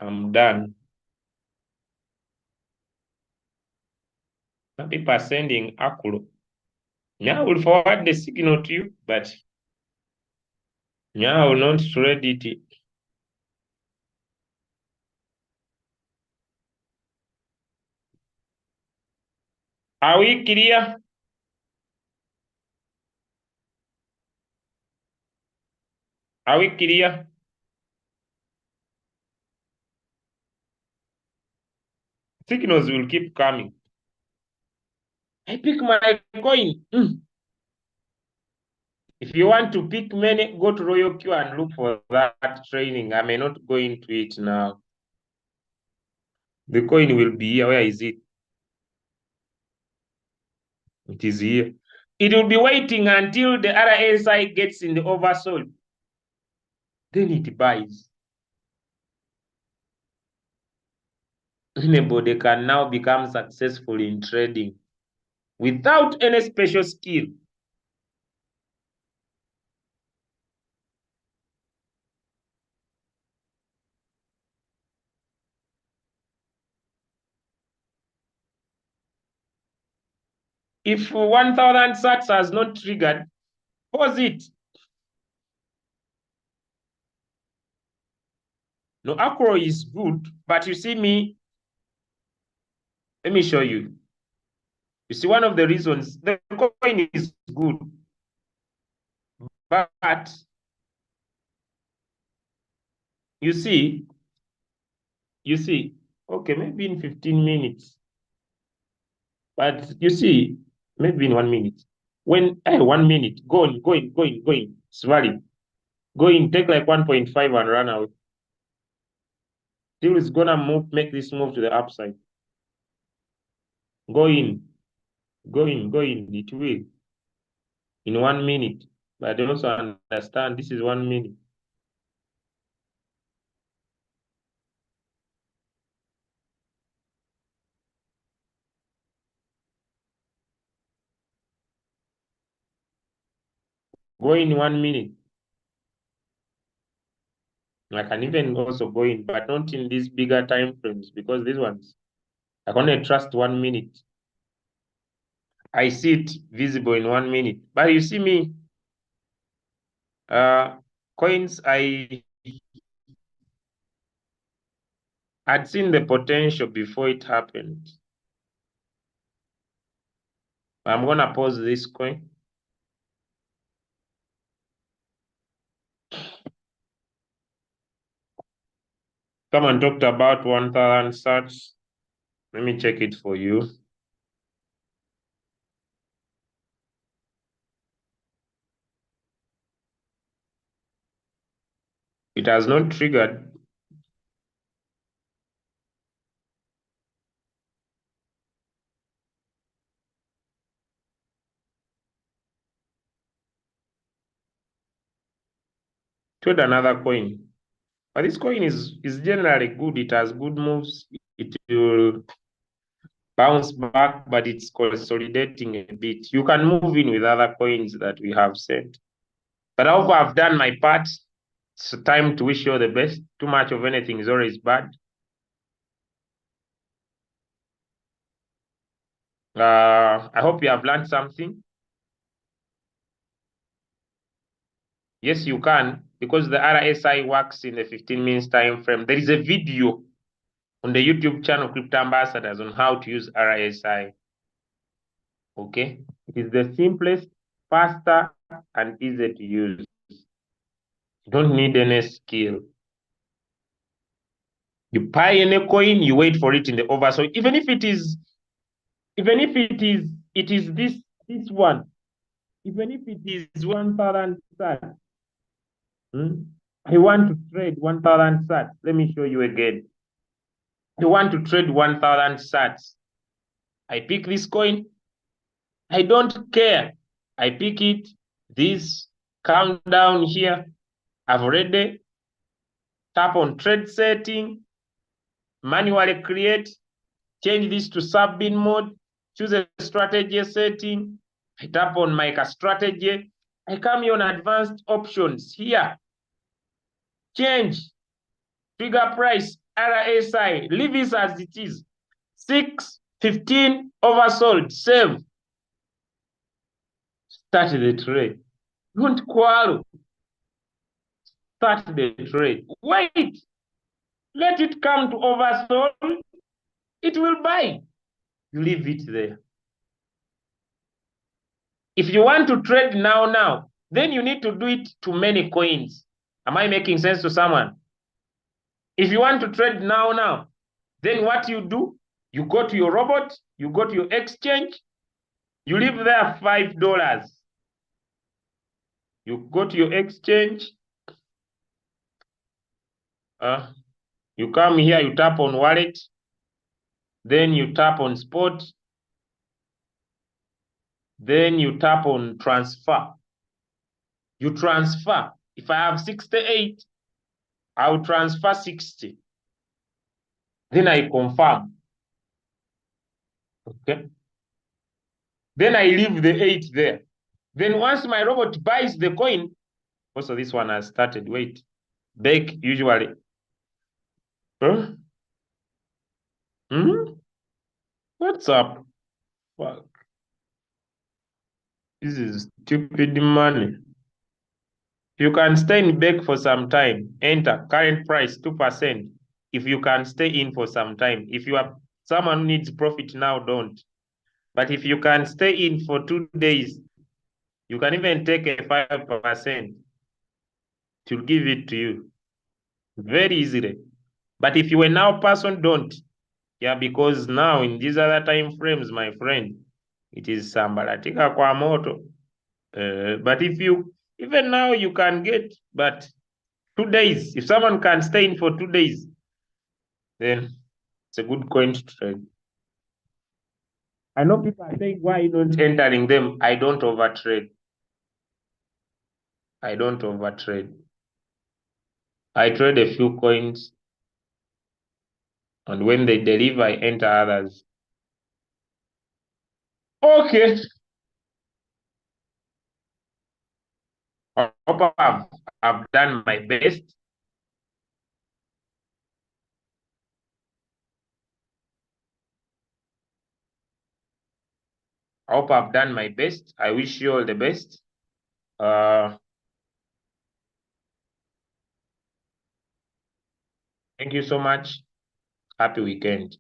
I'm done. Some people are sending Akuro. I will forward the signal to you, but I will not trade it. Are we clear? Are we clear? Signals will keep coming. I pick my coin. If you want to pick many, go to Royalq and look for that training. I may not go into it now. The coin will be here. Where is it? It is here. It will be waiting until the RSI gets in the oversold. Then it buys. Anybody can now become successful in trading without any special skill. If 1,000 sats has not triggered, pause it. No, Acro is good, but you see me, let me show you. You see, one of the reasons the coin is good, but you see, okay, maybe in 15 minutes, but you see, maybe in 1 minute. When 1 minute, go in, swallow, go in, take like 1.5 and run out. Still, it's gonna make this move to the upside. Go in, it will in 1 minute. But also understand this is 1 minute. Go in 1 minute. I can even also go in, but not in these bigger time frames because these ones, I can only trust 1 minute. I see it visible in 1 minute. But you see me, coins, I had seen the potential before it happened. I'm gonna pause this coin. Someone talked about 1,000 sats. Let me check it for you. It has not triggered. Trade another coin. But this coin is generally good. It has good moves. It will bounce back, but it's consolidating a bit. You can move in with other coins that we have sent. But I hope I've done my part. It's time to wish you all the best. Too much of anything is always bad. I hope you have learned something. Yes, you can, because the RSI works in the 15 minutes time frame. There is a video on the YouTube channel Crypto Ambassadors on how to use RSI. Okay, it is the simplest, faster, and easy to use. You don't need any skill. You buy any coin, you wait for it in the over. So even if it is this one, even if it is 1,000 sats, I want to trade 1,000 sats. Let me show you again. I want to trade 1,000 sats. I pick this coin. I don't care. I pick it. This countdown here. I've already tap on trade setting, manually create, change this to sub-bin mode, choose a strategy setting. I tap on MicroStrategy. I come here on advanced options here. Change, trigger price, RSI, leave it as it is. 6.15 oversold, save. Start the trade. Don't quarrel. Start the trade. Wait. Let it come to oversold. It will buy. You leave it there. If you want to trade now, then you need to do it to many coins. Am I making sense to someone? If you want to trade now, then what you do, you go to your robot, you go to your exchange, you leave there $5. You go to your exchange, you come here, you tap on wallet, Then you tap on spot. Then you tap on transfer. You transfer. If I have 68, I'll transfer 60. Then I confirm. Okay. Then I leave the 8 there. Then once my robot buys the coin, also this one has started. Wait. Bake usually. Huh? What's up? Fuck. This is stupid money. You can stay in bake for some time. Enter current price 2%. If you can stay in for some time. If you are someone who needs profit now, don't. But if you can stay in for 2 days, you can even take a 5%. To give it to you very easily. But if you are now person, don't. Yeah, because now in these other time frames, my friend, it is sambalatika kwa moto. But if you, even now you can get, but 2 days, if someone can stay in for 2 days, then it's a good coin to trade. I know people are saying, why are you not entering them? I don't overtrade. I don't overtrade. I trade a few coins, and when they deliver, I enter others. Okay. I hope I've done my best. I hope I've done my best. I wish you all the best. Thank you so much. Happy weekend.